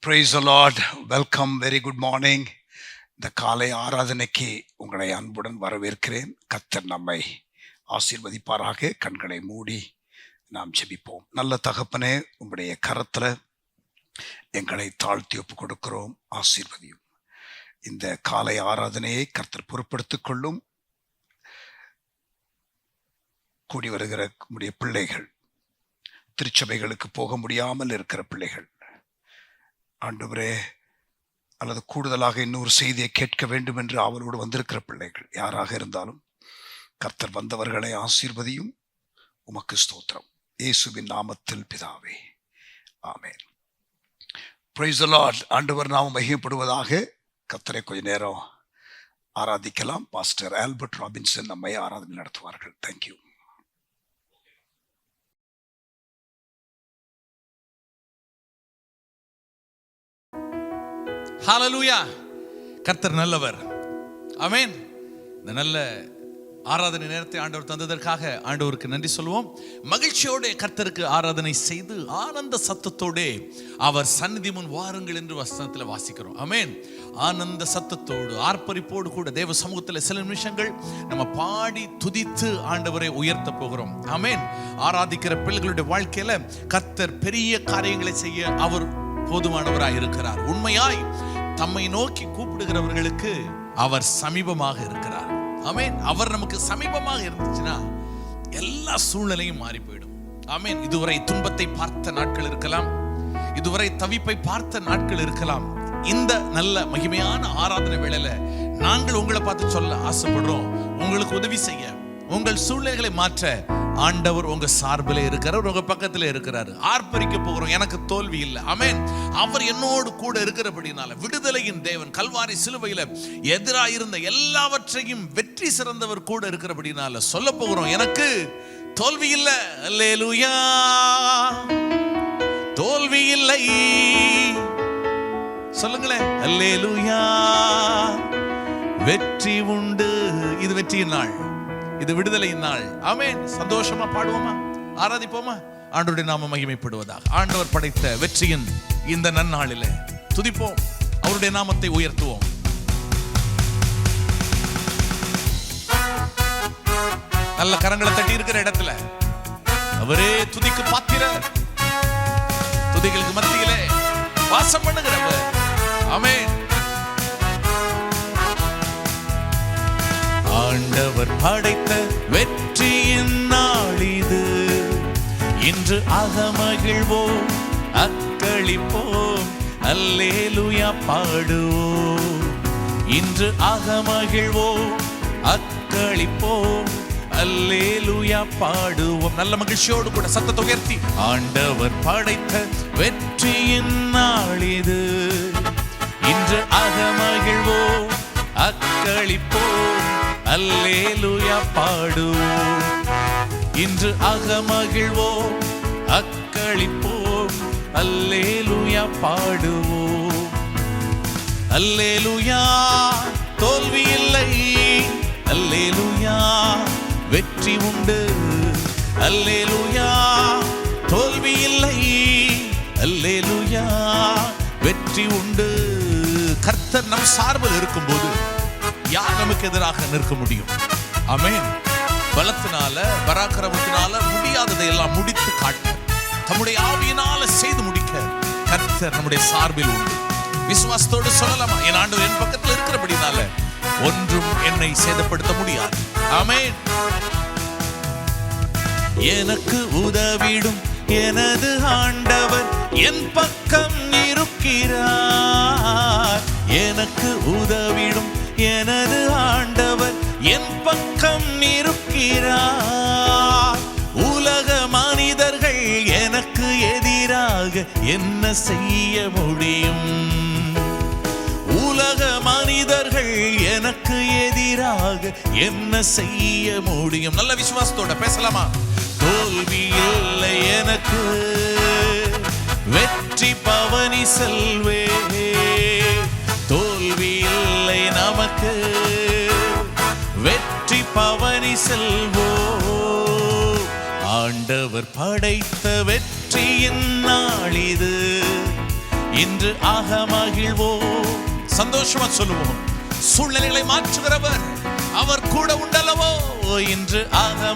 Praise the Lord. Welcome. Very good morning. இந்த காலை ஆராதனைக்கு உங்களை அன்புடன் வரவேற்கிறேன். கர்த்தர் நம்மை ஆசீர்வதிப்பாராக. கண்களை மூடி நாம் ஜெபிப்போம். நல்ல தகப்பனே, உங்களுடைய கரத்துல எங்களை தாழ்த்தி ஒப்பு கொடுக்கிறோம். ஆசீர்வதியும். இந்த காலை ஆராதனையை கர்த்தர் பொறுப்படுத்திக் கொள்ளும். கூடி வருகிற நம்முடைய பிள்ளைகள், திருச்சபைகளுக்கு போக முடியாமல் இருக்கிற பிள்ளைகள், ஆண்டவரே, அல்லது கூடுதலாக இன்னொரு செய்தியை கேட்க வேண்டும் என்று அவரோடு வந்திருக்கிற பிள்ளைகள் யாராக இருந்தாலும் கர்த்தர் வந்தவர்களை ஆசீர்வதியும். உமக்கு ஸ்தோத்திரம். இயேசுவின் நாமத்தில் பிதாவே, ஆமென். Praise the Lord. ஆண்டவர் நாமம் மகிமைப்படுவதாக. கர்த்தரை கொஞ்ச நேரம் ஆராதிக்கலாம். பாஸ்டர் ஆல்பர்ட் ராபின்சன் நம்மை ஆராதனை நடத்துவார்கள். தேங்க்யூ. ஹalleluya. கர்த்தர் நல்லவர். ஆமென். இந்த நல்ல ஆராதனை நேரத்தை ஆண்டவர் தந்ததற்காக ஆண்டவருக்கு நன்றி சொல்வோம். மகிழ்ச்சியோடு கர்த்தருக்கு ஆராதனை செய்து ஆனந்த சத்தத்தோடு அவர் சந்நிதி முன் வாருங்கள் என்று வசனத்தில் வாசிக்கிறோம். ஆமென். ஆனந்த சத்தத்தோடு ஆர்ப்பரிப்போடு கூட தேவ சமூகத்தில் சில நிமிஷங்கள் நம்ம பாடி துதித்து ஆண்டவரை உயர்த்த போகிறோம். ஆமென். ஆராதிக்கிற பிள்ளைகளுடைய வாழ்க்கையில கர்த்தர் பெரிய காரியங்களை செய்ய அவர் போதுமானவராய் இருக்கிறார். உண்மையாய் தம்மை நோக்கி கூப்பிடுகிறவர்களுக்கு அவர் சமீபமாக இருக்கிறார். ஆமென். அவர் நமக்கு சமீபமாக இருந்துச்சுன்னா எல்லா சூழ்நிலையும் மாறி போயிடும். ஆமென். இதுவரை துன்பத்தை பார்த்த நாட்கள் இருக்கலாம், இதுவரை தவிப்பை பார்த்த நாட்கள் இருக்கலாம். இந்த நல்ல மகிமையான ஆராதனை வேளையில நாங்கள் உங்களை பார்த்து சொல்ல ஆசைப்படுறோம். உங்களுக்கு உதவி செய்ய, உங்கள் சூழ்நிலைகளை மாற்ற ஆண்டவர் உங்க சார்பில் இருக்கிறார், உங்க பக்கத்தில் இருக்கிறார். ஆர்ப்பரிக்க போகிறோம். எனக்கு தோல்வி இல்லை. ஆமென். அவர் என்னோடு கூட இருக்கிறபடினால விடுதலையின் தேவன் கல்வாரி சிலுவையில எதிராயிருந்த எல்லாவற்றையும் வெற்றி சிறந்தவர் கூட இருக்கிறபடினால சொல்ல போகிறோம், எனக்கு தோல்வி இல்லை. அல்லேலூயா. தோல்வி இல்லை. சொல்லுங்களேன். அல்லேலூயா. வெற்றி உண்டு. இது வெற்றியின் நாள், இது விடுதலையின் நாள். ஆமென். சந்தோஷமா பாடுவோமா, ஆராதிப்போமா? ஆண்டவருடைய நாமம் மகிமைப்படுவதாக. ஆண்டவர் படைத்த வெற்றியின் இந்த நன்னாளிலே துதிப்போம், அவருடைய நாமத்தை உயர்த்துவோம். நல்ல கரங்களை தட்டி இருக்கிற இடத்துல அவரே துதிக்கு பாத்திரர், துதிகளுக்கு மத்தியிலே வாசம் பண்ணுகிறவர். ஆமென். ஆண்டவர் படைத்த வெற்றியின் நாள் இது. இன்று அகமகிழ்வோம், அக்களிப்போம், அல்லேலூயா பாடுவோம். இன்று அகமகிழ்வோம், அக்களிப்போம், அல்லேலூயா பாடுவோம். நல்ல மகிழ்ச்சியோடு கூட சத்தத்தை உயர்த்தி, ஆண்டவர் படைத்த வெற்றியின் நாள் இது. இன்று அகமகிழ்வோம், அக்களிப்போம், அல்லேலூயா பாடுவோம். இன்று அகமகிழ்வோம், அக்களிப்போம், அல்லேலூயா பாடுவோம். அல்லேலூயா. தோல்வி இல்லை. அல்லேலூயா. வெற்றி உண்டு. அல்லேலூயா. தோல்வி இல்லை. அல்லேலூயா. வெற்றி உண்டு. கர்த்தர் நம் சார்பில் இருக்கும்போது யார் நமக்கு எதிராக நிற்க முடியும்? ஆமென். பலத்தினால பராக்கிரமத்தினால முடியாததை எல்லாம் முடித்து காட்ட, தம்முடைய ஆவியினால செய்து முடிக்க கர்த்தர் நம்முடைய சார்பில் உண்டு. விசுவாசத்தோடு சொல்லலாமா, என் ஆண்டவர் என் பக்கத்தில் இருக்கிறபடினால ஒன்றும் என்னை சேதப்படுத்த முடியாது. ஆமென். எனக்கு உதவிடும் எனது ஆண்டவர் என் பக்கம் இருக்கிறார். எனக்கு உதவிடும் எனது ஆண்டவர் என் பக்கம் இருக்கிறார். உலக மனிதர்கள் எனக்கு எதிராக என்ன செய்ய முடியும்? உலக மனிதர்கள் எனக்கு எதிராக என்ன செய்ய முடியும்? நல்ல விசுவாசத்தோட பேசலாமா? தோல்வி இல்லை எனக்கு, வெற்றி பவனி செல்வே. தோல்வி இல்லை நமக்கு, வெற்றி பவனி செல்வோ. ஆண்டவர் படைத்த வெற்றியின் நாள் இது. இன்று மகிழ்வோம். சந்தோஷமா சொல்லுவோம், சூழ்நிலைகளை மாற்றுகிறவர் அவர் கூட உண்டல்லவோ. இன்று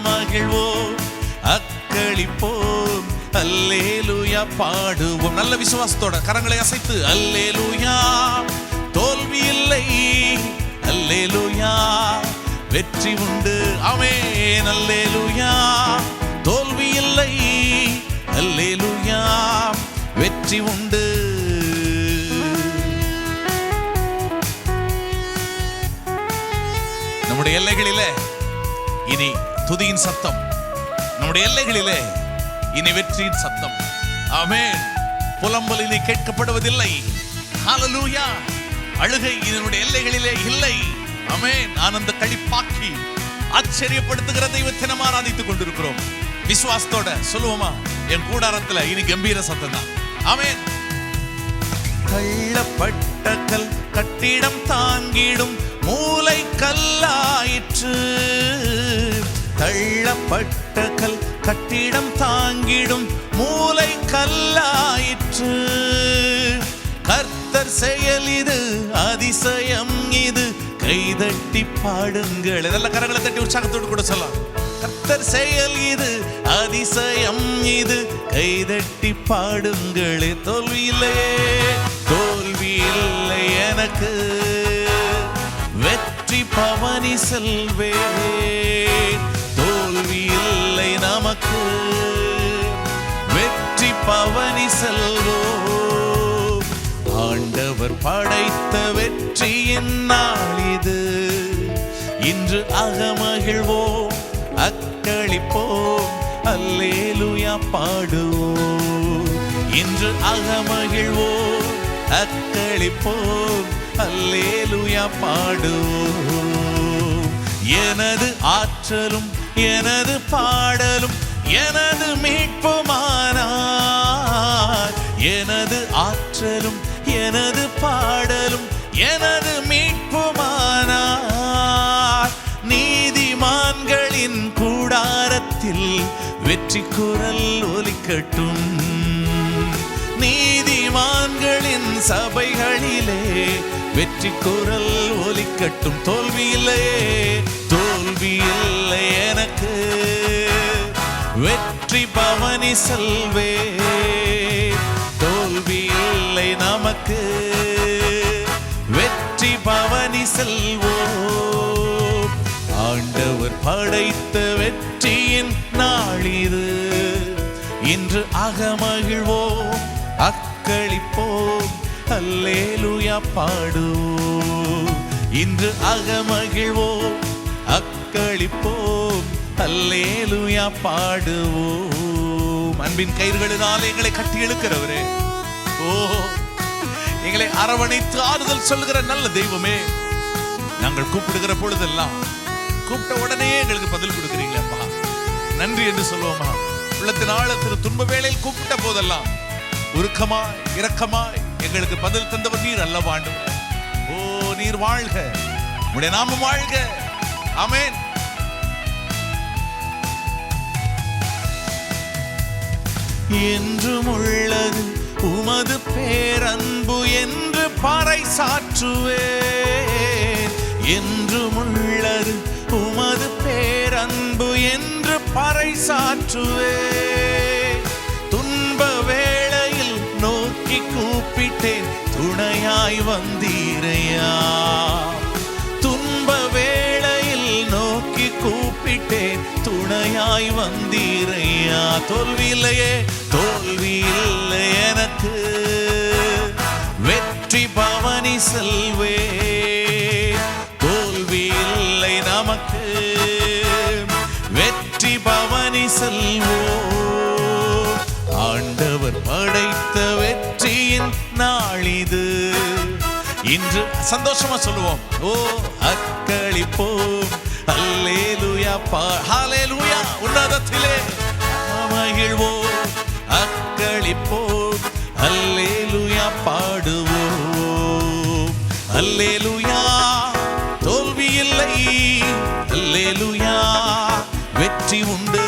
மகிழ்வோம், அக்களிப்போம், அல்லேலூயா பாடுவோம். நல்ல விசுவாசத்தோட கரங்களை அசைத்து அல்லேலூயா, தோல்வி இல்லை, அல்லேலூயா வெற்றி உண்டு. ஆமென். அல்லேலூயா, தோல்வி இல்லை, அல்லேலூயா வெற்றி உண்டு. நம்முடைய எல்லைகளிலே இனி துதியின் சத்தம், நம்முடைய எல்லைகளிலே இனி வெற்றியின் சத்தம். ஆமென். புலம்பல் இனி கேட்கப்படுவதில்லை. ஹல்லேலூயா. அழுகை இதனுடைய எல்லைகளிலே இல்லை. ஆமென். ஆனந்த களிப்பாக்கி ஆச்சரியப்படுத்துகிற தெய்வத்தை நாம் ஆராதித்துக் கொண்டிருக்கிறோம். விசுவாசத்தோட சொல்லுவோமா, என் கூடாரத்துல இனி கம்பீர சத்தம் தான். ஆமென். தள்ளப்பட்ட கல் கட்டிடம் தாங்கிடும் மூலை கல்லாயிற்று. தள்ளப்பட்ட கல் கட்டிடம் தாங்கிடும் மூலை கல்லாயிற்று. கர்த்தர் செயல் இது, அதிசயம் இது, கைதட்டி பாடுங்கள். இதெல்லாம் கரங்களை தட்டி உற்சாகத்தோடு கூட சொல்லலாம். கர்த்தர் செயல் இது, அதிசயம் இது, கைதட்டி பாடுங்களே. தோல்வி இல்லையே, தோல்வி இல்லை எனக்கு, வெற்றி பவனி செல்வே. தோல்வி இல்லை நமக்கு, வெற்றி பவனி செல்வோ. ஆண்டவர் படைத்த வெற்றியின் நாள் இது. இன்று மகிழ்வோம், அக்களிப்போம், அல்லேலூயா பாடுவோம். இன்று மகிழ்வோம், அக்களிப்போம், அல்லேலூயா பாடுவோம். எனது ஆற்றலும் எனது பாடலும் எனது மீட்புமானார். எனது ஆற்றலும் எனது பாடலும் எனது மீட்புமானார். நீதிமான்களின் கூடாரத்தில் வெற்றி குரல் ஒலிக்கட்டும். நீதிமான்களின் சபைகளிலே வெற்றி குரல் ஒலிக்கட்டும். தோல்வி இல்லையே, தோல்வி இல்லை எனக்கு, வெற்றி பவனி செல்வே. தோல்வி இல்லை நமக்கு, வெற்றி பவனி செல்வோம். ஆண்டவர் படைத்த வெற்றியின் நாள் இது. இன்று மகிழ்வோம், அக்களிப்போம், அல்லேலூயா பாடுவோம். இன்று மகிழ்வோம், அக்களிப்போம், அல்லேலூயா பாடுவோம். அன்பின் கயிறுகளினால் எங்களை கட்டி இழுக்கிறவரே, ஓ எங்களை அரவணைத்து ஆறுதல் சொல்லுகிற நல்ல தெய்வமே, நாங்கள் கூப்பிடுகிற பொழுதெல்லாம் கூப்பிட்ட உடனே எங்களுக்கு பதில் கொடுக்கிறீங்களப்பா, நன்றி என்று சொல்லுவோமா. உள்ளத்தின் ஆழத்தில் துன்ப வேளையில் கூப்பிட்ட போதெல்லாம் உருக்கமாய் இரக்கமாய் எங்களுக்கு பதில் தந்தவர் நீர் அல்லவாண்டு. ஓ நீர் வாழ்க, உம்முடைய நாமம் வாழ்க. ஆமென். என்றும் உள்ளது உமது பேரன்பு என்று பறை சாற்றுவேன். என்றும் உள்ளது உமது பேரன்பு என்று பறை சாற்றுவேன். துன்ப வேளையில் நோக்கி கூப்பிட்டேன், துணையாய் வந்தீரையா. துன்ப வேளையில் நோக்கி கூப்பிட்டேன், துணையாய் வந்தீரையா. தோல்வி இல்லையே, தோல்வி இல்லை எனக்கு, வெற்றி பவனி செல்வே. தோல்வி இல்லை நமக்கு, வெற்றி பவனி செல்வோ. ஆண்டவர் படைத்த வெற்றியின் நாள் இது. இன்று சந்தோஷமா சொல்லுவோம், ஓ அக்களிப்போம், அல்லேலூயா ஹல்லேலூயா. உன்னதத்திலே மகிழ்வோம், அக்களிப்போம், அல்லேலூயா பாடுவோம். அல்லேலூயா, தோல்வி இல்லை, அல்லேலூயா வெற்றி உண்டு.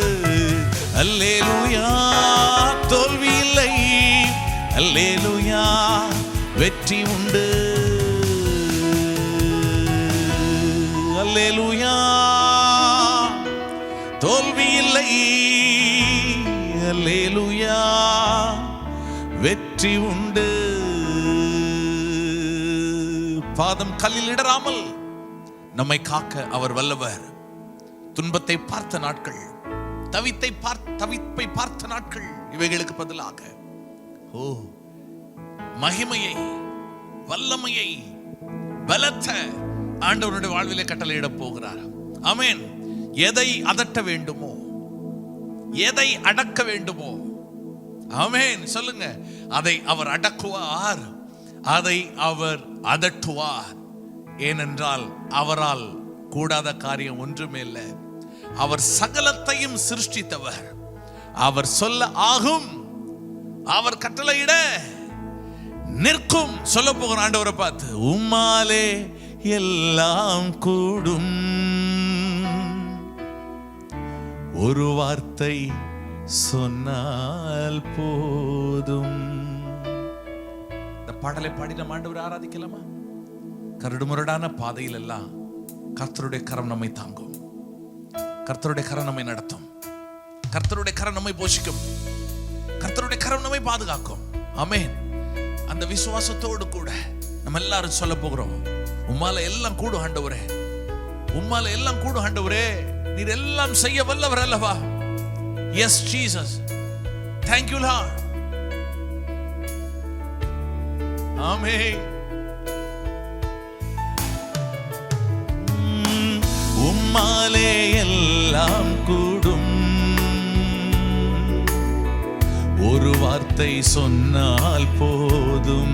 அல்லேலூயா, தோல்வி இல்லை, அல்லேலூயா வெற்றி உண்டு. அல்லேலூயா. தோல்வி இல்லை. அல்லேலூயா. வெற்றி உண்டு. பாதம் கல்லில் இடராமல் நம்மை காக்க அவர் வல்லவர். துன்பத்தை பார்த்த நாட்கள், தவிப்பை பார்த்த நாட்கள், இவைகளுக்கு பதிலாக மகிமையை, வல்லமையை, பலத்த ஆண்டவருடைய வாழ்விலே கட்டளையிட போகிறார். ஆமென். எதை அதட்ட வேண்டுமோ, எதை அடக்க வேண்டுமோ, ஆமென் சொல்லுங்க, அதை அவர் அடக்குவார், அதை அவர் அதட்டுவார். ஏனென்றால் அவரால் கூடாத காரியம் ஒன்றுமே இல்லை. அவர் சகலத்தையும் சிருஷ்டித்தவர். அவர் சொல்ல ஆகும், அவர் கட்டளையிட நிற்கும். சொல்ல போகிற ஆண்டவரை பார்த்து, உம்மாலே எல்லாம் கூடும், ஒரு வார்த்தை சொன்னால் போதும். இந்த பாடலை பாடி நம்ம ஆண்டவரை ஆராதிக்கலாமா? கரடுமுரடான பாதையில் எல்லாம் கர்த்தருடைய கரம் நம்மை தாங்கும், கர்த்தருடைய கரம் நம்மை நடத்தும், கர்த்தருடைய கரம் நம்மை போஷிக்கும், கர்த்தருடைய கரம் நம்மை பாதுகாக்கும். ஆமென். அந்த விசுவாசத்தோடு கூட நம்ம எல்லாரும் சொல்ல போகிறோம், உம்மால எல்லாம் கூடும் ஆண்டவரே, உம்மால எல்லாம் கூடும் ஆண்டவரே, நீர் எல்லாம் செய்ய வல்லவர் அல்லவா? S Jesus, thank you Lord. ஆமென். உம்மாலே எல்லாம் கூடும், ஒரு வார்த்தை சொன்னால் போதும்.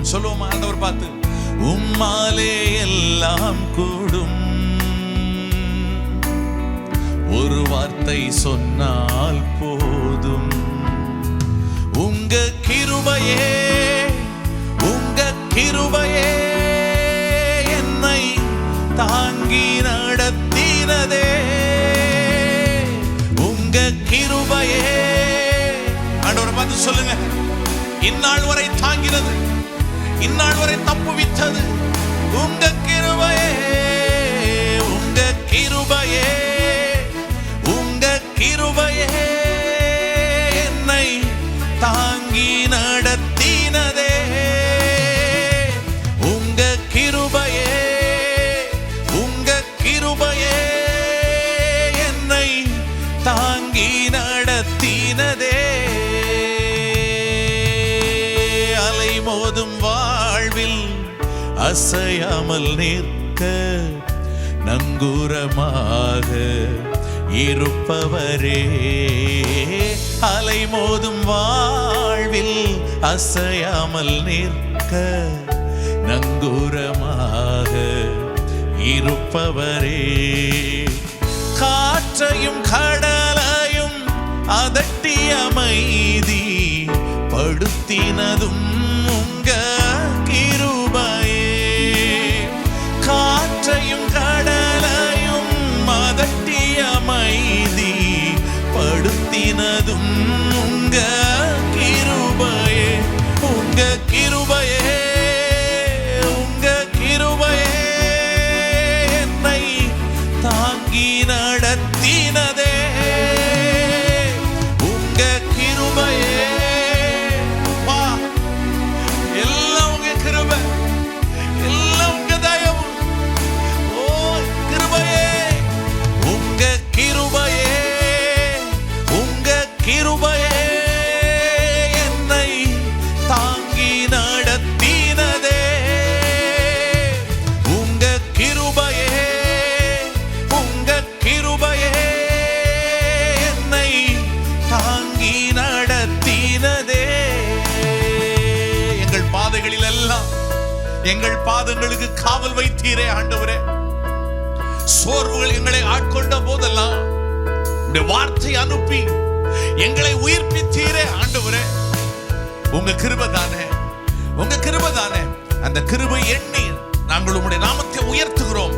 சொல்லுவோம் ஆண்டவர் பார்த்து, உம்மாலே எல்லாம் கூடும், ஒரு வார்த்தை சொன்னால் போதும். உங்க கிருபையே, உங்க கிருபையே என்னை தாங்கி நடத்தினதே, உங்க கிருபையே. ஆண்டவரை பார்த்து சொல்லுங்க, இந்நாள் வரை தாங்கினது, இந்நாள் வரை தப்புவித்தது உங்க கிருபையே, உங்க கிருபையே, உங்க கிருபையே என்னை தாங்கி நடத்தினதே, உங்க கிருபையே, உங்க கிருபையே என்னை தாங்கி நடத்தினதே. அலை மோதும் வாழ்வில் அசையாமல் நிற்க நங்கூரமாக இருப்பவரே, அலை மோதும் வாழ்வில் அசையாமல் நிற்க நங்கூரமாக இருப்பவரே, காற்றையும் கடலையும் அதட்டி அமைதி படுத்தினதும் உங்க கிருபையே, காற்றையும் கடலையும் அதட்டி அமைதி படுத்தினதும் உங்க கிருபையே, உங்க கிருபையே, உங்க கிருபையே என்னை தாங்கி நடத்தினதே, உங்க கிருபையே. வா, எல்லாம் உங்க கிருபை, எல்லாம் உங்க தயவு. ஓ கிருபையே, உங்க கிருபையே, உங்க கிருபையே என்னை தாங்கி நடத்தினதே, உங்க கிருபையே, உங்க கிருபையே என்னை தாங்கி நடத்தினதே. எங்கள் பாதைகளில் எல்லாம் எங்கள் பாதங்களுக்கு காவல் வைத்தீரே ஆண்டவரே. சோர்வுகள் எங்களை ஆட்கொண்ட போதெல்லாம் உம்முடைய வார்த்தை அனுப்பி எங்களை உயிர்ப்பித்தீரே ஆண்டவரே. உங்க கிருபை தானே, உங்க கிருபை தானே. அந்த கிருபை எண்ணி நாங்கள் உம்முடைய நாமத்தை உயர்த்துகிறோம்,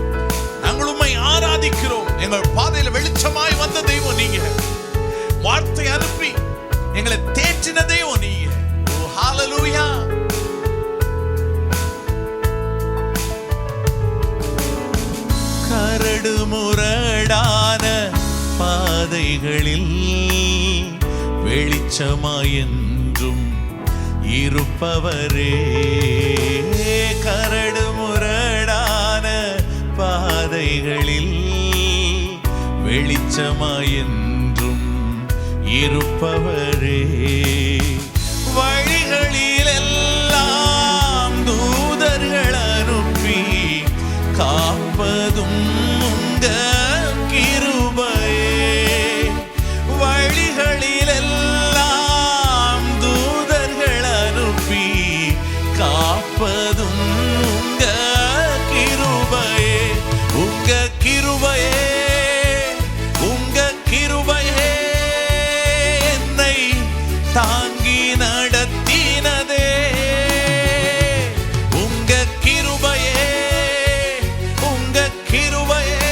நாங்கள் உம்மை ஆராதிக்கிறோம். எங்கள் பாதையில வெளிச்சமாய் வந்த தெய்வம் நீங்க, வார்த்தை அனுப்பி எங்களை தேற்றின தெய்வம் நீங்க. ஓ ஹalleluya. கரடு முரடான பாதைகளில் வெளிச்சமாயென்றும் இருப்பவரே, கரடு முரடான பாதைகளில் வெளிச்சமாயென்றும் இருப்பவரே, வழிகளிலெல்லாம் தூதர்கள் அனுப்பி காப்பதும் உங்க கிருபையே, வழிகளிலெல்லாம் தூதர்கள் அனுப்பி காப்பதும் உங்க கிருபையே, உங்க கிருபையே, உங்க கிருபையே என்னை தாங்கி நடத்தினதே, உங்க கிருபையே, உங்க கிருபையே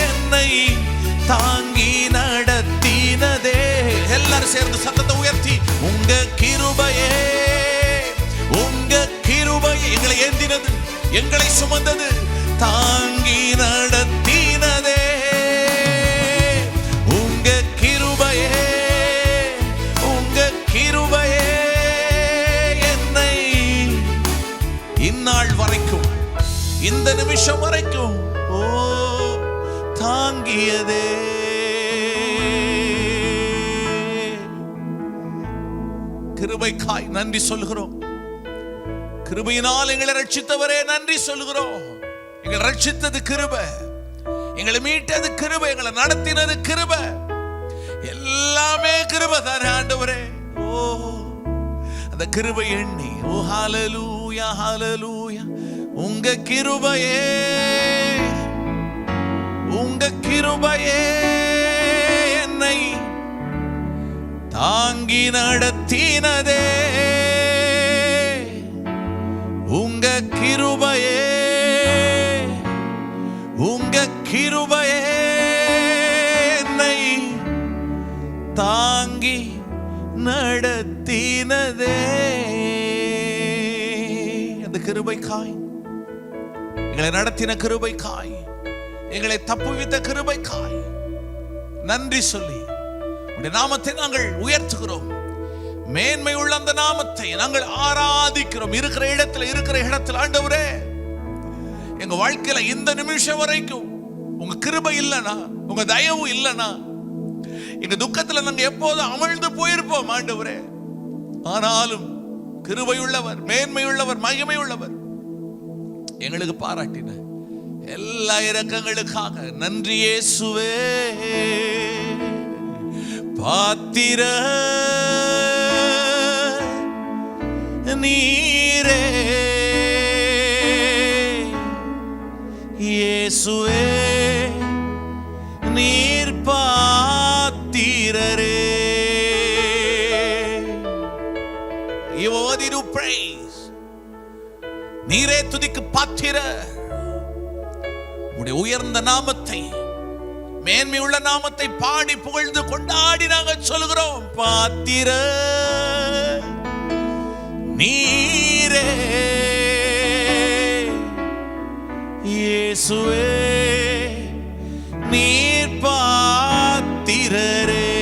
என்னை தாங்கி நடத்தினதே. எல்லாரும் சேர்ந்து சத்தத்தை உயர்த்தி, உங்க கிருபையே, உங்க கிருபையே எங்களை ஏந்தினது, எங்களை சுமந்தது, தாங்கி நடத்தினதே, உங்க கிருபையே, உங்க கிருபையே என்னை இந்நாள் வரைக்கும், இந்த நிமிஷம் வரைக்கும் ஓ தாங்கியதே. கிருபைக்காய் நன்றி சொல்கிறோம். கிருபையினால் எங்களை ரட்சித்தவரே நன்றி சொல்கிறோம். எங்களை ரட்சித்தது கிருபை, எங்களை மீட்டது கிருபை, எங்களை நடத்தினது கிருபை, எல்லாமே கிருபை தானே ஆண்டவரே. ஓ அந்த கிருபை எண்ணி ஓ ஹalleluya ஹalleluya, உங்க கிருபையே, உங்க கிருபையே என்னை தாங்கி நடத்தினதே, உங்க கிருபையே, உங்க கிருபையே என்னை தாங்கி நடத்தினதே. அந்த கிருபைக்காய், எங்களை நடத்தின கிருபைக்காய், எங்களை தப்புவித்த கிருபைக்காய் நன்றி சொல்லி உடைய நாமத்தை நாங்கள் உயர்த்துகிறோம். மேன்மை உள்ள அந்த நாமத்தை நாங்கள் ஆராதிக்கிறோம். இருக்கிற இடத்துல ஆண்டவரே, எங்க வாழ்க்கையில இந்த நிமிஷம் வரைக்கும் உங்க கிருபை இல்லைனா, உங்க தயவு இல்லைனா, எங்க துக்கத்துல நாங்க எப்போதும் அமிழ்ந்து போயிருப்போம் ஆண்டவரே. ஆனாலும் கிருபை உள்ளவர், மேன்மை உள்ளவர், மகிமை உள்ளவர், எங்களுக்கு பாராட்டின எல்லா இரக்கங்களுக்காக நன்றி இயேசுவே. பாத்திர நீரே இயேசுவே, நீர் பாத்திரரே. You are worthy to praise. நீரே துதிக்கு பாத்திரர். உடைய உயர்ந்த நாமத்தை, மேன்மை உள்ள நாமத்தை பாடி புகழ்ந்து கொண்டாடி நாங்கள் சொல்கிறோம். பாத்திர நீரே இயேசுவே, நீர் பாத்திரரே.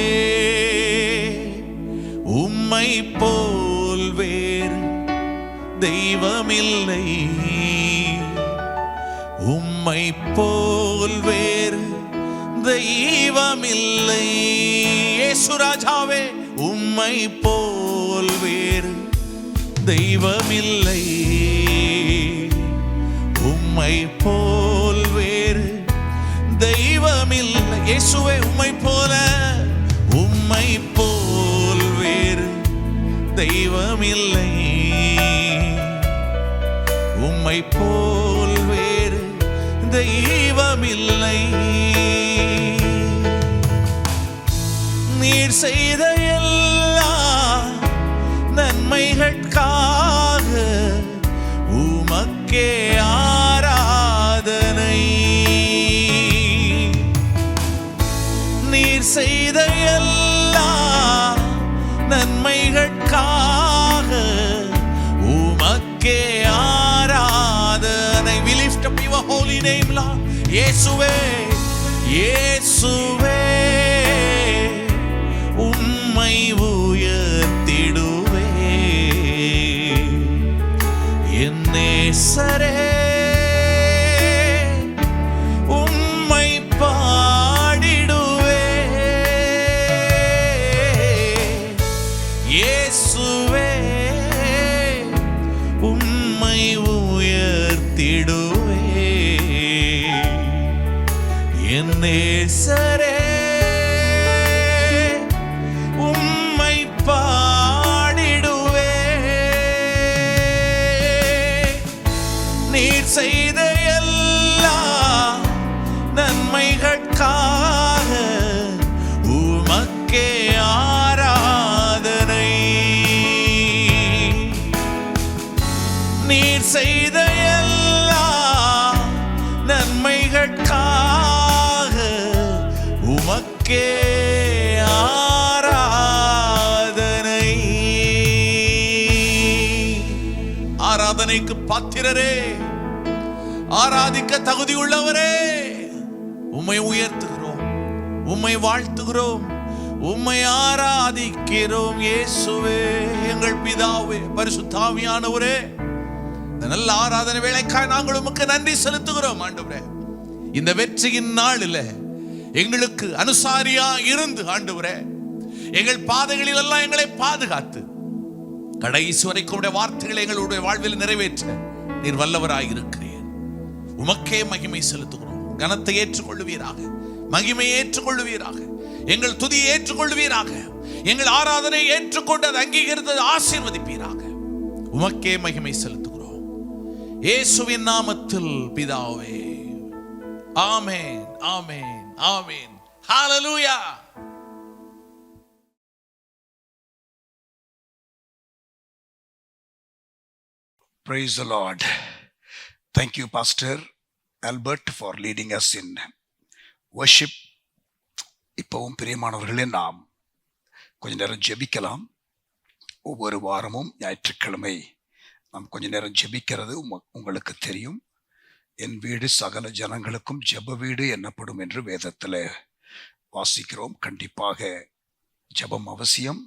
உம்மை போல் வேறு தெய்வமில்லை, உம்மை போல் வேறு தெய்வமில்லை. இயேசு ராஜாவே, உம்மை போல் வேறு தெய்வமில்லை, உம்மை போல் வேறு தெய்வமில்லை. இயேசுவே, உம்மை போல, உம்மை போல் வேறு தெய்வமில்லை, உம்மை போல் வேறு தெய்வமில்லை. நீர் செய்த எல்லா நன்மைகளுக்காக உமக்கே ஆராதனை. நீர் செய்த எல்லா நன்மைகளுக்காக உமக்கே ஆராதனை. We lift up your holy name, Lord. இயேசுவே இயேசுவே உம்மை உயர்த்திடுவே என் நேசரே உம்மை பாடிடுவே இயேசுவே உம்மை உயர்த்திடுவே என் நேசரே உம்மை பாடிடுவே நீர் செய்த எல்லா நன்மைகளுக்காக உமக்கே ஆராதனை நீர் செய்த எல்லா நன்மைகளுக்காக உமக்கே ஆராதனை ஆராதனைக்கு பாத்திரரே ஆராதிக்க தகுதி உள்ளவரே உம்மை உயர்த்துகிறோம் உம்மை வாழ்த்துகிறோம் உம்மை ஆராதிக்கிறோம் இயேசுவே எங்கள் பிதாவே பரிசுத்த ஆவியானவரே இந்த நல்ல ஆராதனை வேளைக்காய் நாங்கள் உமக்கு நன்றி செலுத்துகிறோம் ஆண்டவரே இந்த வெற்றியின் நாளில் எங்களுக்கு அனுசாரியா இருந்து ஆண்டவரே எங்கள் பாதைகளில் எல்லாம் எங்களை பாதுகாத்து கடைசி வரைக்கும் உடைய வார்த்தைகளை எங்களுடைய வாழ்வில் நிறைவேற்ற நீர் வல்லவராயிருக்கிறீர் உமக்கே மகிமை செலுத்துகிறோம் கனத்தை ஏற்றுக்கொள்ளுவீராக மகிமையை ஏற்றுக்கொள்ளுவீராக எங்கள் துதியை ஏற்றுக்கொள்ளுவீராக எங்கள் ஆராதனை ஏற்றுக்கொண்டு அதை அங்கீகரித்து ஆசீர்வதிப்பீராக உமக்கே மகிமை செலுத்துகிறோம் இயேசுவின் நாமத்தில் பிதாவே ஆமென் ஆமென் ஆமென் ஹalleluya. Praise the Lord. Thank you, Pastor Albert, for leading us in worship. இப்பவும் பிரியமானவர்களே, நாம் கொஞ்ச நேரம் ஜெபிக்கலாம். ஒவ்வொரு வாரமும் ஞாயிற்றுக்கிழமை நாம் கொஞ்ச நேரம் ஜெபிக்கிறது உங்களுக்கு தெரியும். என் வீடு சகல ஜனங்களுக்கும் ஜெப வீடு என்னப்படும் என்று வேதத்தில் வாசிக்கிறோம். கண்டிப்பாக ஜெபம் அவசியம்.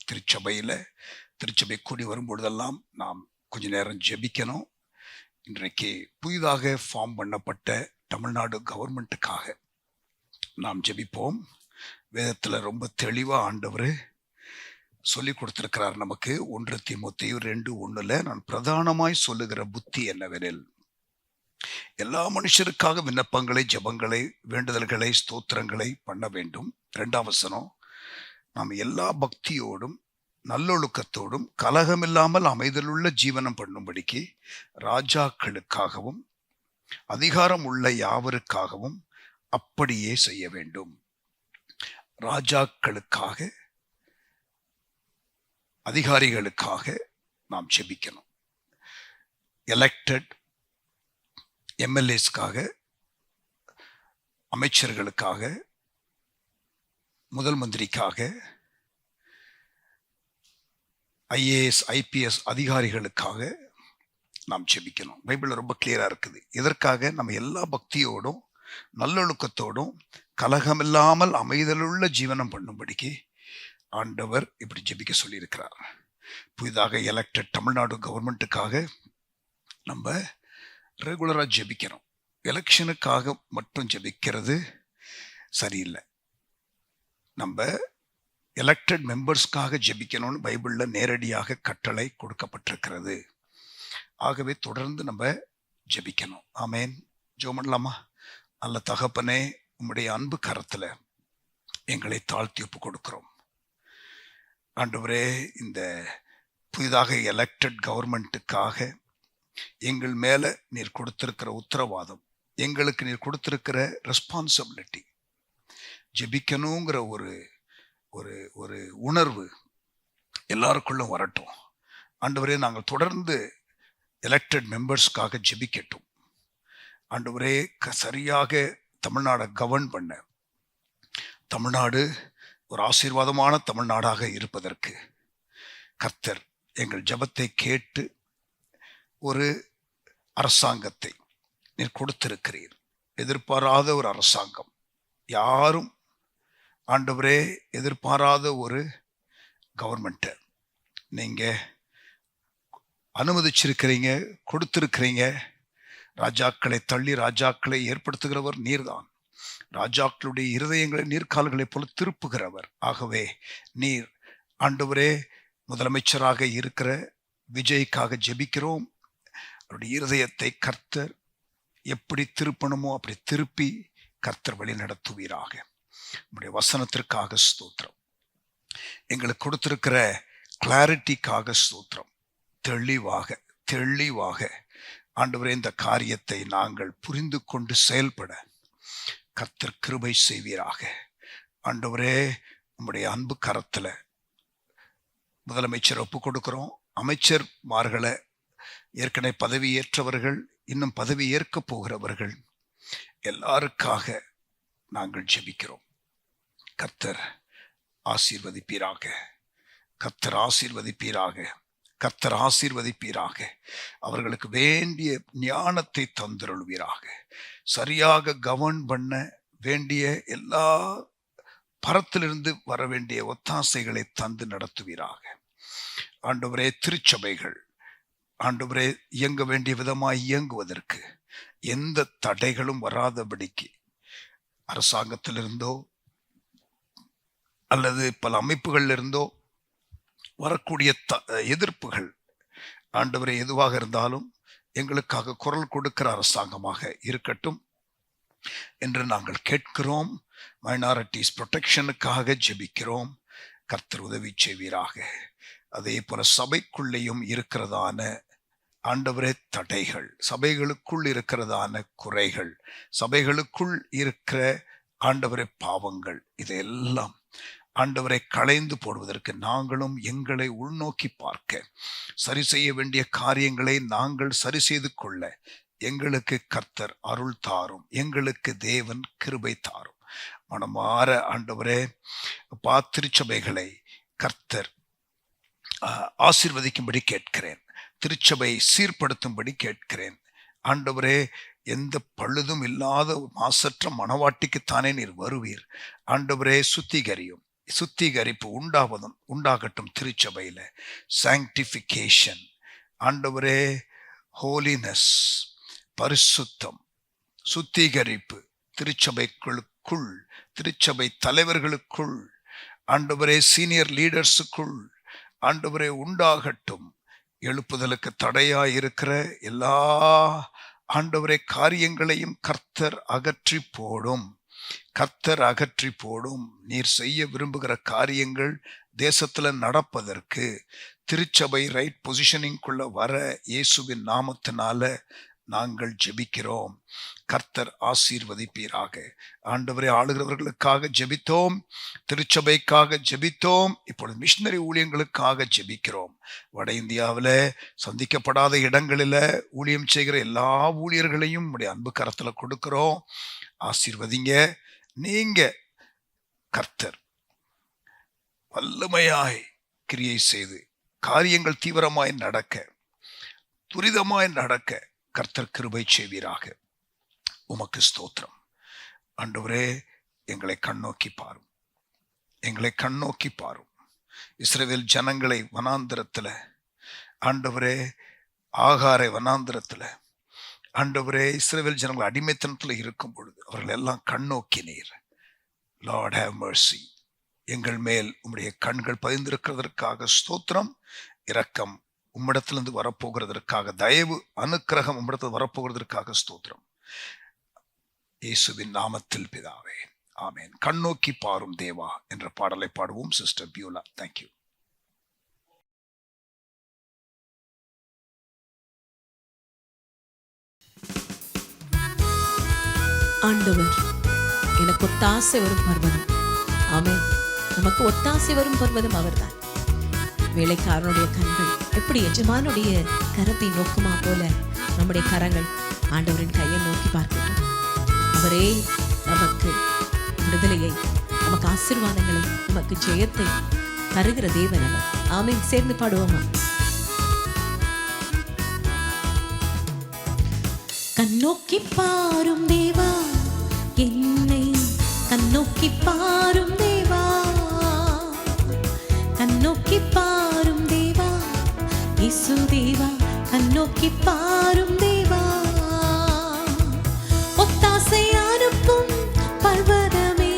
திருச்சபை கூடி வரும்பொழுதெல்லாம் நாம் கொஞ்ச நேரம் ஜெபிக்கணும். இன்றைக்கு புதிதாக ஃபார்ம் பண்ணப்பட்ட தமிழ்நாடு கவர்மெண்ட்டுக்காக நாம் ஜெபிப்போம். வேதத்தில் ரொம்ப தெளிவாக ஆண்டவர் சொல்லி கொடுத்திருக்கிறார் நமக்கு. 1 தீமோத்தேயு 2:1 நான் பிரதானமாய் சொல்லுகிற புத்தி என்னவெனில் எல்லா மனுஷருக்காக விண்ணப்பங்களை ஜெபங்களை வேண்டுதல்களை ஸ்தோத்திரங்களை பண்ண வேண்டும். 2ஆம் வசனம் நாம் எல்லா பக்தியோடும் நல்லொழுக்கத்தோடும் கலகமில்லாமல் அமைதலுள்ள ஜீவனம் பண்ணும்படிக்கு ராஜாக்களுக்காகவும் அதிகாரம் உள்ள யாவருக்காகவும் அப்படியே செய்ய வேண்டும். ராஜாக்களுக்காக அதிகாரிகளுக்காக நாம் ஜெபிக்கணும். எலெக்டட் எம்எல்ஏஸ்க்காக அமைச்சர்களுக்காக முதல் மந்திரிக்காக ஐஏஎஸ் ஐபிஎஸ் அதிகாரிகளுக்காக நாம் ஜெபிக்கணும். பைபிள் ரொம்ப கிளியரா இருக்குது. இதற்காக நம்ம எல்லா பக்தியோடும் நல்லொழுக்கத்தோடும் கலகமில்லாமல் அமைதலுள்ள ஜீவனம் பண்ணும்படிக்கு ஆண்டவர் இப்படி ஜெபிக்க சொல்லியிருக்கிறார். புதிதாக எலெக்டட் தமிழ்நாடு கவர்மெண்ட்டுக்காக நம்ம ரெகுலராக ஜெபிக்கணும். எலெக்ஷனுக்காக மட்டும் ஜெபிக்கிறது சரியில்லை. நம்ம எலெக்டட் மெம்பர்ஸ்க்காக ஜெபிக்கணும்னு பைபிளில் நேரடியாக கட்டளை கொடுக்கப்பட்டிருக்கிறது. ஆகவே தொடர்ந்து நம்ம ஜெபிக்கணும். ஆமேன். ஜெபம் பண்ணலாமா? நல்ல தகப்பனே, உம்முடைய அன்பு கரத்தில் எங்களை தாழ்த்தி ஒப்பு கொடுக்கிறோம். ஆண்டவரே, இந்த புதிதாக எலெக்டட் கவர்மெண்ட்டுக்காக எங்கள் மேலே நீர் கொடுத்திருக்கிற உத்தரவாதம், எங்களுக்கு நீர் கொடுத்திருக்கிற ரெஸ்பான்சிபிலிட்டி, ஜெபிக்கணுங்கிற ஒரு ஒரு ஒரு உணர்வு எல்லாருக்குள்ளும் வரட்டும். ஆண்டவரே, நாங்கள் தொடர்ந்து எலெக்டட் மெம்பர்ஸ்க்காக ஜெபிக்கட்டும். ஆண்டவரே, சரியாக தமிழ்நாடை கவர்ன் பண்ண, தமிழ்நாடு ஒரு ஆசீர்வாதமான தமிழ்நாடாக இருப்பதற்கு கர்த்தர் எங்கள் ஜெபத்தை கேட்டு ஒரு அரசாங்கத்தை நீர் கொடுத்திருக்கிறீர். எதிர்பாராத ஒரு அரசாங்கம், யாரும் ஆண்டவரே எதிர்பாராத ஒரு கவர்மெண்ட்டை நீங்க அனுமதிச்சிருக்கிறீங்க, கொடுத்திருக்கிறீங்க. ராஜாக்களை தள்ளி ராஜாக்களை ஏற்படுத்துகிறவர் நீர்தான். ராஜாக்களுடைய இருதயங்களை நீர்க்கால்களைப் போல திருப்புகிறவர். ஆகவே நீர் ஆண்டவரே முதலமைச்சராக இருக்கிற விஜய்க்காக ஜெபிக்கிறோம். அவருடைய இருதயத்தை கர்த்தர் எப்படி திருப்பணுமோ அப்படி திருப்பி கர்த்தர் வழி நடத்துவீராக. உம்முடைய வசனத்திற்காக ஸ்தோத்திரம். எங்களுக்கு கொடுத்திருக்கிற கிளாரிட்டிக்காக ஸ்தோத்திரம். தெளிவாக ஆண்டவரே இந்த காரியத்தை நாங்கள் புரிந்து கொண்டு செயல்பட கர்த்தர் கிருபை செய்வீராக. ஆண்டவரே உம்முடைய அன்பு கரத்துல முதலமைச்சர் ஒப்பு கொடுக்கிறோம். அமைச்சர்மார்களை, ஏற்கனவே பதவி ஏற்றவர்கள், இன்னும் பதவி ஏற்க போகிறவர்கள் எல்லாருக்காக நாங்கள் ஜெபிக்கிறோம். கர்த்தர் ஆசீர்வதிப்பீராக, கர்த்தர் ஆசீர்வதிப்பீராக, கர்த்தர் ஆசீர்வதிப்பீராக. அவர்களுக்கு வேண்டிய ஞானத்தை தந்தருள்வீராக. சரியாக கவர்ன் பண்ண வேண்டிய எல்லா பரத்திலிருந்து வர வேண்டிய ஒத்தாசைகளை தந்து நடத்துவீராக. ஆண்டவரே திருச்சபைகள் ஆண்டவரே இயங்க வேண்டிய விதமாய் இயங்குவதற்கு எந்த தடைகளும் வராதபடிக்கு அரசாங்கத்திலிருந்தோ அல்லது பல அமைப்புகளில் இருந்தோ வரக்கூடிய எதிர்ப்புகள் ஆண்டவரே எதுவாக இருந்தாலும் எங்களுக்காக குரல் கொடுக்கிற அரசாங்கமாக இருக்கட்டும் என்று நாங்கள் கேட்கிறோம். மைனாரிட்டிஸ் ப்ரொடெக்ஷனுக்காக ஜெபிக்கிறோம். கர்த்தர் உதவி செய்வீராக. அதே போல சபைக்குள்ளேயும் இருக்கிறதான ஆண்டவரே தடைகள், சபைகளுக்குள் இருக்கிறதான குறைகள், சபைகளுக்குள் இருக்கிற ஆண்டவரே பாவங்கள், இதையெல்லாம் ஆண்டவரை களைந்து போடுவதற்கு நாங்களும் எங்களை உள்நோக்கி பார்க்க, சரி செய்ய வேண்டிய காரியங்களை நாங்கள் சரி செய்து கொள்ள எங்களுக்கு கர்த்தர் அருள் தாரும். எங்களுக்கு தேவன் கிருபை தாரும். மனமாற ஆண்டவரே திருச்சபைகளை கர்த்தர் ஆசீர்வதிக்கும்படி கேட்கிறேன். திருச்சபை சீர்படுத்தும்படி கேட்கிறேன். ஆண்டவரே எந்த பழுதும் இல்லாத மாசற்ற மனவாட்டிக்குத்தானே நீர் வருவீர். ஆண்டவரே சுத்திகரிப்பு உண்டாகட்டும் திருச்சபையில. சாங்டிஃபிகேஷன் ஆண்டவரே, ஹோலினஸ், பரிசுத்தம், சுத்திகரிப்பு திருச்சபைகளுக்குள், திருச்சபை தலைவர்களுக்குள், ஆண்டவரே சீனியர் லீடர்ஸுக்குள் ஆண்டவரே உண்டாகட்டும். எழுப்புதலுக்கு தடையாய் இருக்கிற எல்லா ஆண்டவரே காரியங்களையும் கர்த்தர் அகற்றி போடும். கர்த்தர் அகற்றி போடும். நீர் செய்ய விரும்புகிற காரியங்கள் தேசத்துல நடப்பதற்கு திருச்சபை ரைட் பொசிஷனிங்குள்ள வர இயேசுவின் நாமத்தினால நாங்கள் ஜெபிக்கிறோம். கர்த்தர் ஆசீர்வதிப்பீராக. ஆண்டவரே ஆளுகிறவர்களுக்காக ஜெபித்தோம், திருச்சபைக்காக ஜெபித்தோம், இப்பொழுது மிஷனரி ஊழியங்களுக்காக ஜெபிக்கிறோம். வட இந்தியாவில் சந்திக்கப்படாத இடங்களில் ஊழியம் செய்கிற எல்லா ஊழியர்களையும் உடைய அன்பு கரத்துல கொடுக்கிறோம். ஆசீர்வதிங்க. நீங்க கர்த்தர் வல்லமையாய் கிரியை செய்து காரியங்கள் தீவிரமாய் நடக்க, துரிதமாய் நடக்க கர்த்தர் கிருபை செய்வீராக. உமக்கு ஸ்தோத்திரம். ஆண்டவரே எங்களை கண்ணோக்கி பாரும், எங்களை கண்ணோக்கி பாரும். இஸ்ரவேல் ஜனங்களை வனாந்திரத்துல ஆண்டவரே, ஆகாரை வனாந்திரத்துல ஆண்டவரே இஸ்ரவேல் ஜனங்கள் அடிமைத்தனத்துல இருக்கும் பொழுது அவர்கள் எல்லாம் கண்ணோக்கினீர். Lord have mercy. எங்கள் மேல் உம்முடைய கண்கள் பதிந்திருக்கிறதற்காக ஸ்தோத்திரம். இரக்கம் உம்மிடத்திலிருந்து வரப்போகிறதற்காக, தயவு அனுக்கிரகம் உம்மிடத்தில் வரப்போகிறதற்காக ஸ்தோத்திரம். இயேசுவின் நாமத்தில் பிதாவே, ஆமேன். கண்ணோக்கி பாரும் தேவா என்ற பாடலை பாடுவோம். Sister Beulah, thank you. ஆண்டவர் எனக்கு ஒத்தாசை வரும் பர்வதம். ஆமென். நமக்கு ஒத்தாசை வரும் பர்வதம் அவர்தான். வேலைக்காரனுடைய கண்கள் எப்படி எஜமானுடைய கரத்தை நோக்குமா போல நம்முடைய கரங்கள் ஆண்டவரின் கையை நோக்கி பார்க்கட்டும். அவரே நமக்கு விடுதலையை, நமக்கு ஆசீர்வாதங்களை, நமக்கு ஜெயத்தை தருகிற தேவன் அவர். ஆமென். சேர்ந்து பாடுவோமா? கண்ணோக்கி பாரும் தேவா என்னை கண்ணோக்கி பாரும் தேவா, கண்ணோக்கி பாரும் தேவா, இயேசு தேவா, கண்ணோக்கி பாரும் தேவா. ஒத்தாசை அனுப்பும் பர்வதமே,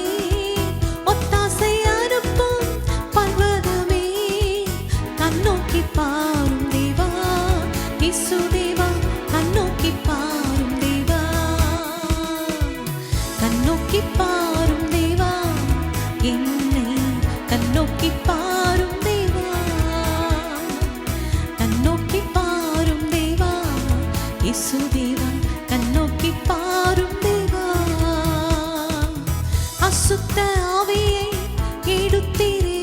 ஒத்தாசை அனுப்பும் பர்வதமே, கண்ணோக்கி பாரும் தேவா, இயேசு தேவா, கண்ணோக்கி பாரும் தேவா, கண்ணோக்கி பாரும் தேவா, என்னை கண்ணோக்கி பாரும் தேவா, கண்ணோக்கி பாரும் தேவா, இயேசு தேவா, கண்ணோக்கி பாரும் தேவா. அசுத்த ஆவியை எடுத்தீரே,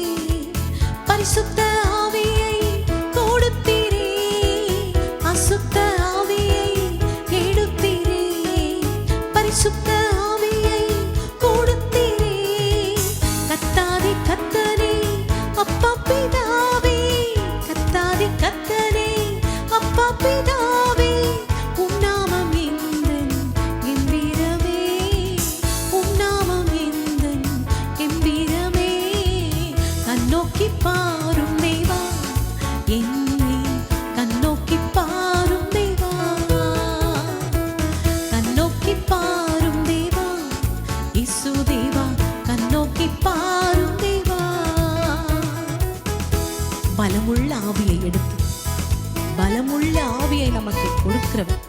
பரிசுத்த ஆவியை கொடுத்தீரே, அசுத்த ஆவியை எடுத்தீரே, பரிசுத்த ஆவியை கொடுத்தீரே. கத்தாதி கத்தனே அப்பா பிதாவே, கத்தாதி கத்தனே அப்பா பிதாவே, உம் நாமம் எந்தன் கெம்பீரமே, உம் நாமம் எந்தன் கெம்பீரமே. கண்ணோக்கி பாரும் தேவா, என்னை கண்ணோக்கி பாரும் தேவா, கண்ணோக்கி பாரும் தேவா, இயேசு தேவா, கண்ணோக்கி பாரும் தேவா. பலமுள்ள ஆவியை எடுத்து பலமுள்ள ஆவியை நமக்கு கொடுக்கிறவர்,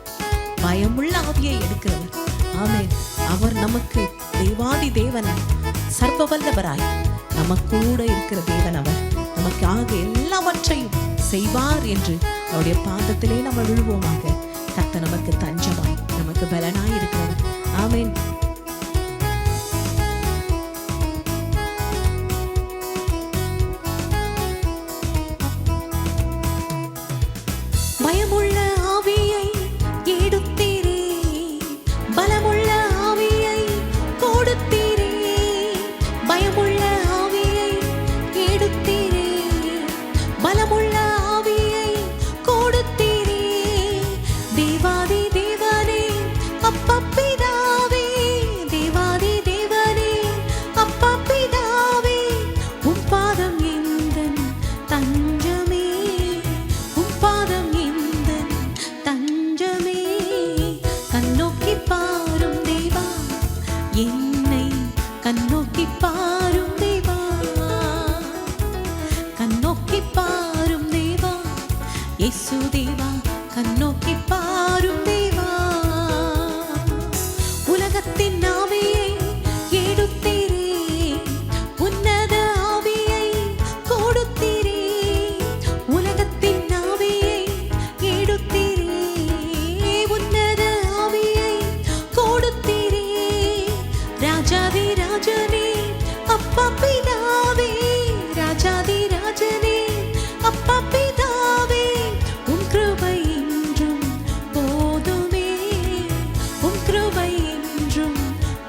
பயமுள்ள ஆவியை எடுக்கிறவர். ஆமென். அவர் நமக்கு தேவாதி தேவன், சர்வ வல்லவராய் நமக்கூட இருக்கிற தேவன். அவர் நமக்காக எல்லாவற்றையும் செய்வார் என்று அவருடைய பாதத்திலே நம்ம விழுவோமாக. கர்த்தர் நமக்கு தஞ்சமாய், நமக்கு பலனாய் இருக்கிறவர். ஆமென். பயமுள்ள ஆவியை எடுத்தீரே, பலமுள்ள ஆவியை கொடுத்தீரே, பயமுள்ள ஆவியை எடுத்தீரே, பலமுள்ள ஆவியை கொடுத்தீரே. தேவாதி தேவனே அப்பா பிதாவே, தேவாதி தேவனே அப்பா பிதாவே, உம் பாதம் எந்தன் தஞ்சமே, உம் பாதம் எந்தன் தஞ்சமே. கண்ணோக்கி பாரும் தேவா, என்னை கண்ணோக்கி பாரும் தேவா, கண்ணோக்கி பாரும் தேவா, இயேசு தேவா, கண்ணோக்கி பாரும் தேவா. உலகத்தின் ஆவியை எடுத்தீரே, உன்னத ஆவியை கொடுத்தீரே, உலகத்தின் ஆவியை எடுத்தீரே, உன்னத ஆவியை கொடுத்தீரே. ராஜாதி ராஜனே அப்பா பிதாவே, ராஜாதி ராஜனே அப்பா பிதாவே, உம் கிருபை என்றும் போதுமே, உம் கிருபை என்றும்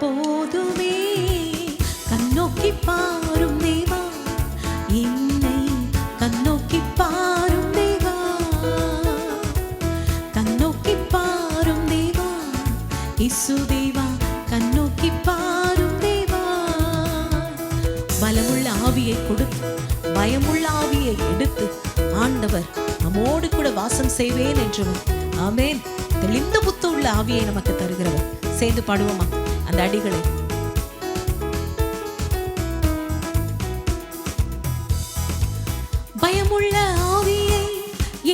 போதுமே. கண்ணோக்கி பாரும் தேவா, என்னை கண்ணோக்கி பாரும் தேவா, கண்ணோக்கி பாரும் தேவா, இயேசு தேவா, கண்ணோக்கி பாரும் தேவா. பலமுள்ள ஆவியை கொடுத்து பயமுள்ள ஆவியை எடுத்து ஆண்டவர் நம்மோடு கூட வாசம் செய்வேன் என்றவர். ஆமென். தெளிந்த புத்து உள்ள ஆவியை நமக்கு தருகிறவர். சேர்ந்து பாடுவோமா அந்த அடிகளை? பயமுள்ள ஆவியை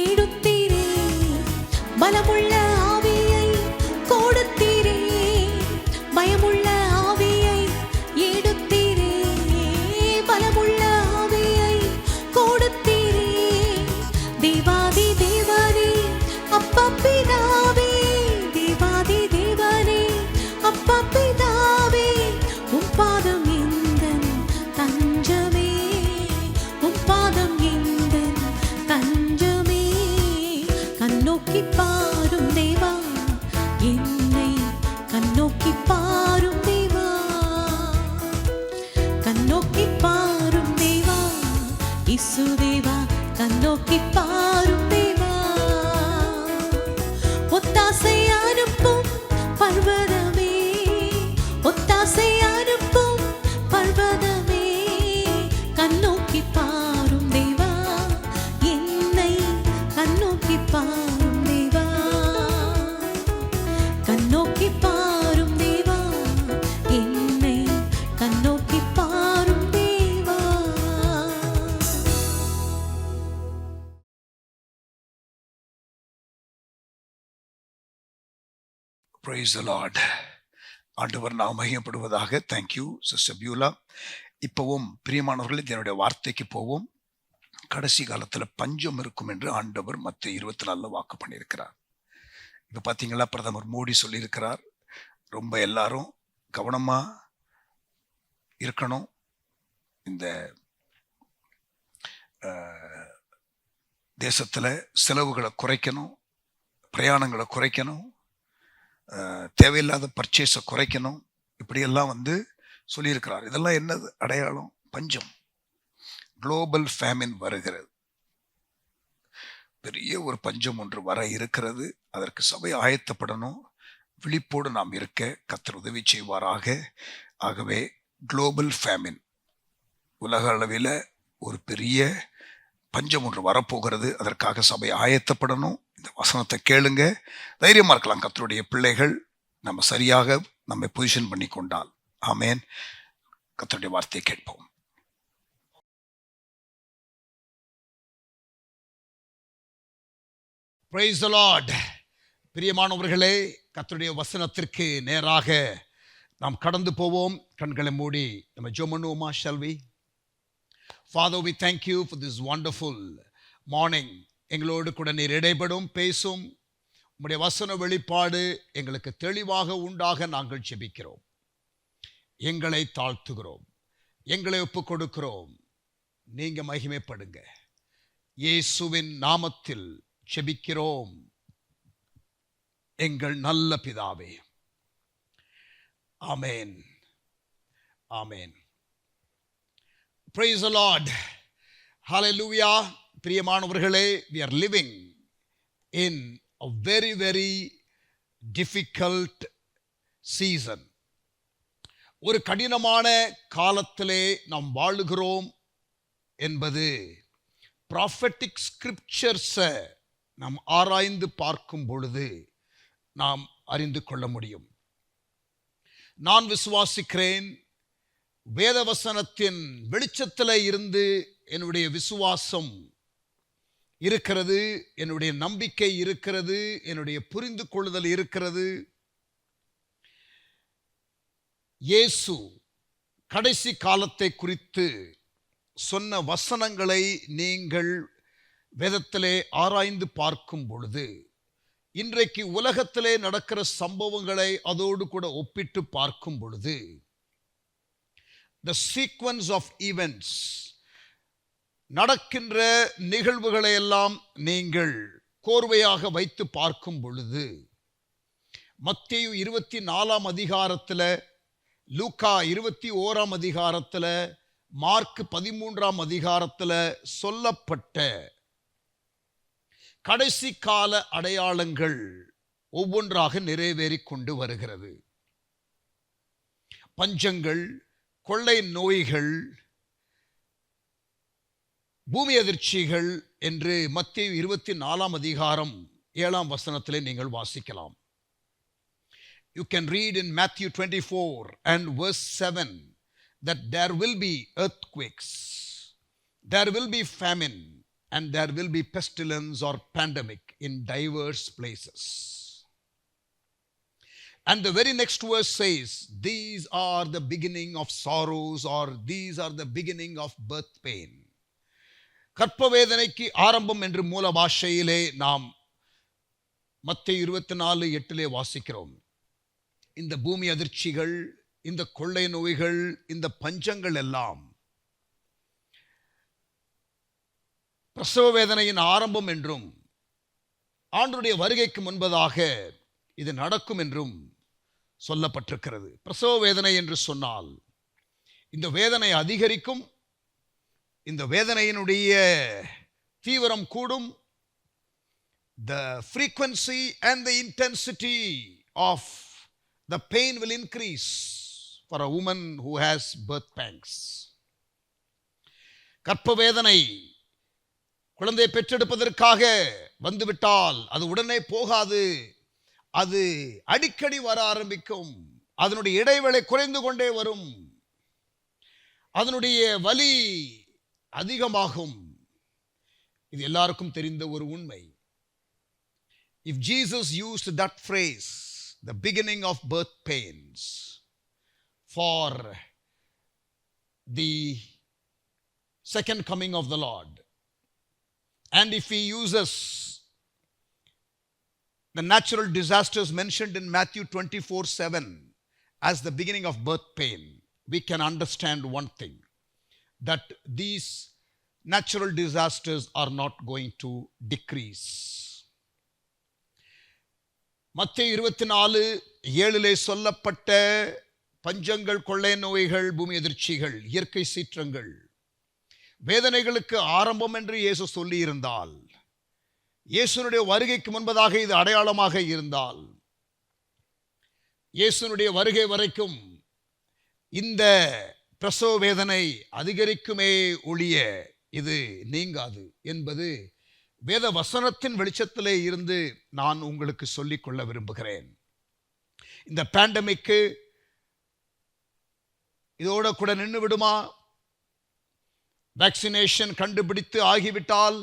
எடுத்தீரே, பலமுள்ள ஆவியை கொடுத்தீரே, பயமுள்ள ஆவியை எடுத்தீரே, பலமுள்ள ஆவியை கொடுத்தீரே. தேவாதி தேவனே அப்பா பிதாவே, தேவாதி தேவனே அப்பா பிதாவே, உம் பாதம் எந்தன் தஞ்சமே, உம் பாதம் எந்தன் தஞ்சமே. கண்ணோக்கி பாரும் தேவா, என்னை கண்ணோக்கி பாரும் தேவா, கண்ணோக்கி பாரும் தேவா, இயேசு தேவா, கண்ணோக்கி பாரும் தேவா. ஒத்தாசை அனுப்பும் பர்வதமே, Praise the Lord. ஆண்டவர் நாம் மகிமைப்படுவதாக. Thank you sister Beulah. இப்போவும் பிரியமானவர்களே, என்னுடைய வார்த்தைக்கு போவோம். கடைசி காலத்தில் பஞ்சம் இருக்கும் என்று ஆண்டவர் மத்தேயு 24 வாக்கு பண்ணியிருக்கிறார். இப்போ பார்த்தீங்களா, பிரதமர் மோடி சொல்லியிருக்கிறார், ரொம்ப எல்லாரும் கவனமா இருக்கணும், இந்த தேசத்தில் செலவுகளை குறைக்கணும், பிரயாணங்களை குறைக்கணும், தேவையில்லாத பர்ச்சேஸை குறைக்கணும், இப்படியெல்லாம் சொல்லியிருக்கிறார். இதெல்லாம் என்னது அடையாளம்? பஞ்சம், குளோபல் ஃபேமின் வருகிறது. பெரிய ஒரு பஞ்சம் ஒன்று வர இருக்கிறது. அதற்கு சபை ஆயத்தப்படணும். விழிப்போடு நாம் இருக்க கர்த்தர் உதவி செய்வாராக. ஆகவே குளோபல் ஃபேமின், உலக அளவில் ஒரு பெரிய பஞ்சம் ஒன்று வரப்போகிறது. அதற்காக சபை ஆயத்தப்படணும். இந்த வசனத்தை கேளுங்க, தைரியமா இருக்கலாம். கர்த்தருடைய பிள்ளைகள் நம்ம சரியாக நம்மை பொசிஷன் பண்ணி கொண்டால். ஆமேன். கர்த்தருடைய வார்த்தையை கேட்போம். Praise the Lord. பிரியமானவர்களே, கர்த்தருடைய வசனத்திற்கு நேராக நாம் கடந்து போவோம். கண்களை மூடி நம்ம ஜெபம் பண்ணுவோமா? Shall we? Father, we thank you for this wonderful morning. எங்களோடு கூட நீர் இடைபடும், பேசும். உம்முடைய வசன வெளிப்பாடு எங்களுக்கு தெளிவாக உண்டாக நாங்கள் ஜெபிக்கிறோம். எங்களை தாழ்த்துகிறோம், எங்களை ஒப்புக் கொடுக்கிறோம். நீங்க மகிமைப்படுங்க. இயேசுவின் நாமத்தில் ஜெபிக்கிறோம் எங்கள் நல்ல பிதாவே. ஆமென், ஆமென். Praise the Lord. Hallelujah. பிரியமானவர்களே, we are living in a very very difficult season. ஒரு கடினமான காலத்திலே நாம் வாழுகிறோம் என்பது prophetic scriptures நாம் ஆராய்ந்து பார்க்கும் பொழுது நாம் அறிந்து கொள்ள முடியும். நான் விசுவாசிக்கிறேன், வேதவசனத்தின் வெளிச்சத்தில் இருந்து என்னுடைய விசுவாசம் இருக்கிறது, என்னுடைய நம்பிக்கை இருக்கிறது, என்னுடைய புரிந்து கொள்ளுதல் இருக்கிறது. இயேசு கடைசி காலத்தை குறித்து சொன்ன வசனங்களை நீங்கள் வேதத்திலே ஆராய்ந்து பார்க்கும் பொழுது, இன்றைக்கு உலகத்திலே நடக்கிற சம்பவங்களை அதோடு கூட ஒப்பிட்டு பார்க்கும் பொழுது, the sequence of events, நடக்கின்ற நிகழ்வுகளை எல்லாம் நீங்கள் கோர்வையாக வைத்து பார்க்கும் பொழுது, மத்தேயு 24 அதிகாரத்தில், லூக்கா 21 அதிகாரத்தில், மார்க் 13 அதிகாரத்தில் சொல்லப்பட்ட கடைசி கால அடையாளங்கள் ஒவ்வொன்றாக நிறைவேறி கொண்டு வருகிறது. பஞ்சங்கள், கொள்ளை நோய்கள், பூமி அதிர்ச்சிகள் என்று மத்தேயு 24 அதிகாரம் 7 வசனத்திலே நீங்கள் வாசிக்கலாம். You can read in Matthew 24 and verse 7 that there will be earthquakes, there will be famine, and there will be pestilence or pandemic in diverse places. And the very next verse says, these are the beginning of sorrows, or these are the beginning of birth pain. கற்பவேதனைக்கு ஆரம்பம் என்று மூல பாஷையிலே நாம் மத்தேயு 24:8 வாசிக்கிறோம். இந்த பூமி அதிர்ச்சிகள், இந்த கொள்ளை நோய்கள், இந்த பஞ்சங்கள் எல்லாம் பிரசவ வேதனையின் ஆரம்பம் என்றும், ஆண்டவருடைய வருகைக்கு முன்பதாக இது நடக்கும் என்றும் சொல்லப்பட்டிருக்கிறது. பிரசவ வேதனை என்று சொன்னால் இந்த வேதனை அதிகரிக்கும், இந்த வேதனையினுடைய தீவிரம் கூடும். The frequency and the intensity of the pain will increase for a woman who has birth pangs. கற்ப வேதனை குழந்தை பெற்றெடுப்பதற்காக வந்துவிட்டால் அது உடனே போகாது, அது அடிக்கடி வர ஆரம்பிக்கும். அதனுடைய இடைவேளை குறைந்து கொண்டே வரும், அதனுடைய வலி அதிகமாகும். இது எல்லாருக்கும் தெரிந்த ஒரு உண்மை. If Jesus used that phrase, the beginning of birth pains for the second coming of the Lord. And if he uses the natural disasters mentioned in Matthew 24:7 as the beginning of birth pain, we can understand one thing, that these natural disasters are not going to decrease. மத்தேயு 24:7 சொல்லப்பட்ட பஞ்சங்கள், கொள்ளை நோய்கள், பூமி எதிர்ச்சிகள், இயற்கை சீற்றங்கள், வேதனைகளுக்கு ஆரம்பம் என்று இயேசு சொல்லி இருந்தால், இயேசுனுடைய வருகைக்கு முன்பதாக இது அடையாளமாக இருந்தால், இயேசுனுடைய வருகை வரைக்கும் இந்த பிரசவ வேதனை அதிகரிக்குமே ஒழிய இது நீங்காது என்பது வேத வசனத்தின் வெளிச்சத்திலே இருந்து நான் உங்களுக்கு சொல்லிக் கொள்ள விரும்புகிறேன். இந்த பேண்டமிக்கு இதோட கூட நின்று விடுமா? வேக்சினேஷன் கண்டுபிடித்து ஆகிவிட்டால்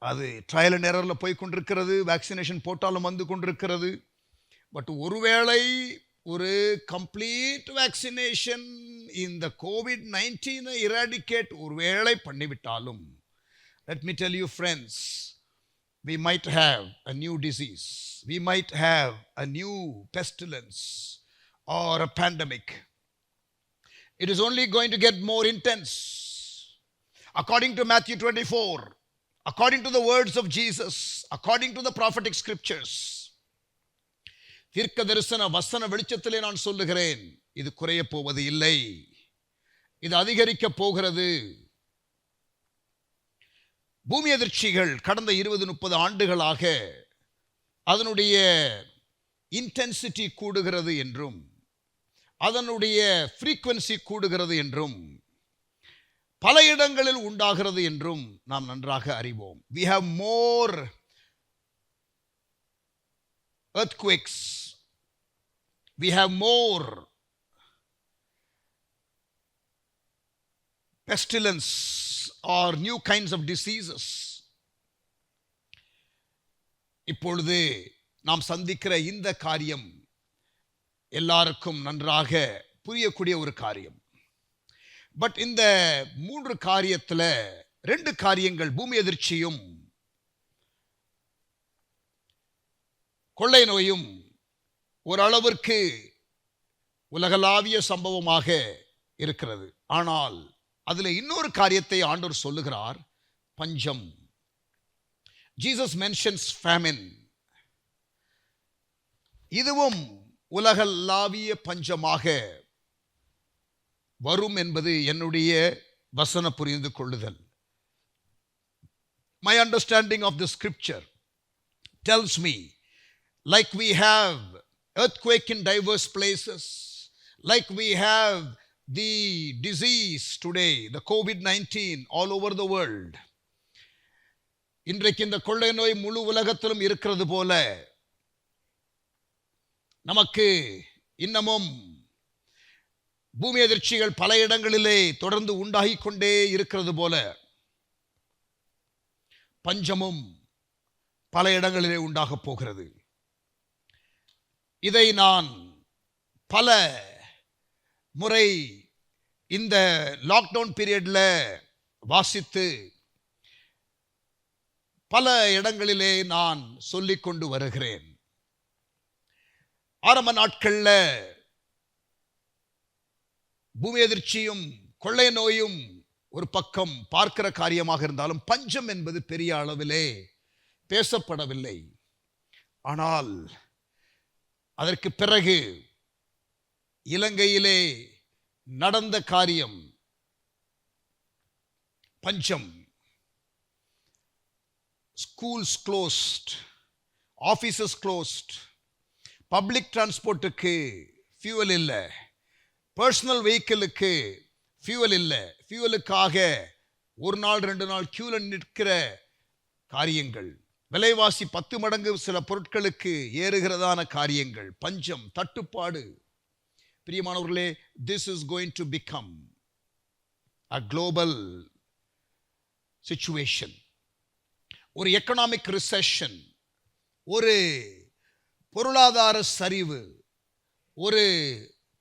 அது ட்ரையல் அண்ட் எரர்ல போய் கொண்டிருக்கிறது, வேக்சினேஷன் போட்டாலும் வந்து கொண்டிருக்கிறது. பட் ஒருவேளை ஒரு கம்ப்ளீட் வேக்சினேஷன் இந்த COVID-19 இராடிகேட் ஒருவேளை பண்ணிவிட்டாலும், let me tell you friends, we might have a new disease, we might have a new pestilence or a pandemic. It is only going to get more intense. According to Matthew 24, according to the words of Jesus, according to the prophetic scriptures, தீர்க்க தரிசன வசன வெளிச்சத்திலே நான் சொல்லுகிறேன், இது குறைய போவது இல்லை, இது அதிகரிக்க போகிறது. பூமி எதிர்ச்சிகள் கடந்த 20-30 ஆண்டுகளாக அதனுடைய இன்டென்சிட்டி கூடுகிறது என்றும் அதனுடைய ஃப்ரீக்வன்சி கூடுகிறது என்றும் பல இடங்களில் உண்டாகிறது என்றும் நாம் நன்றாக அறிவோம். We have more earthquakes, we have more pestilence or new kinds of diseases. இப்பொழுது நாம் சந்திக்கிற இந்த காரியம் எல்லாருக்கும் நன்றாக புரியக்கூடிய ஒரு காரியம். பட் இந்த 3 காரியத்துல 2 காரியங்கள், பூமி எதிர்ச்சியும் கொள்ளை நோயும் ஓரளவிற்கு உலகளாவிய சம்பவமாக இருக்கிறது. ஆனால் அதில் இன்னொரு காரியத்தை ஆண்டவர் சொல்லுகிறார், பஞ்சம். Jesus mentions famine. இதுவும் உலகளாவிய பஞ்சமாக வரும் என்பது என்னுடைய வசன புரிந்து கொள்ளுதல். My understanding of the scripture tells me, like we have earthquake in diverse places, like we have the disease today, the COVID-19 all over the world, இன்றைக்கு இந்த கொள்ளை நோய் முழு உலகத்திலும் இருக்கிறது போல, நமக்கு இன்னமும் பூமி எதிர்ச்சிகள் பல இடங்களிலே தொடர்ந்து உண்டாகிக் கொண்டே இருக்கிறது போல, பஞ்சமும் பல இடங்களிலே உண்டாகப் போகிறது. இதை நான் பல முறை இந்த லாக்டவுன் பீரியட்ல வாசித்து பல இடங்களிலே நான் சொல்லிக் கொண்டு வருகிறேன். ஆரம்ப நாட்கள்ல பூமி எதிர்ச்சியும் கொள்ளை நோயும் ஒரு பக்கம் பார்க்கிற காரியமாக இருந்தாலும் பஞ்சம் என்பது பெரிய அளவிலே பேசப்படவில்லை. ஆனால் அதற்கு பிறகு இலங்கையிலே நடந்த காரியம் பஞ்சம். Schools closed, offices closed, public டிரான்ஸ்போர்ட்டுக்கு ஃபியூவல் இல்லை, பர்சனல் வெஹிக்கிளுக்கு ஃபியூவல் இல்லை, ஃபியூவலுக்காக 1 நாள் 2 நாள் கியூல நிற்கிற காரியங்கள், விலைவாசி 10 மடங்கு சில பொருட்களுக்கு ஏறுகிறதான காரியங்கள், பஞ்சம், தட்டுப்பாடு. பிரியமானவர்களே, this is going to become a global situation. ஒரு எக்கனாமிக் ரிசெஷன், ஒரு பொருளாதார சரிவு, ஒரு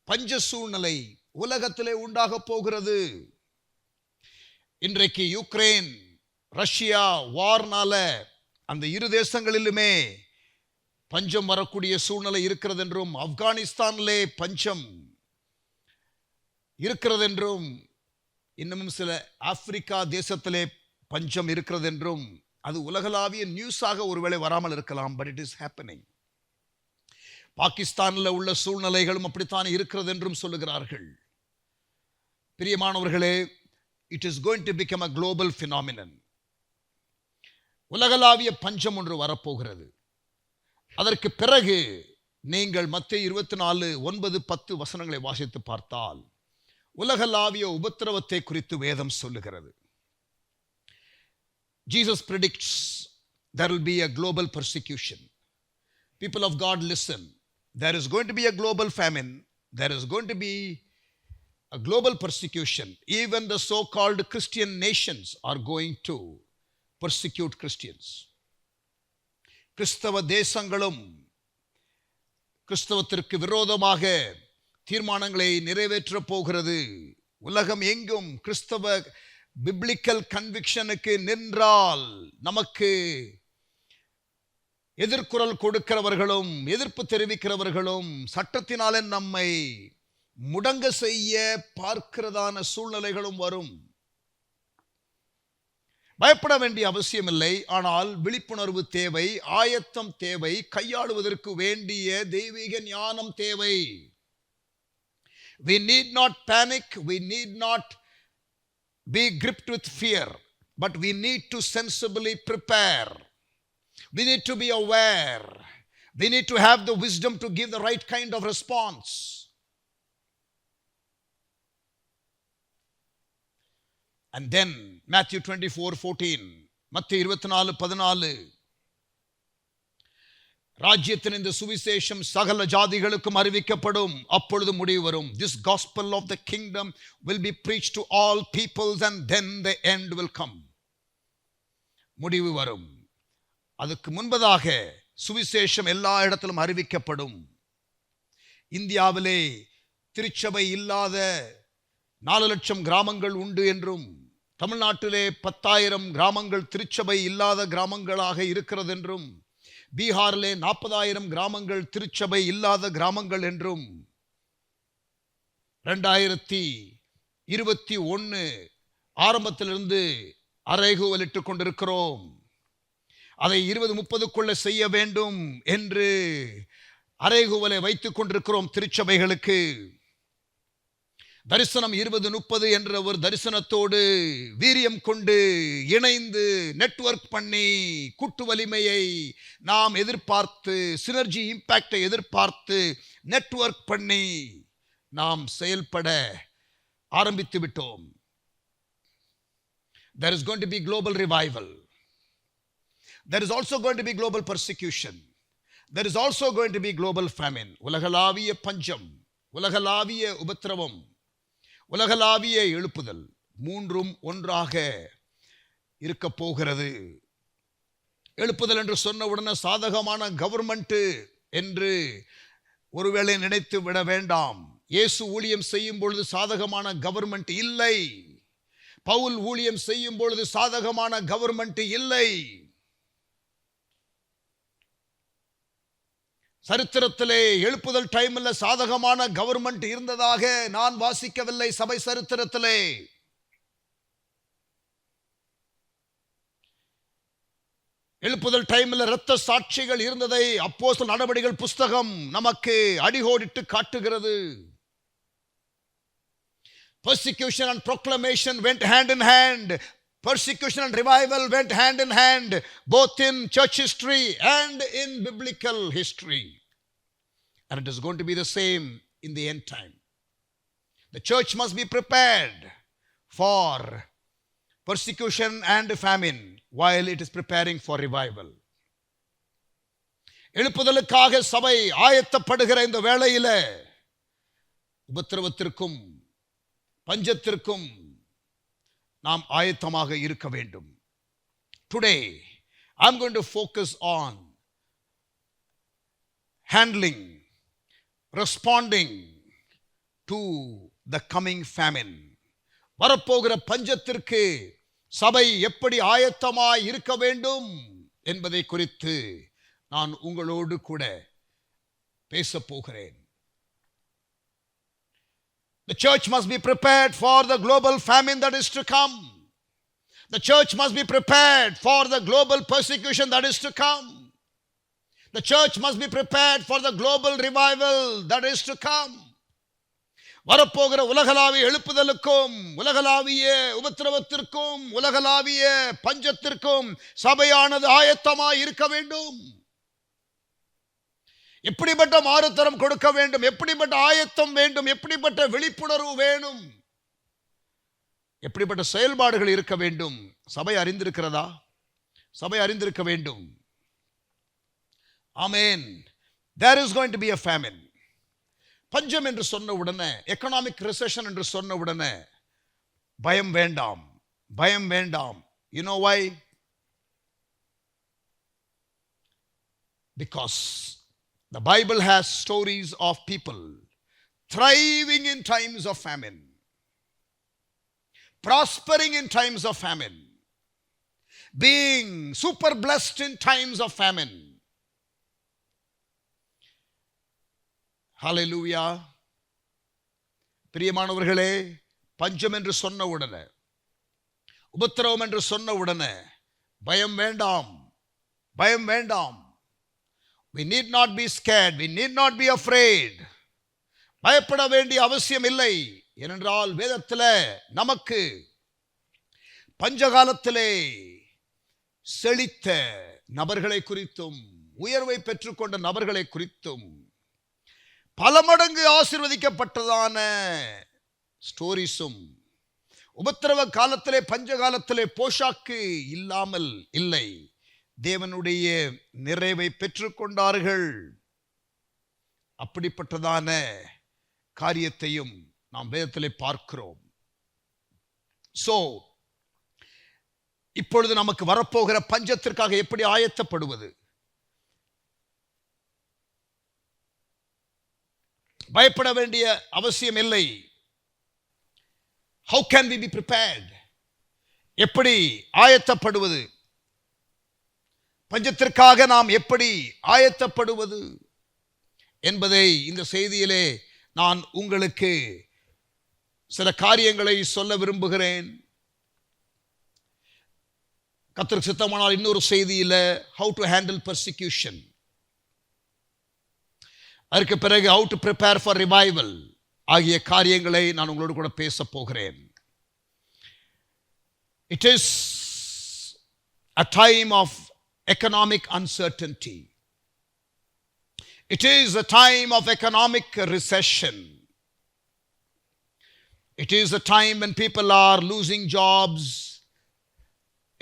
பஞ்ச சூழ்நிலை உலகத்திலே உண்டாக போகிறது. இன்றைக்கு யுக்ரைன் ரஷ்யா வார்னால அந்த இரு தேசங்களிலுமே பஞ்சம் வரக்கூடிய சூழ்நிலை இருக்கிறது என்றும், ஆப்கானிஸ்தானிலே பஞ்சம் இருக்கிறது என்றும், இன்னமும் சில ஆப்பிரிக்கா தேசத்திலே பஞ்சம் இருக்கிறது என்றும், அது உலகளாவிய நியூஸாக ஒருவேளை வராமல் இருக்கலாம். But it is happening. பாகிஸ்தானில் உள்ள சூழ்நிலைகளும் அப்படித்தான் இருக்கிறது என்றும் சொல்லுகிறார்கள். பிரியமானவர்களே, it is going to become a global phenomenon. உலகளாவிய பஞ்சம் ஒன்று வரப்போகிறது. அதற்கு பிறகு நீங்கள் மத்தேயு 24:9-10 வசனங்களை வாசித்து பார்த்தால் உலகளாவிய உபத்திரவத்தை குறித்து வேதம் சொல்லுகிறது. Jesus predicts there will be a global persecution. People of God, listen. There is going to be a global famine. There is going to be a global persecution. Even the so-called Christian nations are going to persecute Christians. கிறிஸ்தவ தேசங்களும் கிறிஸ்தவத்திற்கு விரோதமாக தீர்மானங்களை நிறைவேற்ற போகிறது. உலகம் எங்கும் கிறிஸ்தவ biblical கன்விக்ஷனுக்கு நின்றால் நமக்கு எதிர்குரல் கொடுக்கிறவர்களும் எதிர்ப்பு தெரிவிக்கிறவர்களும் சட்டத்தினாலே நம்மை முடங்க செய்ய பார்க்கிறதான சூழ்நிலைகளும் வரும். பயப்பட வேண்டிய அவசியமில்லை. ஆனால் விழிப்புணர்வு தேவை, ஆயத்தம் தேவை, கையாளுவதற்கு வேண்டிய தெய்வீக ஞானம் தேவை. We need not panic, we need not be gripped with fear, but we need to sensibly prepare. We need to be aware. We need to have the wisdom to give the right kind of response. And then Matthew 24:14, மத்தேயு 24:14, ராஜ்யத்தின் இந்த சுவிசேஷம் சகல ஜாதிகளுக்கும் அறிவிக்கப்படும், அப்பொழுது முடிவு வரும். This gospel of the kingdom will be preached to all peoples and then the end will come. முடிவு வரும். அதுக்கு முன்பதாக சுவிசேஷம் எல்லா இடத்திலும் அறிவிக்கப்படும். இந்தியாவிலே திருச்சபை இல்லாத 4 லட்சம் கிராமங்கள் உண்டு என்றும், தமிழ்நாட்டிலே 10,000 கிராமங்கள் திருச்சபை இல்லாத கிராமங்களாக இருக்கிறது என்றும், பீகாரிலே 40,000 கிராமங்கள் திருச்சபை இல்லாத கிராமங்கள் என்றும், 2021 ஆரம்பத்திலிருந்து அறைகூவலிட்டுக் கொண்டிருக்கிறோம். அதை 2030க்குள்ள செய்ய வேண்டும் என்று அறைகூவலை வைத்துக் கொண்டிருக்கிறோம். திருச்சபைகளுக்கு தரிசனம் 2030 என்ற ஒரு தரிசனத்தோடு வீரியம் கொண்டு இணைந்து நெட்வொர்க் பண்ணி கூட்டு வலிமையை நாம் எதிர்பார்த்து, சினர்ஜி இம்பாக்டை எதிர்பார்த்து நெட்வொர்க் பண்ணி நாம் செயல்பட ஆரம்பித்து விட்டோம். There is going to be global revival. There is also going to be global persecution. There is also going to be global famine. உலகளாவிய பஞ்சம், உலகளாவிய உபத்திரவம், உலகளாவிய எழுப்புதல், மூன்றும் ஒன்றாக இருக்க போகிறது. எழுப்புதல் என்று சொன்ன உடனே சாதகமான கவர்மெண்ட் என்று ஒருவேளை நினைத்து விட வேண்டாம். இயேசு ஊழியம் செய்யும் பொழுது சாதகமான கவர்மெண்ட் இல்லை. பவுல் ஊழியம் செய்யும் பொழுது சாதகமான கவர்மெண்ட் இல்லை. சரித்திரத்திலே எழுப்புதல் டைம்ல சாதகமான கவர்மெண்ட் இருந்ததாக நான் வாசிக்கவில்லை. சபை சரித்திரத்திலே எழுப்புதல் டைம்ல இரத்த சாட்சிகள் இருந்ததை அப்போஸ்தலர் நடபடிகள் புஸ்தகம் நமக்கு அடிகோடிட்டு காட்டுகிறது. Persecution and proclamation went hand in hand. Persecution and revival went hand in hand, both in church history and in biblical history. And it is going to be the same in the end time. The church must be prepared for persecution and famine while it is preparing for revival. எழுப்புதலுக்காக சபை ஆயத்தப்படுகிற இந்த வேளையில உபத்திரவத்திற்கும் பஞ்சத்திற்கும் நாம் ஆயத்தமாக இருக்க வேண்டும். Today I am going to focus on handling, responding to the coming famine. வரப்போகிற பஞ்சத்திற்கு சபை எப்படி ஆயத்தமாய் இருக்க வேண்டும் என்பதை குறித்து நான் உங்களோடு கூட பேசப் போகிறேன். The church must be prepared for the global famine that is to come. The church must be prepared for the global persecution that is to come. The church must be prepared for the global revival that is to come. வரப்போகிற உலகளாவிய எழுப்புதலுக்கும் உலகளாவிய உபத்திரவத்திற்கும் உலகளாவிய பஞ்சத்திற்கும் சபையானது ஆயத்தமாய் இருக்க வேண்டும். எப்படிப்பட்ட மாறுதரம் கொடுக்க வேண்டும், எப்படிப்பட்ட ஆயத்தம் வேண்டும், எப்படிப்பட்ட விழிப்புணர்வு வேணும், எப்படிப்பட்ட செயல்பாடுகள் இருக்க வேண்டும், சபை அறிந்திருக்கிறதா? சபை அறிந்திருக்க வேண்டும். ஆமென். There is going to be a famine. பஞ்சம் என்று சொன்ன உடனே, எக்கனாமிக் ரிசெஷன் என்று சொன்ன உடனே பயம் வேண்டாம், பயம் வேண்டாம். You know why? Because the Bible has stories of people thriving in times of famine, prospering in times of famine, being super blessed in times of famine. ஹல்லேலூயா. பிரியமானவர்களே, பஞ்சம் என்று சொன்ன உடனே, உபத்திரவம் என்று சொன்ன உடனே பயம் வேண்டாம், பயம் வேண்டாம். We need not be scared, we need not be afraid. பயப்பட வேண்டிய அவசியம் இல்லை. ஏனென்றால் வேதத்திலே நமக்கு பஞ்சகாலத்திலே செழித்த நபர்களை குறித்தும் உயர்வை பெற்றுக்கொண்ட நபர்களை குறித்தும் பல மடங்கு ஆசீர்வதிக்கப்பட்டதான ஸ்டோரிஸும், உபத்திரவ காலத்திலே பஞ்ச காலத்திலே போஷாக்கு இல்லாமல் இல்லை, தேவனுடைய நிறைவை பெற்றுக்கொண்டார்கள். அப்படிப்பட்டதான காரியத்தையும் நாம் வேதத்திலே பார்க்கிறோம். சோ இப்பொழுது நமக்கு வரப்போகிற பஞ்சத்திற்காக எப்படி ஆயத்தப்படுவது? பயப்பட வேண்டிய அவசியம் இல்லை. How can we be prepared? எப்படி ஆயத்தப்படுவது? பஞ்சத்திற்காக நாம் எப்படி ஆயத்தப்படுவது என்பதை இந்த செய்தியிலே நான் உங்களுக்கு சில காரியங்களை சொல்ல விரும்புகிறேன். கர்த்தருக்கு சித்தமானால் இன்னொரு செய்தியில how to handle persecution, அதற்கு பிறகு how to prepare for revival ஆகிய காரியங்களை நான் உங்களோடு கூட பேச போகிறேன். It is a time of economic uncertainty. It is a time of economic recession. It is a time when people are losing jobs.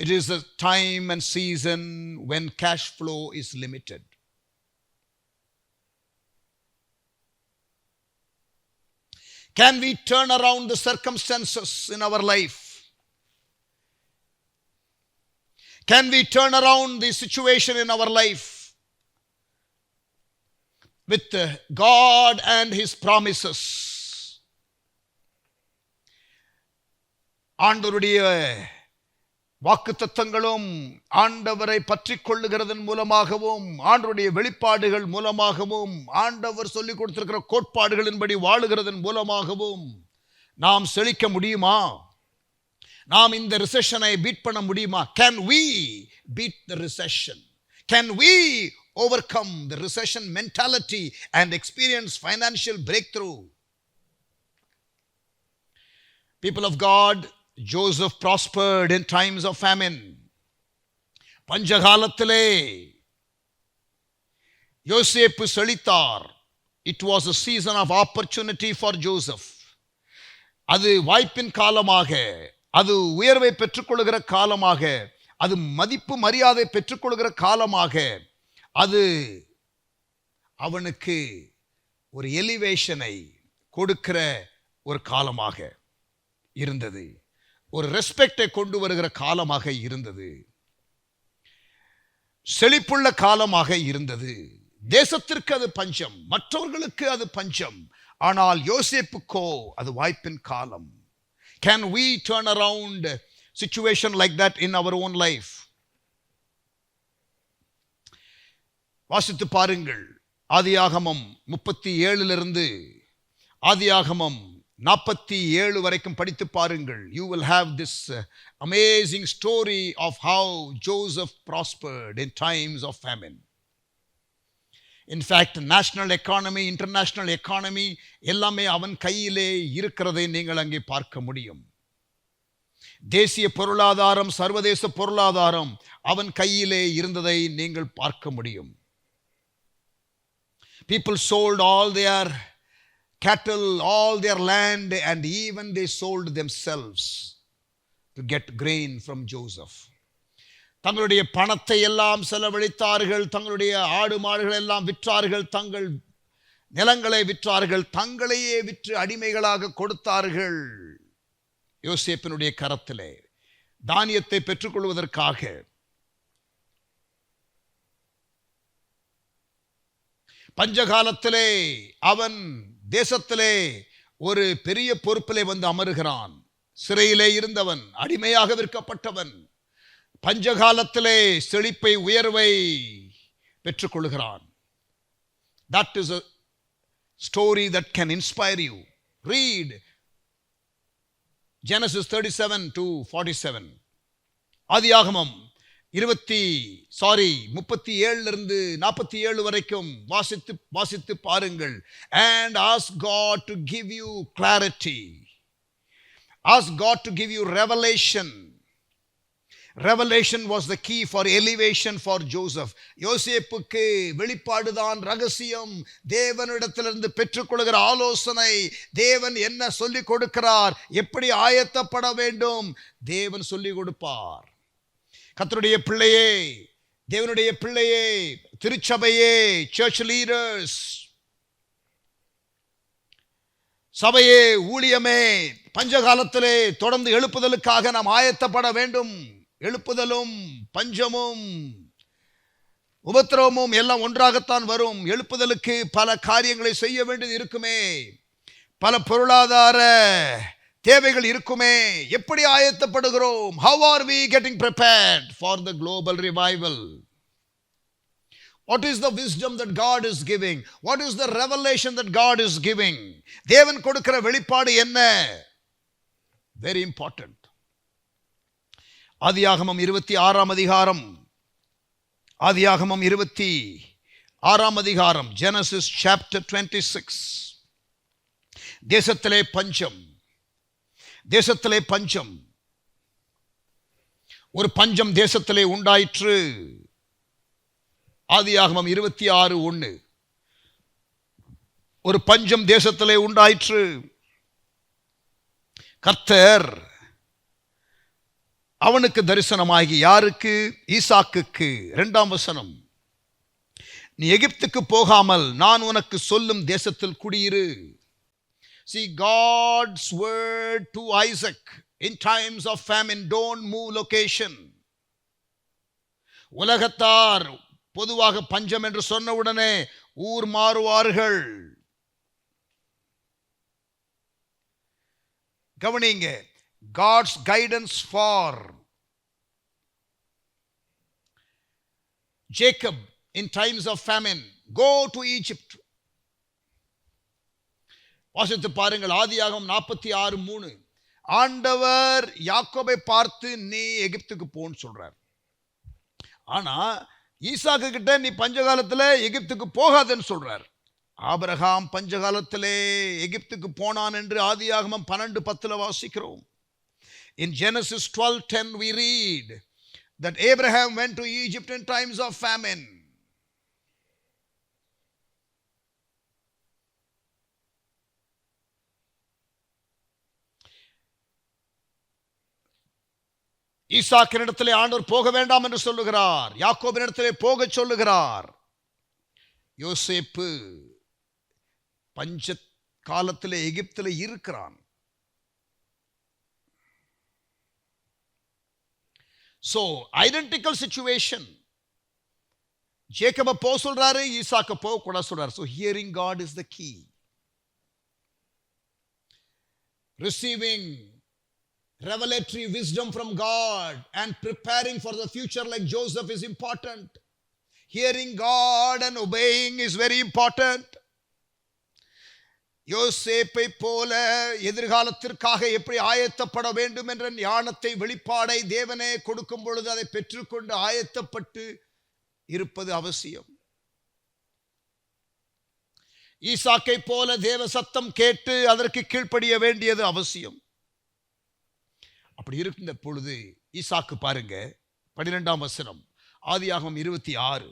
It is a time and season when cash flow is limited. Can we turn around the circumstances in our life? Can we turn around the situation in our life with God and His promises? ஆண்டவருடைய வாக்குத்தத்தங்களும் ஆண்டவரை பற்றி கொள்ளுகிறதன் மூலமாகவும் ஆண்டவருடைய வெளிப்பாடுகள் மூலமாகவும் ஆண்டவர் சொல்லிக் கொடுத்திருக்கிற கோட்பாடுகளின்படி வாழுகிறதன் மூலமாகவும் நாம் செழிக்க முடியுமா? நாம் இந்த ரிசெஷனை பீட் பண்ண முடியுமா? Can we beat the recession? Can we overcome the recession mentality and experience financial breakthrough? People of God, Joseph prospered in times of famine. பஞ்சகாலத்திலே யோசேப்பு செழித்தார். It was a season of opportunity for Joseph. அது வாய்ப்பின் காலமாக, அது உயர்வை பெற்றுக்கொள்கிற காலமாக, அது மதிப்பு மரியாதை பெற்றுக்கொள்கிற காலமாக, அது அவனுக்கு ஒரு எலிவேஷனை கொடுக்கிற ஒரு காலமாக இருந்தது, ஒரு ரெஸ்பெக்டை கொண்டு வருகிற காலமாக இருந்தது, செழிப்புள்ள காலமாக இருந்தது. தேசத்திற்கு அது பஞ்சம், மற்றவர்களுக்கு அது பஞ்சம். ஆனால் யோசேப்புக்கோ அது வாய்ப்பின் காலம். Can we turn around situation like that in our own life? வாசித்து பாருங்கள். ஆதியாகமம் 37 ஆதியாகமம் 47 வரைக்கும் படித்து பாருங்கள். You will have this amazing story of how Joseph prospered in times of famine. In fact, national economy, international economy எல்லாமே அவன் கையிலே இருக்கிறதை நீங்கள் அங்கே பார்க்க முடியும். தேசிய பொருளாதாரம், சர்வதேச பொருளாதாரம் அவன் கையிலே இருந்ததை நீங்கள் பார்க்க முடியும். People sold all their cattle, all their land, and even they sold themselves to get grain from Joseph. தங்களுடைய பணத்தை எல்லாம் செலவழித்தார்கள், தங்களுடைய ஆடு மாடுகள் எல்லாம் விற்றார்கள், தங்கள் நிலங்களை விற்றார்கள், தங்களையே விற்று அடிமைகளாக கொடுத்தார்கள் யோசேப்பினுடைய கரத்திலே தானியத்தை பெற்றுக்கொள்வதற்காக. பஞ்சகாலத்திலே அவன் தேசத்திலே ஒரு பெரிய பொறுப்பிலே வந்து அமருகிறான். சிறையிலே இருந்தவன், அடிமையாக விற்கப்பட்டவன், பஞ்சகாலத்திலே செழிப்பை, உயர்வை பெற்றுக்கொள்கிறான். That is a story that can inspire you. Read Genesis 37 to 47. ஆதியாகமம் 37 47 வரைக்கும் வாசித்து பாருங்கள். And ask God to give you clarity. Ask God to give you revelation. Revelation was the key for elevation for Joseph. யோசேப்புக்கு வெளிப்பாடுதான் ரகசியம். தேவனிடத்திலிருந்து பெற்றுக்கொள்கிற ஆலோசனை, தேவன் என்ன சொல்லிக் கொடுக்கிறார், எப்படி ஆயத்தப்பட வேண்டும், தேவன் சொல்லிக் கொடுப்பார். கர்த்தருடைய பிள்ளையே, தேவனுடைய பிள்ளையே, திருச்சபையே, சர்ச் லீடர்ஸ், சபையே, ஊழியமே, பஞ்சகாலத்திலே தொடர்ந்து எழுப்புதலுக்காக நாம் ஆயத்தப்பட வேண்டும். எழுப்புதலும் பஞ்சமும் உபத்திரவமும் எல்லாம் ஒன்றாகத்தான் வரும். எழுப்புதலுக்கு பல காரியங்களை செய்ய வேண்டியது இருக்குமே, பல பொருளாதார தேவைகள் இருக்குமே. எப்படி ஆயத்தப்படுகிறோம்? How are we getting prepared for the global revival? What is the wisdom that God is giving? What is the revelation that God is giving? தேவன் கொடுக்கிற வெளிப்பாடு என்ன? Very important. ஆதியாகமம் 26 அதிகாரம், ஆதியாகமம் 26 அதிகாரம், Genesis chapter 26. தேசத்திலே பஞ்சம், தேசத்திலே பஞ்சம், ஒரு பஞ்சம் தேசத்திலே உண்டாயிற்று. ஆதியாகமம் 26:1. ஒரு பஞ்சம் தேசத்திலே உண்டாயிற்று. கர்த்தர் அவனுக்கு தரிசனமாகி, யாருக்கு? ஈசாக்குக்கு. 2ஆம் வசனம், நீ எகிப்துக்கு போகாமல் நான் உனக்கு சொல்லும் தேசத்தில் குடியிரு. See, God's word to Isaac in times of famine, don't move location. உலகத்தார் பொதுவாக பஞ்சம் என்று சொன்னவுடனே ஊர் மாறுவார்கள். கவனிங்க, God's guidance for Jacob in times of famine, go to Egypt. வாசித்து பாருங்கள். ஆதியாகமம் 46:3. ஆண்டவர் யாக்கோபை பார்த்து நீ எகிப்துக்கு போன்னு சொல்றார். ஆனா ஈசாக்கு கிட்ட நீ பஞ்சகாலத்துல எகிப்துக்கு போகாதன்னு சொல்றார். ஆபிரகாம் பஞ்சகாலத்திலே எகிப்துக்கு போனான் என்று ஆதியாகமம் 12:10 வாசிக்கிறோம். In Genesis 12:10 we read that Abraham went to Egypt in times of famine. ஈசாக்கினிடத்திலே ஆண்டவர் போக வேண்டாம் என்று சொல்லுகிறார், யாக்கோபினிடத்திலே போக சொல்லுகிறார். யோசேப்பு பஞ்ச காலத்திலே எகிப்திலே இருக்கிறான். So, identical situation. ஜேக்கப போக சொல்றாரு, ஈசாக்க போக கூட சொல்றாரு. So hearing God is the key. Receiving revelatory wisdom from God and preparing for the future like Joseph is important. Hearing God and obeying is very important. யோசேப்பை போல எதிர்காலத்திற்காக எப்படி ஆயத்தப்பட வேண்டும் என்ற ஞானத்தை, வெளிப்பாடை தேவனே கொடுக்கும் பொழுது அதை பெற்றுக்கொண்டு ஆயத்தப்பட்டு இருப்பது அவசியம். ஈசாக்கை போல தேவ சத்தம் கேட்டு அதற்கு கீழ்ப்படிய வேண்டியது அவசியம். அப்படி இருக்கின்ற பொழுது ஈசாக்கு பாருங்க, 12ஆம் வசனம், ஆதியாகமம் 26.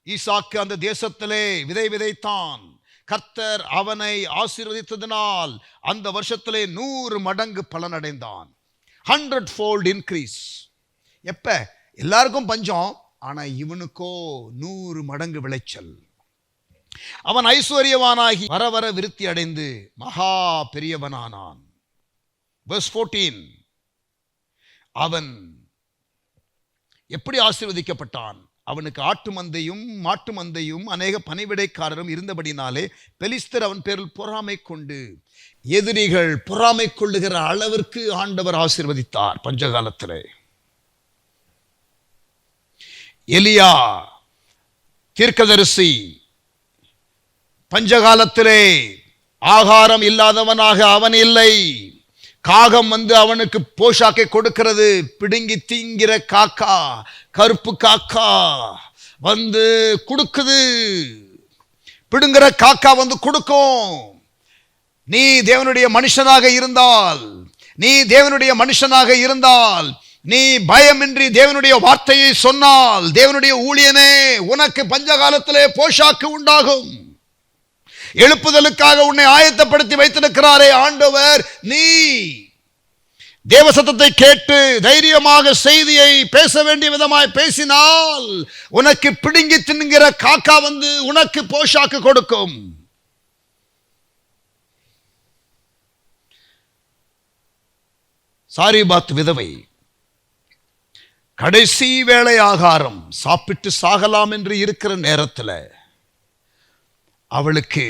ஈசாக்கு அந்த தேசத்திலே விதை விதைத்தான். கர்த்தர் அவனை ஆசீர்வதித்ததினால் அந்த வருஷத்திலே 100 மடங்கு பலனடைந்தான். 100-fold increase. எப்ப? எல்லாருக்கும் பஞ்சம், ஆனா இவனுக்கோ 100 மடங்கு விளைச்சல். அவன் ஐஸ்வர்யவானாகி வர வர விருத்தி அடைந்து மகா பெரியவனானான். verse 14, அவன் எப்படி ஆசீர்வதிக்கப்பட்டான்? அவனுக்கு ஆட்டு மந்தையும் மாட்டு மந்தையும் அநேக பணிவிடைக்காரரும் இருந்தபடினாலே பெலிஸ்தர் அவன் பேரில் பொறாமை கொண்டு, எதிரிகள் பொறாமை கொள்ளுகிற அளவிற்கு ஆண்டவர் ஆசீர்வதித்தார். பஞ்சகாலத்திலே எலியா தீர்க்கதரிசி பஞ்சகாலத்திலே ஆகாரம் இல்லாதவனாக அவன் இல்லை. காகம் வந்து அவனுக்கு போஷாக்கை கொடுக்கிறது. பிடுங்கி தீங்கிற காக்கா, கருப்பு காக்கா வந்து கொடுக்குது. பிடுங்கிற காக்கா வந்து கொடுக்கும். நீ தேவனுடைய மனுஷனாக இருந்தால், நீ பயமின்றி தேவனுடைய வார்த்தையை சொன்னால், தேவனுடைய ஊழியனே, உனக்கு பஞ்சகாலத்திலே போஷாக்கு உண்டாகும். எழுப்புதலுக்காக உன்னை ஆயத்தப்படுத்தி வைத்திருக்கிறாரே ஆண்டவர். நீ தேவ சத்தத்தை கேட்டு தைரியமாக செய்தியை பேச வேண்டிய விதமாய் பேசினால், உனக்கு பிடுங்கி தின்கிற காக்கா வந்து உனக்கு போஷாக்கு கொடுக்கும். சாரிபாத் விதவை கடைசி வேளை ஆகாரம் சாப்பிட்டு சாகலாம் என்று இருக்கிற நேரத்தில் அவளுக்கு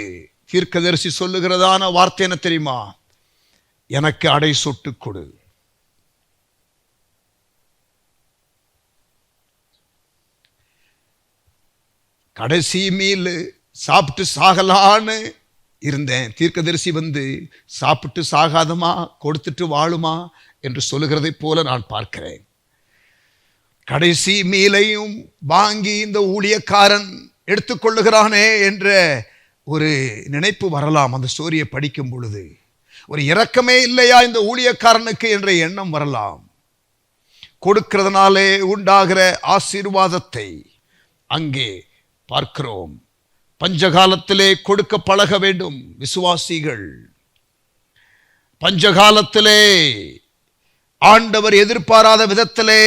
தீர்க்கதரிசி சொல்லுகிறதான வார்த்தை என்ன தெரியுமா? எனக்கு அடை சொட்டு கொடு. கடைசி மீல் சாப்பிட்டு சாகலான்னு இருந்தேன். தீர்க்கதரிசி வந்து சாப்பிட்டு சாகாதமா, கொடுத்துட்டு வாழுமா என்று சொல்லுகிறதை போல நான் பார்க்கிறேன். கடைசி மீலையும் வாங்கி இந்த ஊழியக்காரன் எடுத்துக்கொள்ளுகிறானே என்ற ஒரு நினைப்பு வரலாம். அந்த ஸ்டோரியை படிக்கும் பொழுது ஒரு இரக்கமே இல்லையா இந்த ஊழியக்காரனுக்கு என்ற எண்ணம் வரலாம். கொடுக்கிறதுனாலே உண்டாகிற ஆசீர்வாதத்தை அங்கே பார்க்கிறோம். பஞ்சகாலத்திலே கொடுக்க பழக வேண்டும் விசுவாசிகள். பஞ்சகாலத்திலே ஆண்டவர் எதிர்பாராத விதத்திலே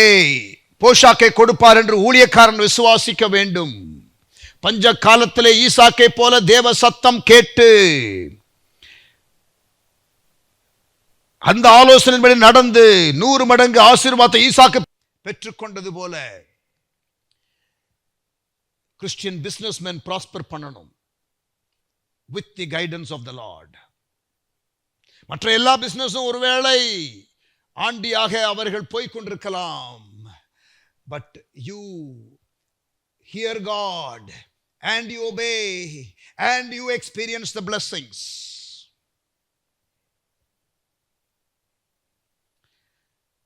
போஷாக்கை கொடுப்பார் என்று ஊழியக்காரன் விசுவாசிக்க வேண்டும். பஞ்ச காலத்திலே ஈசாக்கை போல தேவ சத்தம் கேட்டு அந்த ஆலோசனையின்படி நடந்து 100 மடங்கு ஆசீர்வாதத்தை ஈசாக்கு பெற்றுக்கொண்டது போல கிறிஸ்டியன் பிசினஸ்மேன் ப்ராஸ்பர் பண்ணணும் with the guidance of the Lord. மற்ற எல்லா பிசினஸும் ஒருவேளை ஆண்டியாக அவர்கள் போய்கொண்டிருக்கலாம். But you hear God and you obey and you experience the blessings.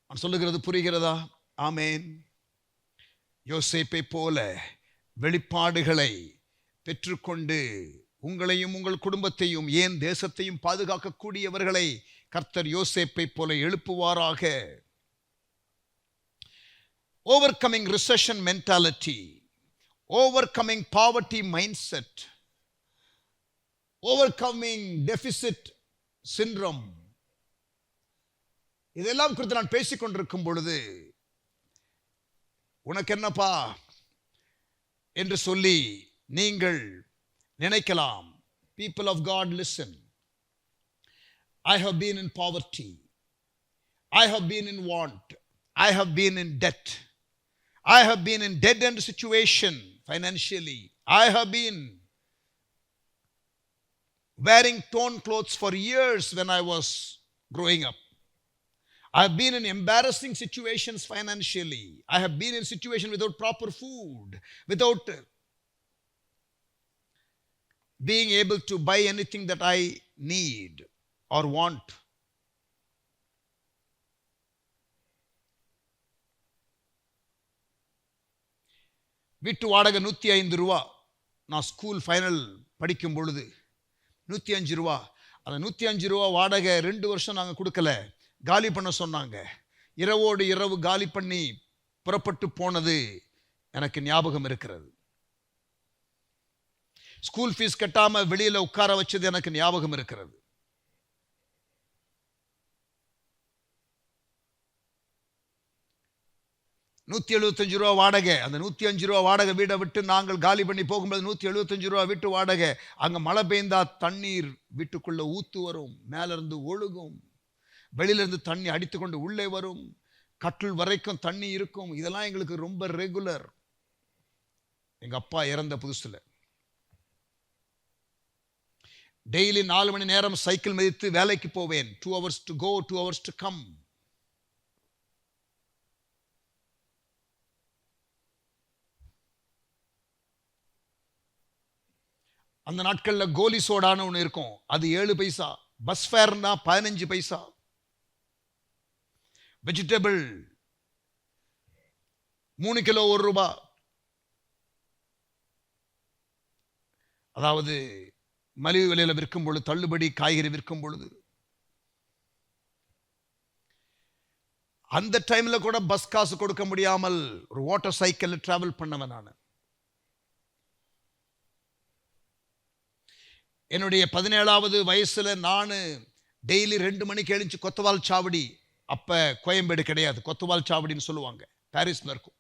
நான் சொல்லுகிறது புரிகிறதா? ஆமென். யோசேப்பை போல வெளிப்பாடுகளை பெற்றுக்கொண்டு உங்களையும் உங்கள் குடும்பத்தையும் ஏன் தேசத்தையும் பாதுகாக்கக்கூடியவர்களை கர்த்தர் யோசேப்பை போல எழுப்புவாராக. Overcoming recession mentality, overcoming poverty mindset, overcoming deficit syndrome, இதெல்லாம் குறித்து நான் பேசிக்கொண்டிருக்கும் பொழுது உனக்கு என்னப்பா என்று சொல்லி நீங்கள் நினைக்கலாம். People of God, listen. I have been in poverty. I have been in want. I have been in debt. I have been in dead end situation, financially. I have been wearing torn clothes for years when I was growing up. I have been in embarrassing situations financially. I have been in situations without proper food, without being able to buy anything that I need or want. வீட்டு வாடகை 105 ரூபா. நான் school final படிக்கும் பொழுது 105 ரூபா. அந்த 105 ரூபா வாடகை 2 வருஷம் நாங்கள் கொடுக்கல, காலி பண்ண சொன்னாங்க. இரவோடு இரவு காலி பண்ணி புறப்பட்டு போனது எனக்கு ஞாபகம் இருக்கிறது. ஸ்கூல் ஃபீஸ் கட்டாம வெளியில உட்கார வச்சது எனக்கு ஞாபகம் இருக்கிறது. $175 வாடகை. அந்த 105 ரூபா வாடகை வீடை விட்டு நாங்கள் காலி பண்ணி போகும்போது 175 ரூபா வீட்டு வாடகை. அங்க மழை பெய்ந்தா தண்ணீர் வீட்டுக்குள்ள ஊத்து வரும், மேல இருந்து ஒழுகும், வெளியில இருந்து தண்ணி அடித்துக்கொண்டு உள்ளே வரும், கட்டில் வரைக்கும் தண்ணி இருக்கும். இதெல்லாம் எங்களுக்கு ரொம்ப ரெகுலர். எங்க அப்பா இறந்த புதுசுல டெய்லி 4 மணி நேரம் சைக்கிள் மிதித்து வேலைக்கு போவேன். 2 hours to go, 2 hours to come. அந்த நாட்கள்ல கோலி சோடான்னு ஒன்று இருக்கும், அது 7 பைசா. பஸ் ஃபேர்னா 15 பைசா. வெஜிடபிள் 3 கிலோ 1 ரூபா. அதாவது மலிவு விலையில விற்கும் பொழுது, தள்ளுபடி காய்கறி விற்கும் பொழுது, அந்த டைம்ல கூட பஸ் காசு கொடுக்க முடியாமல் ஒரு வாட்டர் சைக்கிள் டிராவல் பண்ணவன் நான். என்னுடைய 17வது வயசுல நான் டெய்லி 2 மணிக்கு எழுந்து கொத்தவால் சாவடி, அப்ப கோயம்பேடு கிடையாது, கொத்தவால் சாவடின்னு சொல்லுவாங்க, பாரிஸ்ல இருக்கும்.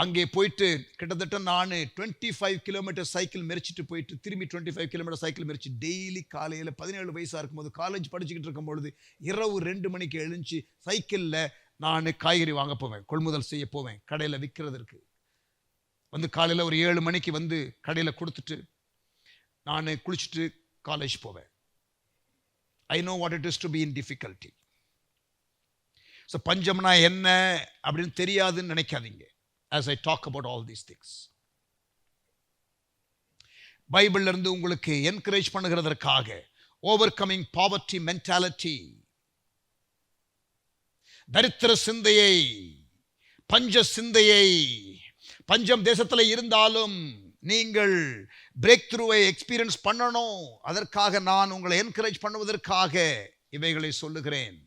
அங்கே போயிட்டு கிட்டத்தட்ட நான் 25 கிலோமீட்டர் சைக்கிள் மெரிச்சிட்டு போயிட்டு திரும்பி 25 கிலோமீட்டர் சைக்கிள் மெரிச்சு டெய்லி காலையில் 17 வயசா இருக்கும்போது காலேஜ் படிச்சுக்கிட்டு இருக்கும் பொழுது இரவு 2 மணிக்கு எழுந்து சைக்கிளில் நான் காய்கறி வாங்க போவேன், கொள்முதல் செய்ய போவேன், கடையில் விற்கிறதுக்கு. வந்து காலையில் ஒரு 7 மணிக்கு வந்து கடையில் கொடுத்துட்டு நான் குளிச்சுட்டு காலேஜ் போவேன். I know what it is to be in difficulty. So பஞ்சம்னா என்ன அப்படின்னு தெரியாதுன்னு நினைக்காதீங்க. As I talk about all these things, பைபிள்ல இருந்து உங்களுக்கு என்கரேஜ் பண்ணுகிறதற்காக ஓவர்கமிங் பாவர்ட்டி மென்டாலிட்டி, தரித்திர சிந்தையை, பஞ்ச சிந்தையை, பஞ்சம் தேசத்தில் இருந்தாலும் நீங்கள் பிரேக் த்ரூவை எக்ஸ்பீரியன்ஸ் பண்ணணும். அதற்காக நான் உங்களை என்கரேஜ் பண்ணுவதற்காக இவைகளை சொல்லுகிறேன்.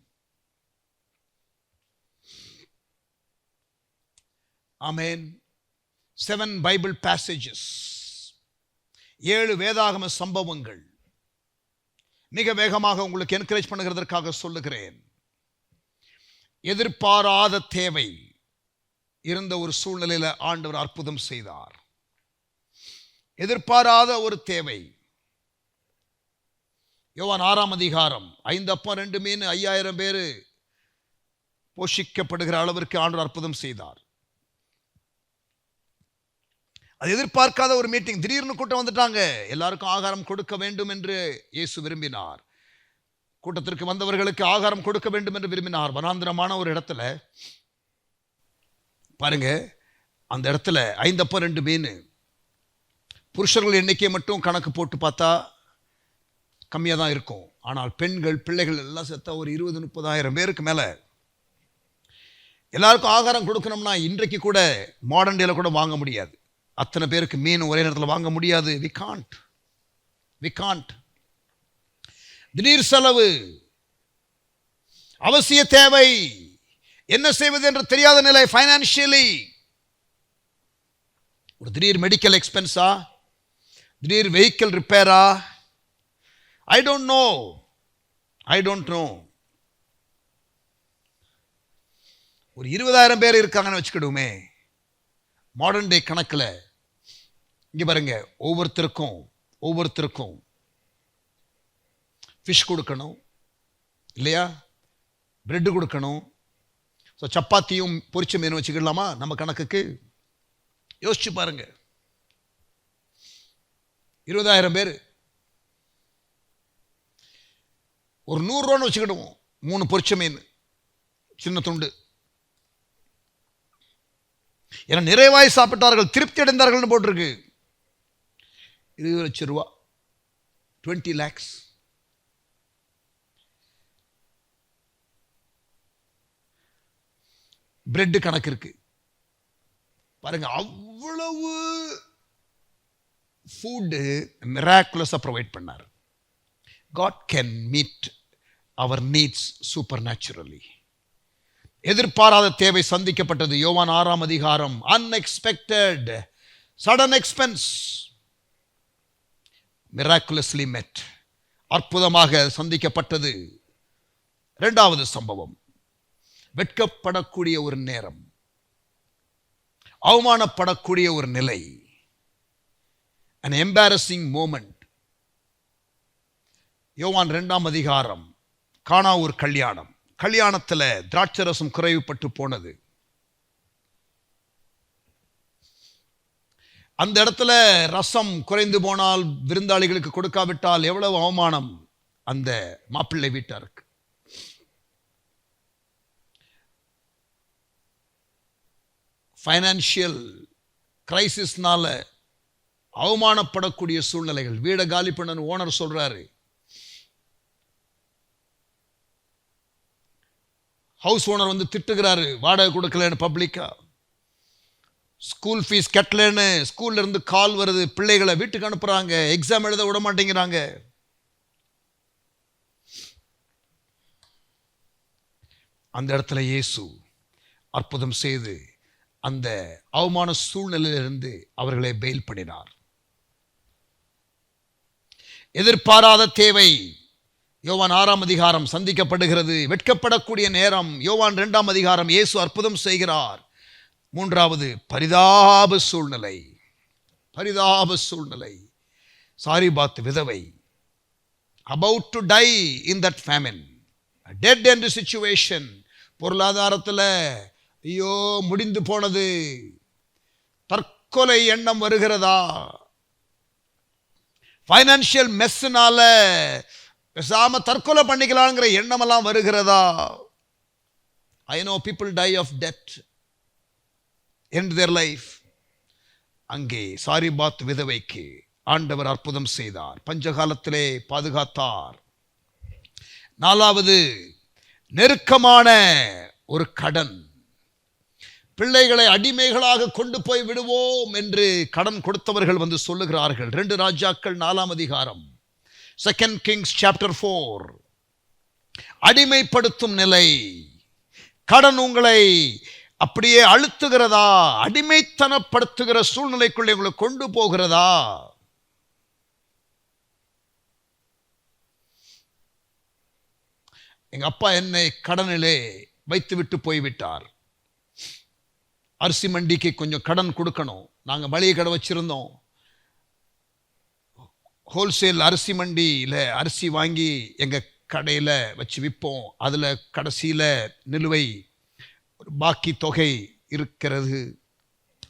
Amen. 7 Bible passages, 7 வேதாகம சம்பவங்கள் மிக வேகமாக உங்களுக்கு என்கரேஜ் பண்ணுகிறதற்காக சொல்லுகிறேன். எதிர்பாராத தேவை இருந்த ஒரு சூழ்நிலையில் ஆண்டவர் அற்புதம் செய்தார். எதிர்பாராத ஒரு தேவை. யோவான் 6ஆம் அதிகாரம் 5 அப்பம் 2 மீன் 5000 பேர் போஷிக்கப்படுகிற அளவிற்கு ஆண்டவர் அற்புதம் செய்தார். அது எதிர்பார்க்காத ஒரு மீட்டிங். திடீர்னு கூட்டம் வந்துட்டாங்க, எல்லாருக்கும் ஆகாரம் கொடுக்க வேண்டும் என்று இயேசு விரும்பினார். கூட்டத்திற்கு வந்தவர்களுக்கு ஆகாரம் கொடுக்க வேண்டும் என்று விரும்பினார். வனாந்திரமான ஒரு இடத்துல பாருங்க, அந்த இடத்துல 5 அப்பம் 2 மீன். புருஷர்கள் எண்ணிக்கை மட்டும் கணக்கு போட்டு பார்த்தா கம்மியாக தான் இருக்கும். ஆனால் பெண்கள் பிள்ளைகள் எல்லாம் சேர்த்தா ஒரு 20-30 பேருக்கு மேலே. எல்லாருக்கும் ஆகாரம் கொடுக்கணும்னா இன்றைக்கு கூட மாடர்ன் டேல கூட வாங்க முடியாது. அத்தனை பேருக்கு மீன் ஒரே நேரத்தில் வாங்க முடியாது. we can't. திடீர் செலவு, அவசிய தேவை, என்ன செய்வது என்று தெரியாத நிலை, ஃபைனான்சியலி. ஒரு திடீர் மெடிக்கல் எக்ஸ்பென்ஸா, திடீர் வெஹிக்கிள் ரிப்பேரா, ஐ டோன்ட் நோ. ஒரு 20,000 பேர் இருக்காங்கன்னு வச்சுக்கிடுவோமே, மாடர்ன் டே கணக்கில். இங்கே பாருங்க, ஒவ்வொருத்தருக்கும் ஃபிஷ் கொடுக்கணும் இல்லையா, பிரெட்டு கொடுக்கணும். ஸோ சப்பாத்தியும் பொரிச்ச மீன் வச்சுக்கலாமா நம்ம கணக்குக்கு? யோசிச்சு பாருங்க. 20,000 பேர். ஒரு 100 ரூபான்னு வச்சுக்கிடுவோம். 3 பொரிச்ச மீன், சின்ன துண்டு. ஏன்னா நிறைவாய் சாப்பிட்டார்கள், திருப்தி அடைந்தார்கள் போட்டிருக்கு. 20 லட்சம் ரூபா, 20 lakhs. பிரெட் கணக்கு இருக்கு பாருங்க. அவ்வளவு ஃபுட் மிராக்குலஸா ப்ரொவைட் பண்ணார். God can meet our needs supernaturally. எதிர்பாராத தேவை சந்திக்கப்பட்டது. யோவான் 6ஆம் அதிகாரம். Unexpected, sudden expense, miraculously met. அற்புதமாக சந்திக்கப்பட்டது. இரண்டாவது சம்பவம், வெட்கப்படக்கூடிய ஒரு நேரம், அவமானப்படக்கூடிய ஒரு நிலை, an embarrassing moment. யோவான் 2ஆம் அதிகாரம். கானா ஒரு கல்யாணம். கல்யாணத்துல திராட்சரசம் குறைவுபட்டு போனது. அந்த இடத்துல ரசம் குறைந்து போனால், விருந்தாளிகளுக்கு கொடுக்காவிட்டால் எவ்வளவு அவமானம் அந்த மாப்பிள்ளை வீட்டாருக்கு. ஃபைனான்சியல் கிரைசிஸ்னால அவமானப்படக்கூடிய சூழ்நிலைகள். வீடை காலி பண்ண ஓனர் சொல்றாரு, ஹவுஸ் ஓனர் வந்து திட்டுகிறாரு, வாடகை கொடுக்கலன்னு பப்ளிக்கா. ஸ்கூல் ஃபீஸ் கட்டலன்னு ஸ்கூல்ல இருந்து கால் வருது, பிள்ளைகளை வீட்டுக்கு அனுப்புறாங்க, எக்ஸாம் எழுத விட மாட்டேங்கிறாங்க. அந்த இடத்துல இயேசு அற்புதம் செய்து அந்த அவமான சூழ்நிலையிலிருந்து அவர்களை பெயில் பண்ணினார். எதிர்பாராத தேவை யோவான் 6ஆம் அதிகாரம் சந்திக்கப்படுகிறது. வெட்கப்படக்கூடிய நேரம் யோவான் 2ஆம் அதிகாரம். இயேசு அற்புதம் செய்கிறார். மூன்றாவது, பரிதாப சூழ்நிலை. பரிதாப சூழ்நிலை. சாரிபாத் விதவை, about to die in that famine, a dead end situation. பொருளாதாரத்தில் ஐயோ முடிந்து போனது. தற்கொலை எண்ணம் வருகிறதா? ஃபைனான்சியல் மெஸ்னால பேசாம தற்கொலை பண்ணிக்கலாங்கிற எண்ணமெல்லாம் வருகிறதா? I know people die of debt, end their life. அங்கே சாரிபாத் விதவைக்கு ஆண்டவர் அற்புதம் செய்தார். பஞ்சகாலத்திலே பாதுகாத்தார். நாலாவது, நெருக்கமான ஒரு கடன். பிள்ளைகளை அடிமைகளாக கொண்டு போய் விடுவோம் என்று கடன் கொடுத்தவர்கள் வந்து சொல்லுகிறார்கள். 2 ராஜாக்கள் 4ஆம் அதிகாரம். 2 Kings chapter 4. அடிமைப்படுத்தும் நிலை. கடன் உங்களை அப்படியே அழுத்துகிறதா? அடிமைத்தனப்படுத்துகிற சூழ்நிலைக்குள்ளே உங்களை கொண்டு போகிறதா? எங்க அப்பா என்னை கடனிலே வைத்து விட்டு போய்விட்டார். அரிசி மண்டிக்கு கொஞ்சம் கடன் கொடுக்கணும். நாங்கள் மளிகை கடை வச்சிருந்தோம். ஹோல்சேல் அரிசி மண்டியில் அரிசி வாங்கி எங்கள் கடையில் வச்சு விற்போம். அதில் கடைசியில் நிலுவை பாக்கி தொகை இருக்கிறது.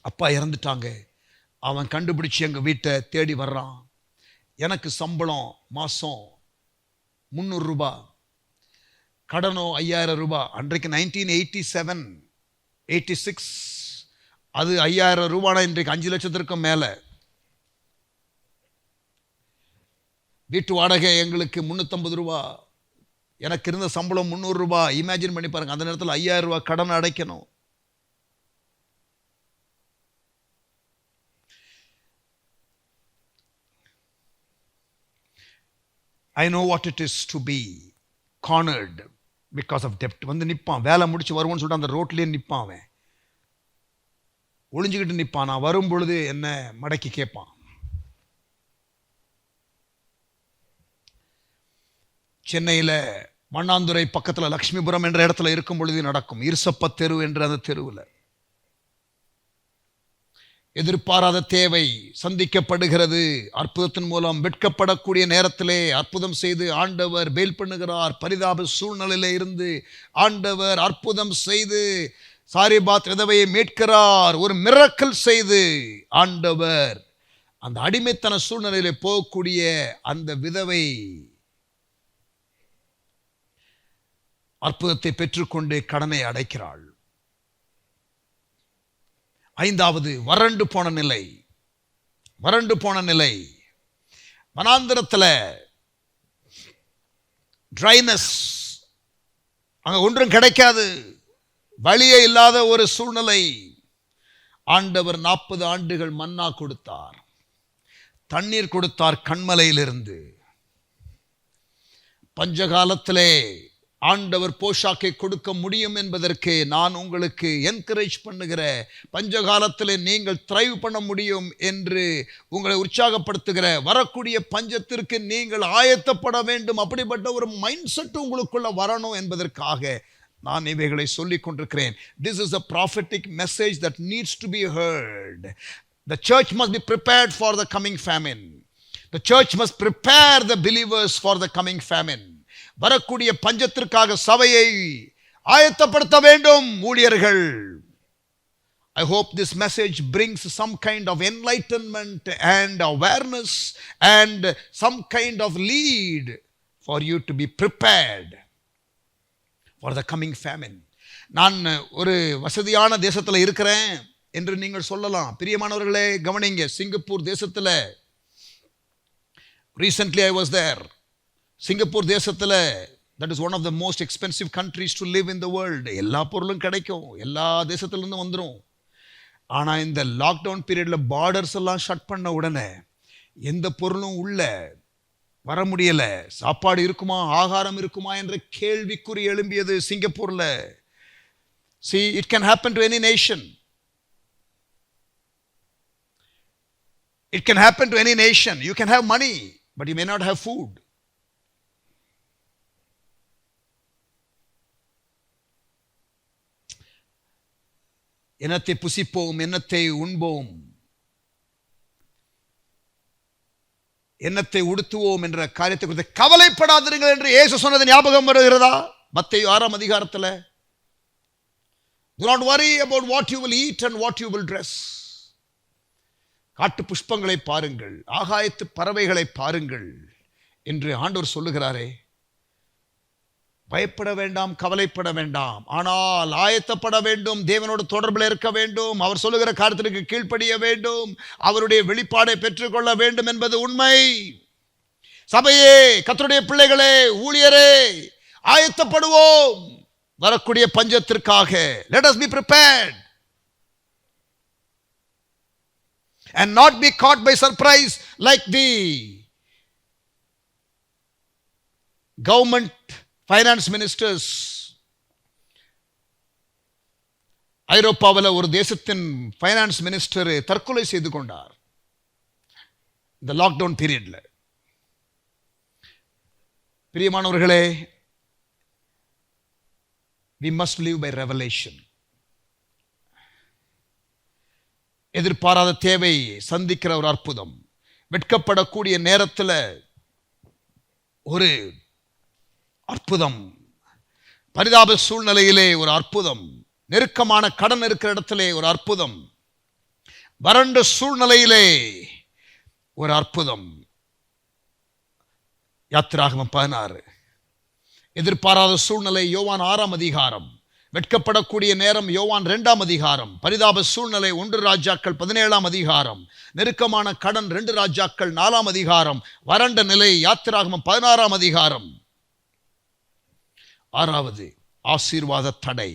அப்பா இறந்துட்டாங்க. அவன் கண்டுபிடிச்சி எங்கள் வீட்டை தேடி வர்றான். எனக்கு சம்பளம் மாதம் 300 ரூபாய், கடனோ 5000 ரூபாய். அன்றைக்கு 1987, 86 அது 5000 ரூபானா இன்றைக்கு 5 லட்சத்திற்கும் மேலே. வீட்டு வாடகை எங்களுக்கு 350 ரூபாய். எனக்கு இருந்த சம்பளம் 300 ரூபாய். இமேஜின் பண்ணி பாருங்க, அந்த நேரத்தில் 5000 ரூபாய் கடன் அடைக்கணும். I know what it is to be cornered because of debt. வந்து நிற்பான், வேலை முடிச்சு வருவோன்னு சொல்லிட்டு அந்த ரோட்லேயே நிற்பான். அவன் ஒளிஞ்சுக்கிட்டு நிற்பான். நான் வரும் பொழுது என்ன மடக்கி கேட்பான். சென்னையில் மண்ணாந்துறை பக்கத்தில் லக்ஷ்மிபுரம் என்ற இடத்துல இருக்கும் பொழுது நடக்கும். இருசப்ப தெரு என்ற அந்த தெருவில் எதிர்பாராத தேவை சந்திக்கப்படுகிறது. அற்புதத்தின் மூலம் வெட்கப்படக்கூடிய நேரத்திலே அற்புதம் செய்து ஆண்டவர் பெயில் பண்ணுகிறார். பரிதாப சூழ்நிலையில இருந்து ஆண்டவர் அற்புதம் செய்து சாரிபாத் விதவையை மீட்கிறார். ஒரு மிரக்கல் செய்து ஆண்டவர் அந்த அடிமைத்தன சூழ்நிலையில போகக்கூடிய அந்த விதவை அற்புதத்தை பெற்றுக்கொண்டு கடனை அடைக்கிறாள். 5வது வறண்டு போன நிலை. வனாந்திரத்தில் ட்ரைனஸ், அங்க ஒன்றும் கிடைக்காது, வழியே இல்லாத ஒரு சூழ்நிலை. ஆண்டவர் 40 ஆண்டுகள் மன்னா கொடுத்தார், தண்ணீர் கொடுத்தார் கண்மலையிலிருந்து. பஞ்சகாலத்திலே ஆண்டவர் போஷாக்கை கொடுக்க முடியும் என்பதற்கு நான் உங்களுக்கு என்கரேஜ் பண்ணுகிற, பஞ்சகாலத்திலே நீங்கள் த்ரைவ் பண்ண முடியும் என்று உங்களை உற்சாகப்படுத்துகிற, வரக்கூடிய பஞ்சத்திற்கு நீங்கள் ஆயத்தப்பட வேண்டும், அப்படிப்பட்ட ஒரு மைண்ட் செட் உங்களுக்குள்ள வரணும் என்பதற்காக நான் இவைகளை சொல்லிக் கொண்டிருக்கிறேன். This is a prophetic message that needs to be heard. The church must be prepared for the coming famine. The church must prepare the believers for the coming famine. வரக்கூடிய பஞ்சத்திற்காக சபையை ஆயத்தப்படுத்த வேண்டும் ஊழியர்கள். I hope this message brings some kind of enlightenment and awareness and some kind of lead for you to be prepared for the coming famine. நான் ஒரு வசதியான தேசத்தில் இருக்கிறேன் என்று நீங்கள் சொல்லலாம். பிரியமானவர்களே கவனிங்க, சிங்கப்பூர் தேசத்தில் recently I was there. Singapore தேசத்தில், that is one of the most expensive countries to live in the world. எல்லா பொருளும் கிடைக்கும், எல்லா தேசத்துலேருந்து வந்துடும். ஆனால் இந்த லாக்டவுன் பீரியடில் பார்டர்ஸ் எல்லாம் ஷட் பண்ண உடனே எந்த பொருளும் உள்ள வர முடியலை. சாப்பாடு இருக்குமா, ஆகாரம் இருக்குமா என்ற கேள்விக்குறி எழும்பியது சிங்கப்பூரில். See, it can happen to any nation. It can happen to any nation. You can have money, but you may not have food. என்னத்தை புசிப்போம், என்னத்தை உண்போம், என்னத்தை உடுத்துவோம் என்ற காரியத்தை குறித்து கவலைப்படாதீர்கள் என்று இயேசு சொன்னது ஞாபகம் வருகிறதா? மத்தேயு 6ஆம் அதிகாரத்தில், do not worry about what you will eat and what you will dress. காட்டு புஷ்பங்களை பாருங்கள், ஆகாயத்து பறவைகளை பாருங்கள் என்று ஆண்டவர் சொல்லுகிறாரே. பயப்பட வேண்டாம், கவலைப்பட வேண்டாம், ஆனால் ஆயத்தப்பட வேண்டும், தேவனோடு தொடர்பில் இருக்க வேண்டும், அவர் சொல்லுகிற காரியத்திற்கு கீழ்ப்படிய வேண்டும், அவருடைய வெளிப்பாடை பெற்றுக்கொள்ள வேண்டும் என்பது உண்மை. சபையே, கர்த்தருடைய பிள்ளைகளே, ஊழியரே, ஆயத்தப்படுவோம் வரக்கூடிய பஞ்சத்திற்காக. Let us be prepared and not be caught by surprise like the government finance ministers. ஐரோப்பாவில் ஒரு தேசத்தின் ஃபைனான்ஸ் மினிஸ்டர் தற்கொலை செய்து கொண்டார் இந்த லாக்டவுன் பீரியட்ல. பிரியமானவர்களே, we must live by revelation. எதிர்பாராத தேவை சந்திக்கிற ஒரு அற்புதம், வெட்கப்படக்கூடிய நேரத்தில் ஒரு அற்புதம், பரிதாப சூழ்நிலையிலே ஒரு அற்புதம், நெருக்கமான கடன் இருக்கிற இடத்திலே ஒரு அற்புதம், வறண்ட சூழ்நிலையிலே ஒரு அற்புதம். யாத்திராகமம் 16. எதிர்பாராத சூழ்நிலை யோவான் 6ஆம் அதிகாரம், வெட்கப்படக்கூடிய நேரம் யோவான் 2ஆம் அதிகாரம், பரிதாப சூழ்நிலை 1 ராஜாக்கள் 17ஆம் அதிகாரம், நெருக்கமான கடன் 2 ராஜாக்கள் 4ஆம் அதிகாரம், வறண்ட நிலை யாத்திராகமம் 16ஆம் அதிகாரம். 6வது ஆசீர்வாத தடை,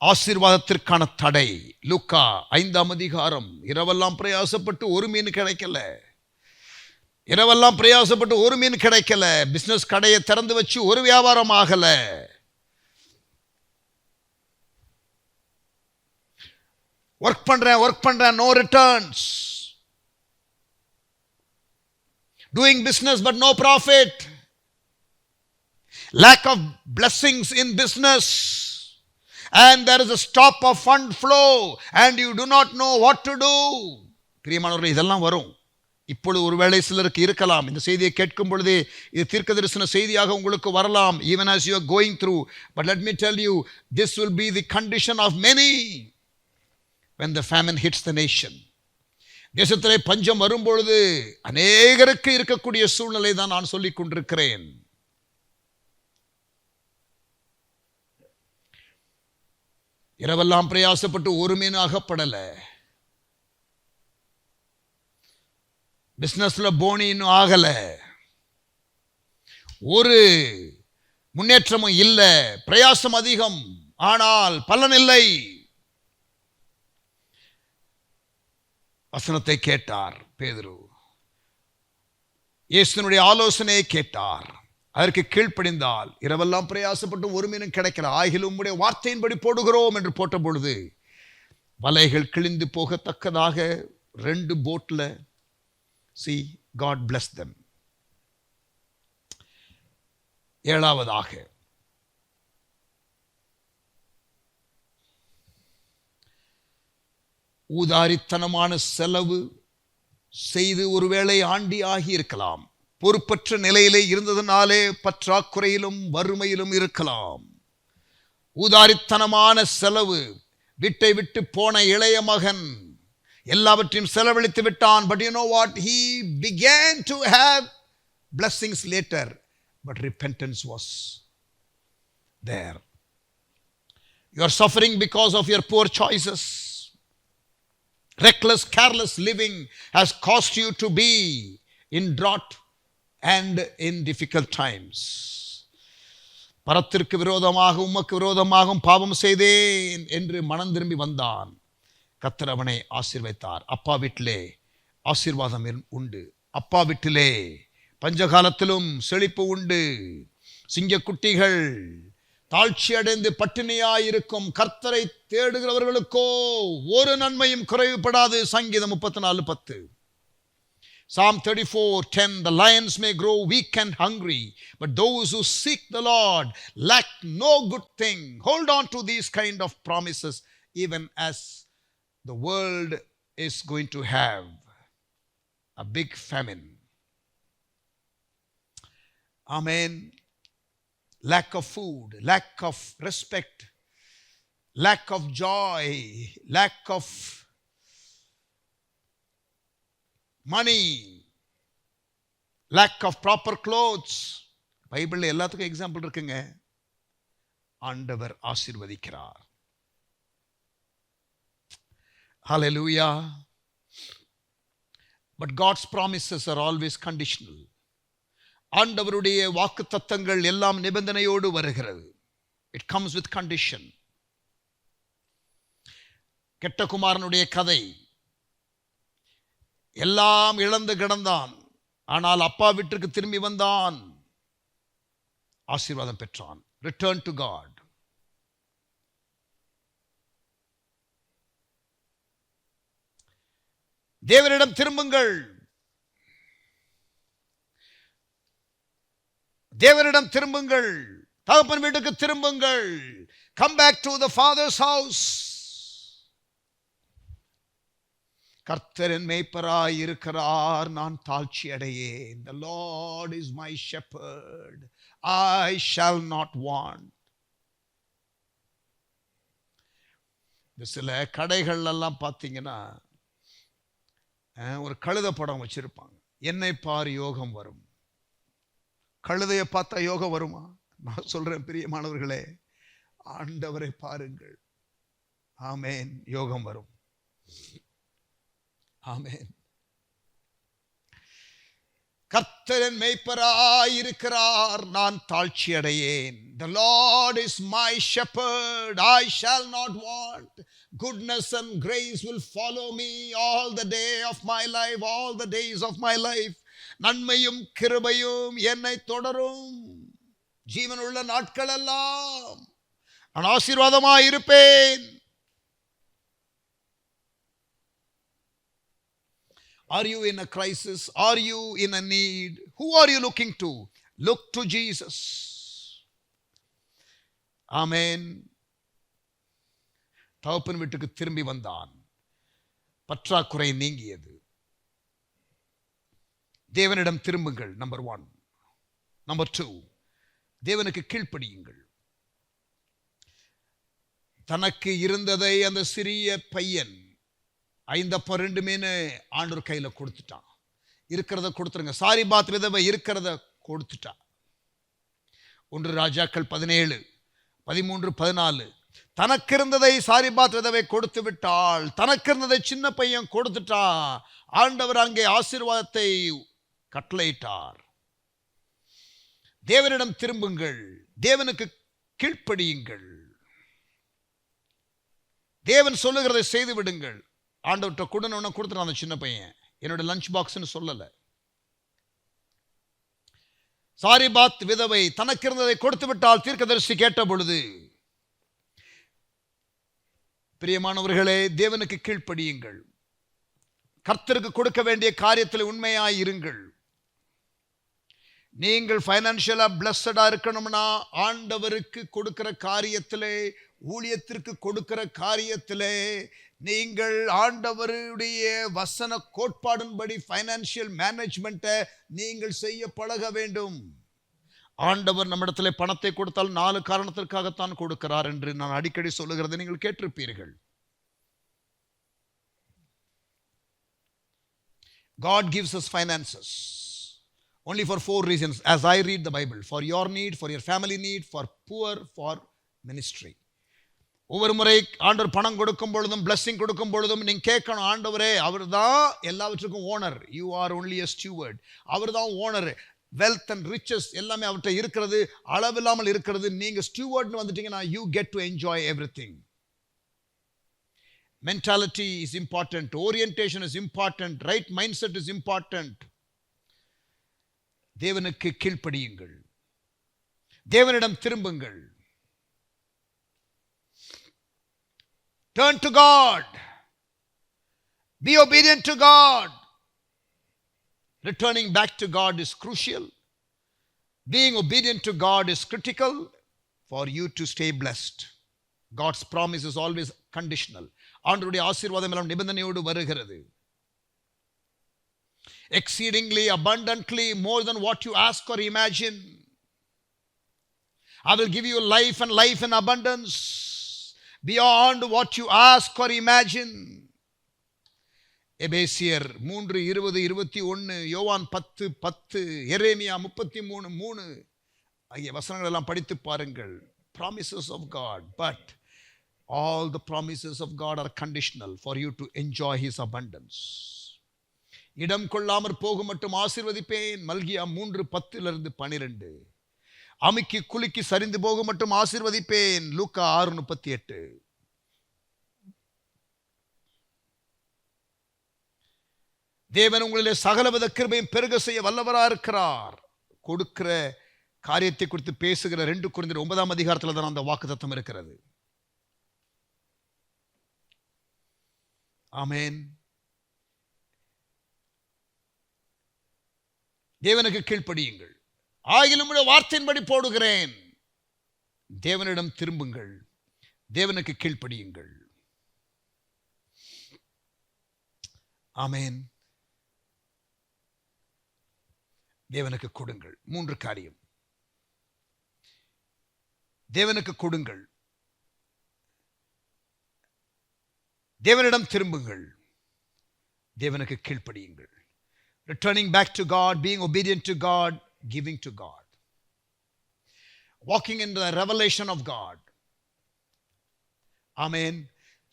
ஆசீர்வாதத்திற்கான தடை லூக்கா 5ஆம் அதிகாரம். இரவெல்லாம் பிரயாசப்பட்டு ஒரு மீன் கிடைக்கல, இரவெல்லாம் பிரயாசப்பட்டு ஒரு மீன் கிடைக்கல, பிசினஸ் கடையை திறந்து வச்சு ஒரு வியாபாரம் ஆகல. ஒர்க் பண்றேன், no returns. Doing business but no profit. Lack of blessings in business, and there is a stop of fund flow and you do not know what to do. பிரியமானவர்களே, இதெல்லாம் வரும். இப்பொழுது ஒருவேளை சிலருக்கு இருக்கலாம், இந்த செய்தியை கேட்கும் பொழுது இது தீர்க்கதரிசன செய்தியாக உங்களுக்கு வரலாம், even as you are going through. But let me tell you, this will be the condition of many when the famine hits the nation. தேசத்திலே பஞ்சம் வரும்பொழுது அநேகருக்கு இருக்கக்கூடிய சூழ்நிலை தான் நான் சொல்லிக் கொண்டிருக்கிறேன். இரவெல்லாம் பிரயாசப்பட்டு ஒரு மீன் அகப்படல. பிசினஸ்ல போனி இன்னும் ஆகல. ஒரு முன்னேற்றமும் இல்லை. பிரயாசம் அதிகம், ஆனால் பலன் இல்லை. வசனத்தை கேட்டார் பேதுரு. இயேசுவினுடைய ஆலோசனையை கேட்டார். அதற்கு கீழ்ப்படிந்தால் இரவெல்லாம் பிரயாசப்பட்டு ஒரு மீனும் கிடைக்கல. ஆகிலும் உம்முடைய வார்த்தையின்படி போடுகிறோம் என்று போட்ட பொழுது வலைகள் கிழிந்து போகத்தக்கதாக 2 போட்ல see God bless them. 7வது ஊதாரித்தனமான செலவு செய்து ஒருவேளை ஆண்டி ஆகி இருக்கலாம். பொறுப்பற்ற நிலையிலே இருந்ததனாலே பற்றாக்குறையிலும் வறுமையிலும் இருக்கலாம். ஊதாரித்தனமான செலவு. வீட்டை விட்டு போன இளைய மகன் எல்லாவற்றையும் செலவழித்து விட்டான். But you know what? He began to have blessings later. But repentance was there. You are suffering because of your poor choices. Reckless, careless living has caused you to be in drought and in difficult times. பரத்திற்கு விரோதமாக உமக்கு விரோதமாகவும் பாவம் செய்தேன் என்று மனம் திரும்பி வந்தான். கர்த்தர் அவனை ஆசீர்வதித்தார். அப்பா வீட்டிலே ஆசீர்வாதம் உண்டு. அப்பா வீட்டிலே பஞ்சகாலத்திலும் செழிப்பு உண்டு. சிங்கக்குட்டிகள் தாழ்ச்சி அடைந்து பட்டினியாயிருக்கும். கர்த்தரை தேடுகிறவர்களுக்கோ ஒரு நன்மையும் குறைவுபடாது. சங்கீதம் 34:10. Psalm 34:10. The lions may grow weak and hungry, but those who seek the Lord lack no good thing. Hold on to these kind of promises, even as the world is going to have a big famine. Amen. Lack of food, lack of respect, lack of joy, lack of money, lack of proper clothes. பைபிள்ல எல்லாத்துக்கும் example இருக்குங்க. ஆண்டவர் ஆசீர்வதிக்கிறார். Hallelujah. But God's promises are always conditional. ஆண்டவருடைய வாக்குத்தத்தங்கள் எல்லாம் நிபந்தனையோடு வருகிறது. It comes with condition. கெட்ட குமாரனுடைய கதை. எல்லாம் இழந்து கிடந்தான். ஆனால் அப்பா வீட்டிற்கு திரும்பி வந்தான். ஆசீர்வாதம் பெற்றான். Return to God. தேவனிடம் திரும்புங்கள். தேவனிடம் திரும்புங்கள். தகப்பன் வீட்டுக்கு திரும்புங்கள். Come back to the Father's house. கர்த்தர் என் மேய்ப்பராய் இருக்கிறார், நான் தாழ்ச்சி அடையேன். The Lord is my shepherd, I shall not want. சில கடைகள் எல்லாம் பார்த்தீங்கன்னா ஒரு கழுத படம் வச்சிருப்பாங்க. என்னை பார் யோகம் வரும். கழுதையை பார்த்தா யோகம் வருமா? நான் சொல்றேன் பிரியமானவர்களே, ஆண்டவரை பாருங்கள். ஆமென். யோகம் வரும். ஆமென். கர்த்தர் என் மேய்ப்பராய் இருக்கிறார், நான் தாழ்ச்சி அடையேன். The Lord is my shepherd, I shall not want. Goodness and grace will follow me all the day of my life, all the days of my life. நன்மையும் கிருபையும் என்னை தொடரும். ஜீவனுள்ள நாட்கள் எல்லாம் நான் ஆசீர்வாதமாய் இருப்பேன். Are you in a crisis? Are you in a need? Who are you looking to? Look to Jesus. Amen. தகப்பன் வீட்டுக்கு திரும்பி வந்தான். பற்றாக்குறை நீங்கியது. தேவனிடம் திரும்புங்கள். நம்பர் 1. நம்பர் 2, தேவனுக்கு கீழ்ப்படியுங்கள். தனக்கு இருந்ததை அந்த சிறிய பையன் 5 அப்பம் 2 மீன் ஆண்டவர் கையில் கொடுத்துட்டான். இருக்கிறத கொடுத்துருங்க. சாரிபாத் விதவை இருக்கிறத கொடுத்துட்டா. 1 ராஜாக்கள் 17, 13, 14. தனக்கு இருந்ததை சாரிபாத் விதவை கொடுத்து விட்டாள். தனக்கு இருந்ததை சின்ன பையன் கொடுத்துட்டா. ஆண்டவர் அங்கே ஆசீர்வாதத்தை கட்டளையிட்டார். தேவனிடம் திரும்புங்கள், தேவனுக்கு கீழ்ப்படியுங்கள், தேவன் சொல்லுகிறதை செய்து விடுங்கள். ஆண்டவர்கிட்ட கொடுன்னு கொடுத்துட்டான் அந்த சின்ன பையன். என்னோட லஞ்ச் பாக்ஸ்ன்னு சொல்லல. சாரிபாத் விதவை தனக்கு இருந்ததை கொடுத்து விட்டால் தீர்க்கதரிசி கேட்ட பொழுது, பிரியமானவர்களே, தேவனுக்கு கீழ்ப்படியுங்கள், கர்த்தருக்கு கொடுக்க வேண்டிய காரியத்தில் உண்மையாய் இருங்கள். நீங்கள் ஃபைனான்சியலா பிளஸ்டா இருக்கணும்னா ஆண்டவருக்கு கொடுக்கிற காரியத்திலே, ஊழியத்திற்கு கொடுக்கிற காரியத்திலே நீங்கள் ஆண்டவருடைய வசன கோட்பாடின்படி ஃபைனான்சியல் மேனேஜ்மெண்ட்டை நீங்கள் செய்ய பழக வேண்டும். ஆண்டவர் நம்மிடத்திலே பணத்தை கொடுத்தால் 4 காரணத்திற்காகத்தான் கொடுக்கிறார் என்று நான் அடிக்கடி சொல்லுகிறதை நீங்கள் கேட்டிருப்பீர்கள். God gives us finances only for 4 reasons as I read the Bible: for your need, for your family need, for poor, for ministry. ஒவ்வொரு முறை ஆண்டவர் பணம் கொடுக்கும் பொழுதும் பிளஸிங் கொடுக்கும் பொழுதும் நீங்க கேட்கணும், ஆண்டவரே அவர் தான் எல்லாவற்றுக்கும் owner, you are only a steward. அவர் தான் ஓனர். வெல்த் அண்ட் ரிச்சஸ் எல்லாமே அவர்கிட்ட இருக்கிறது, அளவில்லாமல் இருக்கிறது. நீங்க ஸ்டூவர்ட்னு வந்துட்டீங்கன்னா you get to enjoy everything. Mentality is important, orientation is important, right mindset is important. தேவனுக்கு கீழ்ப்படியுங்கள், தேவனிடம் திரும்புங்கள். Turn to God, be obedient to God. Returning back to God is crucial. Being obedient to God is critical for you to stay blessed. God's promise is always conditional. ஆண்டவருடைய ஆசீர்வாதம் எல்லாம் நிபந்தனையோடு வருகிறது. Exceedingly abundantly, more than what you ask or imagine. I will give you life and life in abundance beyond what you ask or imagine. எபேசியர் 3:20-21, யோவான் 10:10, எரேமியா 33:3 ஆகிய வசனங்கள் எல்லாம் படித்து பாருங்கள். Promises of God, but all the promises of God are conditional for you to enjoy his abundance. இடம் கொள்ளாமற் போகும் மட்டும் ஆசீர்வதிப்பேன், மல்கியா 3:10-12. அமுக்கி குலுக்கி சரிந்து போகும் மட்டும் ஆசீர்வதிப்பேன், லூக்கா 6:38. தேவன் உங்களிலே சகலவித கிருபையும் பெருக செய்ய வல்லவராக இருக்கிறார். கொடுக்கிற காரியத்தை குறித்து பேசுகிற 2 கொரிந்தியர் 9ஆம் அதிகாரத்தில் தான் அந்த வாக்குத்தத்தம் இருக்கிறது. ஆமென். தேவனுக்கு கீழ்ப்படியுங்கள். ஆகிலும் வார்த்தையின்படி போடுகிறேன். தேவனிடம் திரும்புங்கள், தேவனுக்கு கீழ்ப்படியுங்கள். ஆமென். தேவனுக்கு கொடுங்கள். 3 காரியம். தேவனுக்கு கொடுங்கள், தேவனிடம் திரும்புங்கள், தேவனுக்கு கீழ்ப்படியுங்கள். Returning back to God, being obedient to God, giving to God. Walking in the revelation of God. Amen.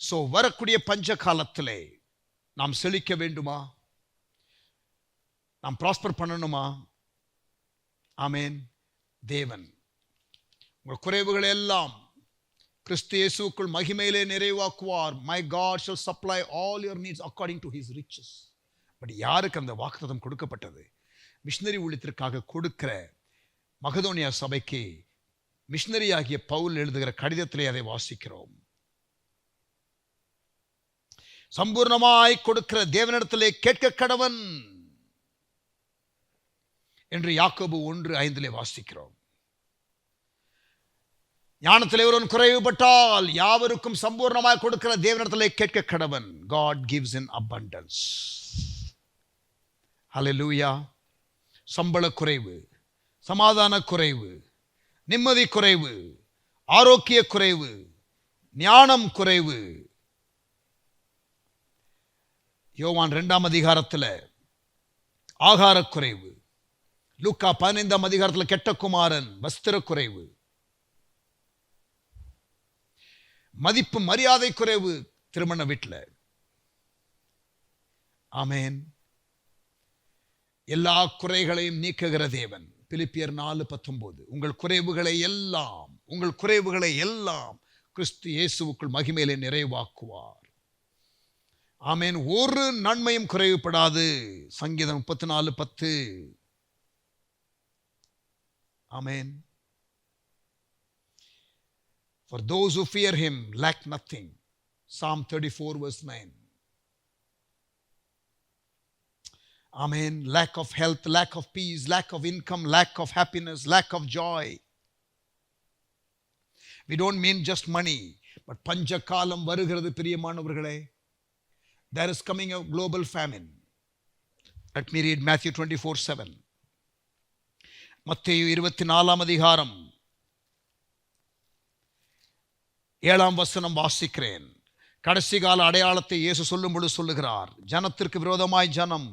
So வரக்கூடிய பஞ்ச காலத்திலே நாம் செழிக்க வேண்டுமா? நாம் ப்ராஸ்பர் பண்ணணுமா? ஆமென். தேவன் உங்கள் குறைவுகளை எல்லாம் கிறிஸ்து இயேசுவுக்குள் மகிமையிலே நிறைவாக்குவார். My God shall supply all your needs according to his riches. But யாருக்கு அந்த வாக்குத்தத்தம் கொடுக்கப்பட்டது? மிஷனரி ஊழியத்திற்காக கொடுக்கிற மகதோனியா சபைக்கு மிஷனரி ஆகிய பவுல் எழுதுகிற கடிதத்திலே அதை வாசிக்கிறோம். சம்பூர்ணமாய் கொடுக்கிற தேவனிடத்திலே கேட்க கடவன் என்று யாக்கோபு 1:5 வாசிக்கிறோம். ஞானத்திலே ஒருவன் குறைவுபட்டால் யாவருக்கும் சம்பூர்ணமாய் கொடுக்கிற தேவனிடத்திலே கேட்க கடவன். God gives in abundance. ஹல்லேலூயா. சம்பள குறைவு, சமாதான குறைவு, நிம்மதி குறைவு, ஆரோக்கிய குறைவு, ஞானம் குறைவு, யோவான் 2ஆம் அதிகாரத்தில் ஆகாரக்குறைவு, லூக்கா 15ஆம் அதிகாரத்தில் கெட்ட குமாரன், வஸ்திரக்குறைவு, மதிப்பு மரியாதை குறைவு திருமண வீட்டில். ஆமென். எல்லா குறைகளையும் நீக்குகிற தேவன். பிலிப்பியர் 4:19 உங்கள் குறைவுகளை எல்லாம் கிறிஸ்து இயேசுவுக்குள் மகிமையிலே நிறைவாக்குவார். ஆமென். ஒரு நன்மையும் குறைவுபடாது. சங்கீதம் 34:10. ஆமென். For those who fear him lack nothing. Psalm 34:9. Amen. Lack of health, lack of peace, lack of income, lack of happiness, lack of joy. We don't mean just money, but பஞ்ச காலம் வருகிறது பிரியமானவர்களே. There is coming a global famine. Let me read Matthew 24:7. மத்தேயு 24ஆம் அதிகாரம் 7ஆம் வசனம் வாசிக்கிறேன். கடைசி கால அடையாளத்தை இயேசு சொல்லும் பொழுது சொல்லுகிறார், ஜனத்திற்கு விரோதமாய் ஜனம்,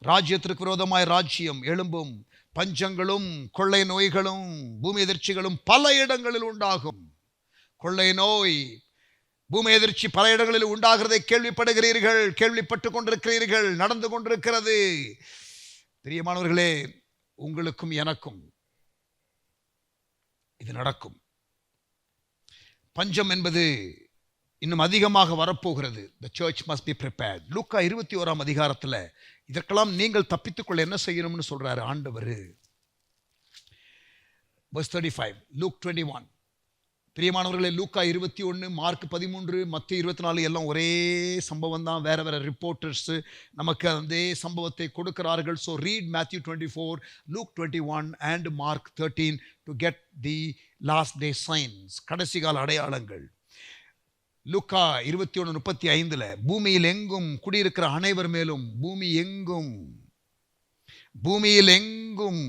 ராஜ்யத்திற்கு விரோதமாய் ராஜ்யம் எழும்பும், பஞ்சங்களும் கொள்ளை நோய்களும் பூமி எதிர்ச்சிகளும் பல இடங்களில் உண்டாகும். கொள்ளை நோய், பூமி எதிர்ச்சி பல இடங்களில் உண்டாகிறதை கேள்விப்படுகிறீர்கள், கேள்விப்பட்டு கொண்டிருக்கிறீர்கள், நடந்து கொண்டிருக்கிறது. பிரியமானவர்களே, உங்களுக்கும் எனக்கும் இது நடக்கும். பஞ்சம் என்பது இன்னும் அதிகமாக வரப்போகிறது. The church must be prepared. லூக்கா 21ஆம் அதிகாரத்தில் இதற்கெல்லாம் நீங்கள் தப்பித்துக்கொள்ள என்ன செய்யணும்னு சொல்றாரு ஆண்டவர். Verse 35, Luke 21. பிரியமானவர்களே, லூக்கா 21, மார்க் 13, மத்தேயு 24 எல்லாம் ஒரே சம்பவம் தான். வேற வேற ரிப்போர்ட்டர்ஸ் நமக்கு அதே சம்பவத்தை கொடுக்கிறார்கள். So read Matthew 24, Luke 21 and Mark 13 to get the last day signs. கடைசி கால அடையாளங்கள். லூக்கா 21:35 பூமியில் எங்கும் குடியிருக்கிற அனைவர் மேலும், பூமியில் எங்கும்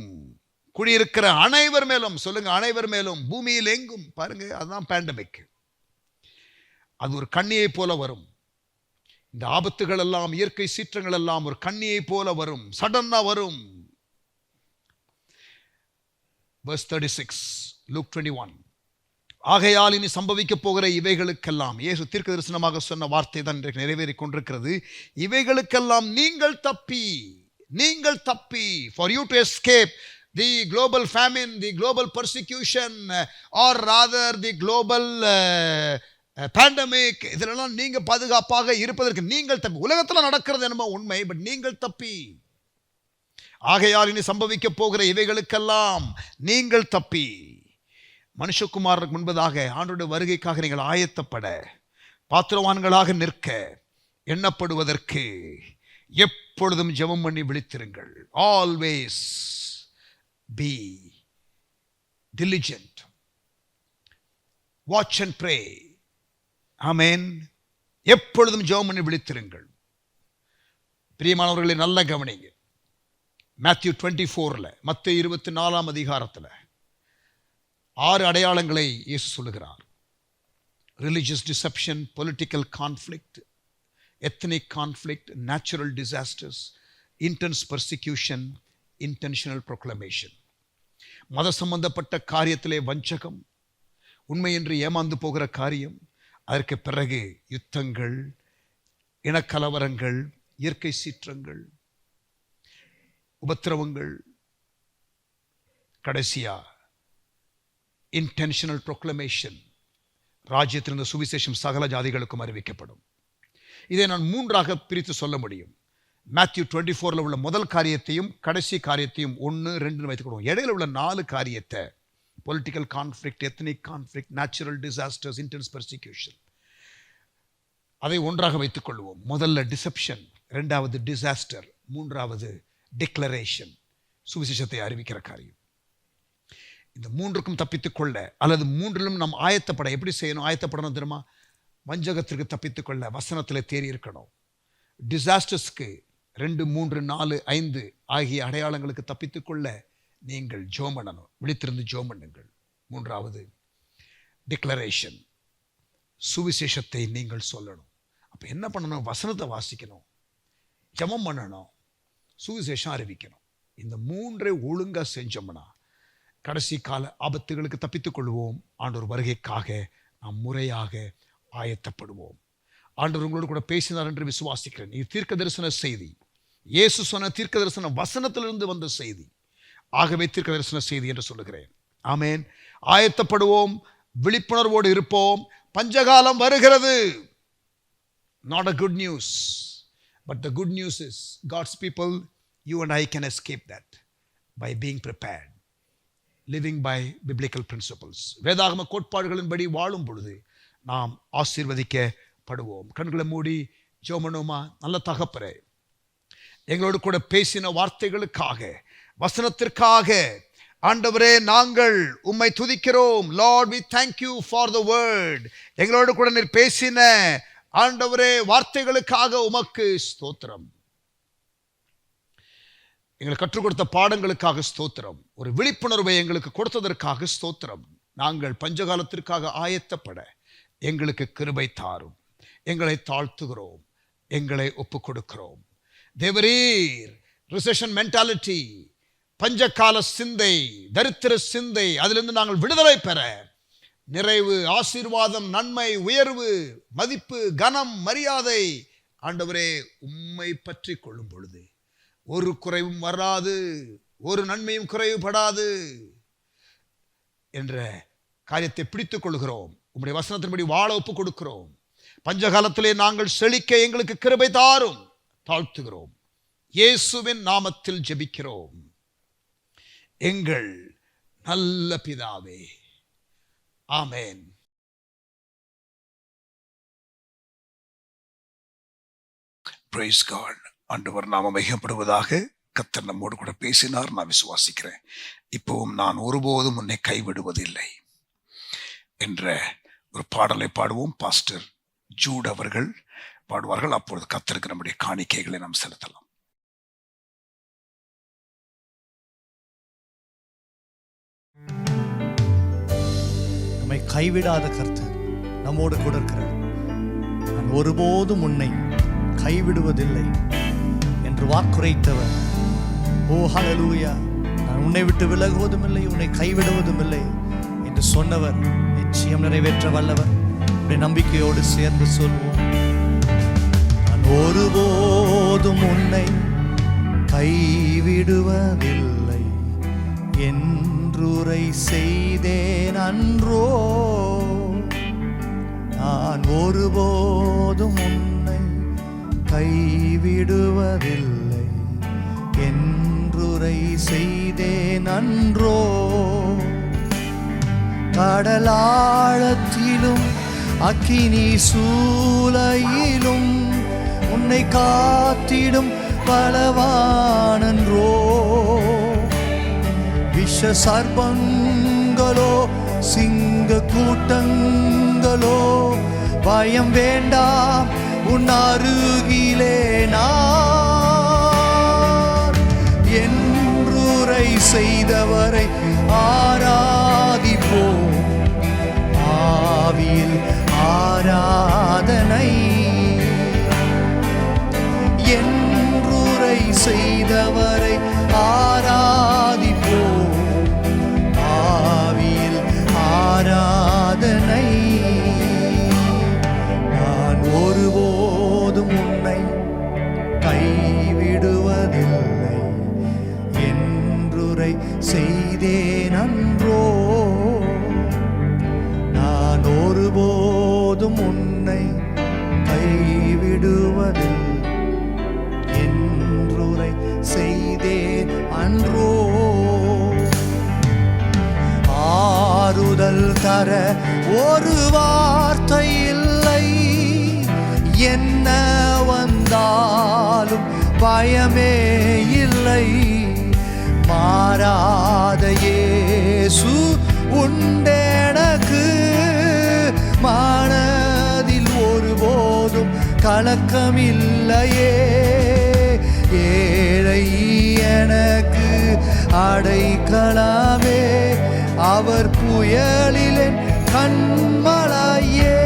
குடியிருக்கிற அனைவர் மேலும், சொல்லுங்க அனைவர் மேலும், பூமியில் எங்கும். பாருங்க, அதுதான் பேண்டமிக். அது ஒரு கண்ணியை போல வரும். இந்த ஆபத்துகள் எல்லாம், இயற்கை சீற்றங்கள் எல்லாம் ஒரு கண்ணியை போல வரும், சடனா வரும். Verse 36, Luke 21. ஆகையால் இனி சம்பவிக்க போகிற இவைகளுக்கெல்லாம், இயேசு தீர்க்க தரிசனமாக சொன்ன வார்த்தை தான் இன்றைக்கு நிறைவேறிக் கொண்டிருக்கிறது. இவைகளுக்கெல்லாம் நீங்கள் தப்பி, for you to escape the global famine, the global persecution, or rather the global pandemic, இதெல்லாம் நீங்க பாதுகாப்பாக இருப்பதற்கு நீங்கள் தப்பி. உலகத்தில் நடக்கிறது என்னமோ உண்மை, பட் நீங்கள் தப்பி. ஆகையால் இனி சம்பவிக்க போகிற இவைகளுக்கெல்லாம் நீங்கள் தப்பி, மனுஷகுமாரனுக்கு முன்பதாக ஆண்டவருடைய வருகைக்காக நீங்கள் ஆயத்தப்பட, பாத்திரவான்களாக நிற்க, எண்ணப்படுவதற்கு எப்பொழுதும் ஜெபம் பண்ணி விழித்திருங்கள். Always be diligent, watch and pray. Amen. எப்பொழுதும் ஜெபம் பண்ணி விழித்திருங்கள். பிரியமானவர்களே, நல்ல கவனிங்க. Matthew 24, மத்தேயு 24ஆம் அதிகாரத்தில் 6 அடையாளங்களை இயேசு சொல்லுகிறார். Religious deception, political conflict, ethnic conflict, natural disasters, intense persecution, intentional proclamation. மத சம்பந்தப்பட்ட காரியத்திலே வஞ்சகம், உண்மை என்று ஏமாந்து போகிற காரியம், அதற்கு பிறகு யுத்தங்கள், இனக்கலவரங்கள், இயற்கை சீற்றங்கள், உபத்திரவங்கள், கடைசியா இன்டென்ஷனல் ப்ரொக்ளமேஷன், ராஜ்யத்திலிருந்து சுவிசேஷம் சகல ஜாதிகளுக்கும் அறிவிக்கப்படும். இதை நான் 3ஆக பிரித்து சொல்ல முடியும். Matthew 24 உள்ள முதல் காரியத்தையும் கடைசி காரியத்தையும் 1, 2 வைத்துக்கொள்வோம். இடையில உள்ள 4 காரியத்தை, political conflict, ethnic conflict, natural disasters, intense persecution, அதை ஒன்றாக வைத்துக் கொள்வோம். முதல்ல டிசெப்ஷன், 2வது டிசாஸ்டர், 3வது டிக்ளரேஷன், சுவிசேஷத்தை அறிவிக்கிற காரியம். இந்த 3க்கும் தப்பித்துக்கொள்ள, அல்லது 3லும் நாம் ஆயத்தப்பட, எப்படி செய்யணும்? ஆயத்தப்படணும் தெரியுமா? வஞ்சகத்திற்கு தப்பித்துக்கொள்ள வசனத்தில் தேறி இருக்கணும். டிசாஸ்டர்ஸ்க்கு 2, 3, 4, 5 ஆகிய அடையாளங்களுக்கு தப்பித்துக்கொள்ள நீங்கள் ஜெபம் பண்ணணும், விழித்திருந்து ஜெபம் பண்ணுங்கள். 3வது டிக்ளரேஷன், சுவிசேஷத்தை நீங்கள் சொல்லணும். அப்போ என்ன பண்ணணும்? வசனத்தை வாசிக்கணும், ஜெபம் பண்ணணும், சுவிசேஷம் அறிவிக்கணும். இந்த 3 ஒழுங்கா செஞ்சோம்னா கடைசி கால ஆபத்துகளுக்கு தப்பித்துக் கொள்வோம். ஆண்டவர் வருகைக்காக நாம் முறையாக ஆயத்தப்படுவோம். ஆண்டவர் உங்களோடு கூட பேசினார் என்று விசுவாசிக்கிறேன். இது தீர்க்க தரிசன செய்தி, இயேசு சொன்ன தீர்க்க தரிசன வசனத்திலிருந்து வந்த செய்தி. ஆகவே தீர்க்க தரிசன செய்தி என்று சொல்லுகிறேன். ஆமேன். ஆயத்தப்படுவோம், விழிப்புணர்வோடு இருப்போம். பஞ்சகாலம் வருகிறது. Not a good news, but the good news is God's people, you and I can escape that by being prepared, living by biblical principles. வேதாகம கோட்பாடுகளின்படி வாழும் பொழுது நாம் ஆசீர்வதிக்கப்படுவோம். கண்களை மூடி ஜெபம் பண்ணுவோமா? நல்ல தகப்பரே, எங்களோடு கூட பேசின வார்த்தைகளுக்காக, வசனத்திற்காக ஆண்டவரே நாங்கள் உம்மை துதிக்கிறோம். Lord, we thank you for the word. எங்களோடு கூட நீர் பேசின ஆண்டவரே வார்த்தைகளுக்காக உமக்கு ஸ்தோத்திரம். எங்களுக்கு கற்றுக் கொடுத்த பாடங்களுக்காக ஸ்தோத்திரம். ஒரு விழிப்புணர்வை எங்களுக்கு கொடுத்ததற்காக ஸ்தோத்திரம். நாங்கள் பஞ்சகாலத்திற்காக ஆயத்தப்பட எங்களுக்கு கிருபை தாரும். எங்களை தாழ்த்துகிறோம், எங்களை ஒப்புக் கொடுக்கிறோம். தேவரீர், ரிசெஷன் மென்டாலிட்டி, பஞ்சகால சிந்தை, தரித்திர சிந்தை, அதிலிருந்து நாங்கள் விடுதலை பெற நிறைவு, ஆசீர்வாதம், நன்மை, உயர்வு, மதிப்பு, கனம், மரியாதை ஆண்டவரே உம்மை பற்றி கொள்ளும் பொழுது ஒரு குறைவும் வராது, ஒரு நன்மையும் குறைவுபடாது என்ற காரியத்தை பிடித்துக் கொள்கிறோம். உம்முடைய வசனத்தின்படி வாழ ஒப்புக் கொடுக்கிறோம். பஞ்சகாலத்திலே நாங்கள் செழிக்க எங்களுக்கு கிருபை தாரும். தாழ்த்துகிறோம். இயேசுவின் நாமத்தில் ஜெபிக்கிறோம் எங்கள் நல்ல பிதாவே. ஆமென். Praise God. ஆண்டவர் நாம மகிமைப்படுவதாக. கர்த்தர் நம்மோடு கூட பேசினார், நான் விசுவாசிக்கிறேன். இப்பவும் நான் ஒருபோதும் உன்னை கைவிடுவதில்லை என்ற ஒரு பாடலை பாடுவோம். பாஸ்டர் ஜூட் அவர்கள் பாடுவார்கள். அப்பொழுது கர்த்தருக்கு நம்முடைய காணிக்கைகளை நாம் செலுத்தலாம். நம்மை கைவிடாத கர்த்தர் நம்மோடு கூட இருக்கிறார். நான் ஒருபோதும் உன்னை கைவிடுவதில்லை என்று வாக்குரைத்தவர். ஓ ஹல்லேலூயா. நான் உன்னை விட்டு விலகுவதும் இல்லை, உன்னை கைவிடுவதும் இல்லை என்று சொன்னவர் நிச்சயம் நிறைவேற்ற வல்லவர். நம்பிக்கையோடு சேர்ந்து சொல்வோம். நான் ஒருபோதும் உன்னை கைவிடுவதில்லை என்றுரை செய்தேன் அன்றோ. நான் ஒருபோதும் உன்னை கைவிடுவதில்லை என்றுரை செய்தேன் அன்றோ. கடலாழத்திலும் அக்கினி சூளையிலும் உன்னை காத்திடும் பலவானன்றோ. விஷ சர்ப்பங்களோ சிங்க கூட்டங்களோ பயம் வேண்டாம், உன் அருகிலே நான். என்றுரை செய்தவரை ஆராதிப்போம், ஆவியில் ஆராதனை. என்றுரை செய்தவரை ஆராதிப்போம், ஆவியில் ஆராதனை. நான் ஒருபோதும் உன்னை கைவிடுவதில்லை என்றுரை செய்தேன் அன்றோ. நான் ஒருபோதும் உன்னை கைவிடுவதில்லை என்றுரை செய்தேன் அன்றோ. ஆறுதல் தர ஒரு வார்த்தை இல்லை, என்ன வந்தாலும் பயமே இல்லை. மாறாத இயேசு உண்டெனக்கு, மனதில் ஒருபோதும் கலக்கமில்லையே. ஏழை எனக்கு அடைக்கலமே, அவர் புயலிலே கண்மலையே.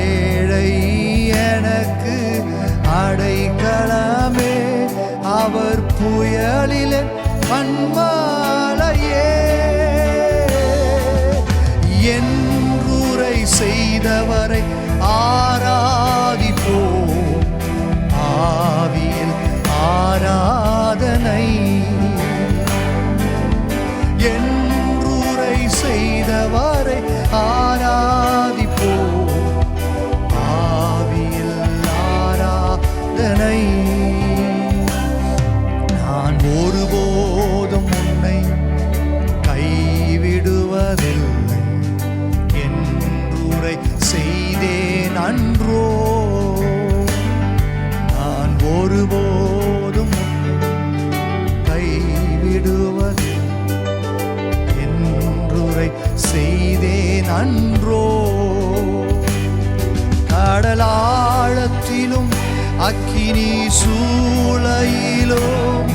ஏழை எனக்கு அடைக்கலமே, அவர் புயலிலே கண்மலையே. என்றுரை செய்தவரை ஆராதிப்போம், ஆவியில் ஆராதனை. என்றுரை செய்தவரை ஆராதிப்போம், ஆவியில் ஆராதனை. நான் ஒருபோதும் உன்னை கைவிடுவதில்லை என்றுரை செய்தேன் அன்றோ. நான் ஒருபோதும் கைவிடுவது என்றுரை செய்தேன் அன்றோ. கடலாழத்திலும் அக்கினி சூளையிலும்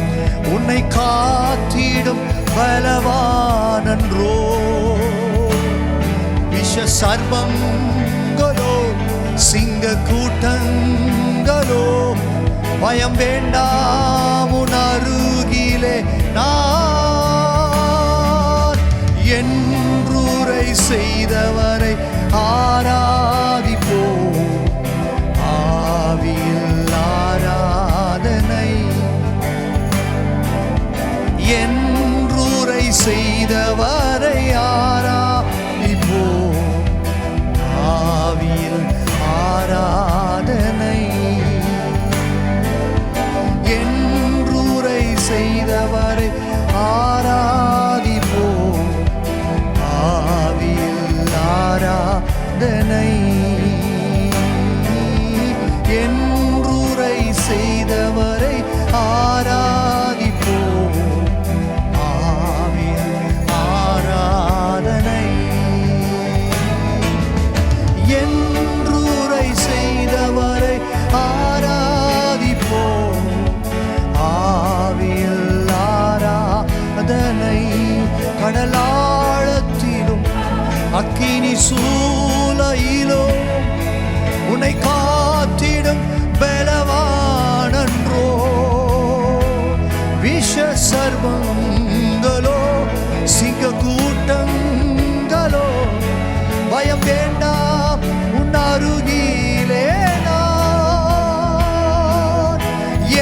உன்னை காத்திடும் பலவானன்றோ. விஷ சர்வங்களோ சிங்க கூட்டங்களோ பயம் வேண்டாம் உன் அருகிலே நான். என்றுரை செய்தவரை ஆராதிப்போம், ஆவியில் ஆராதனை. என்றுரை செய்தவரை ஆராதிப்போம், ஆவியில் ஆராதனை. என்றுரை செய்தவரை ஆராதிப்போம், ஆவியில் ஆராதனை. என்றுரை செய்தவரை ஆராதிப்போம், ஆவியில் ஆராதனை. என்றுரை செய்தவரை ஆராதிப்போம், ஆவியில் ஆராதனை. கடலாழத்திலும் அக்கினி சூளையிலும் உன்னை காத்திடும் பலவானன்றோ. விஷ சர்வங்களோ சிங்க கூட்டங்களோ பயம் வேண்டாம் உன் அருகிலே நான்.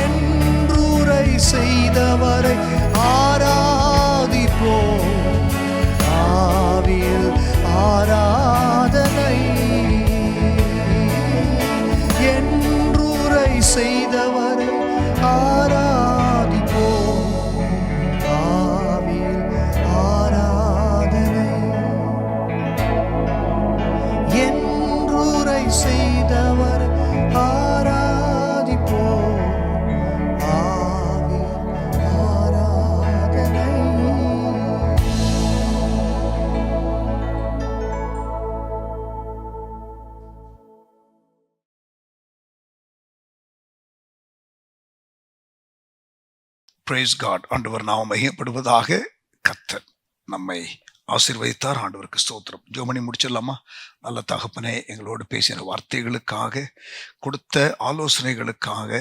என்றுரை செய்தவரை ஆராதிப்போம், ஆவியில் ஆராதனை. என்றுரை செய்தவரை ஆராதிப்போம், ஆவியில் ஆராதனை. என்றுரை செய்தவரை ஆராதிப்போம், ஆவியில் ஆராதனை. Praise God. ஆண்டவர் நாமம் மகிமைப்படுவதாக. கர்த்தர் நம்மை ஆசீர்வதித்தார். ஆண்டவருக்கு ஸ்தோத்திரம். ஜெபம் முடிச்சிடலாமா? நல்ல தகப்பனே, எங்களோடு பேசின வார்த்தைகளுக்காக, கொடுத்த ஆலோசனைகளுக்காக,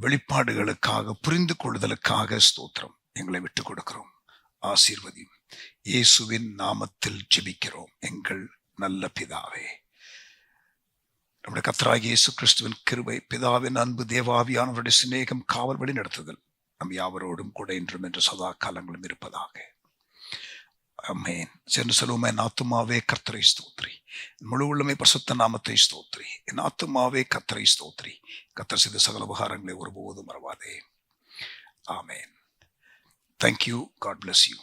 வெளிப்பாடுகளுக்காக, புரிந்து கொள்ளுதலுக்காக ஸ்தோத்திரம். எங்களை விட்டு கொடுக்கிறோம். ஆசீர்வதியும். இயேசுவின் நாமத்தில் ஜெபிக்கிறோம் எங்கள் நல்ல பிதாவே. நம்முடைய கர்த்தராகிய இயேசு கிறிஸ்துவின் கிருபை, பிதாவின் அன்பு, தேவாவியானவருடைய சிநேகம், காவல் வழி நடத்துதல் நம் யாவரோடும் கூட இன்றும் என்று சதா காலங்களும் இருப்பதாக. ஆமென். சென்று சொல்லுவோம், என் ஆத்துமாவே கர்த்தரை ஸ்தோத்திரி, முழு உள்ளமே பரிசுத்த நாமத்தை ஸ்தோத்திரி. என் ஆத்துமாவே கர்த்தரை ஸ்தோத்திரி, கர்த்தர் செய்த சகல உபகாரங்களை ஒருபோதும் மறவாதே. ஆமென். Thank you. God bless you.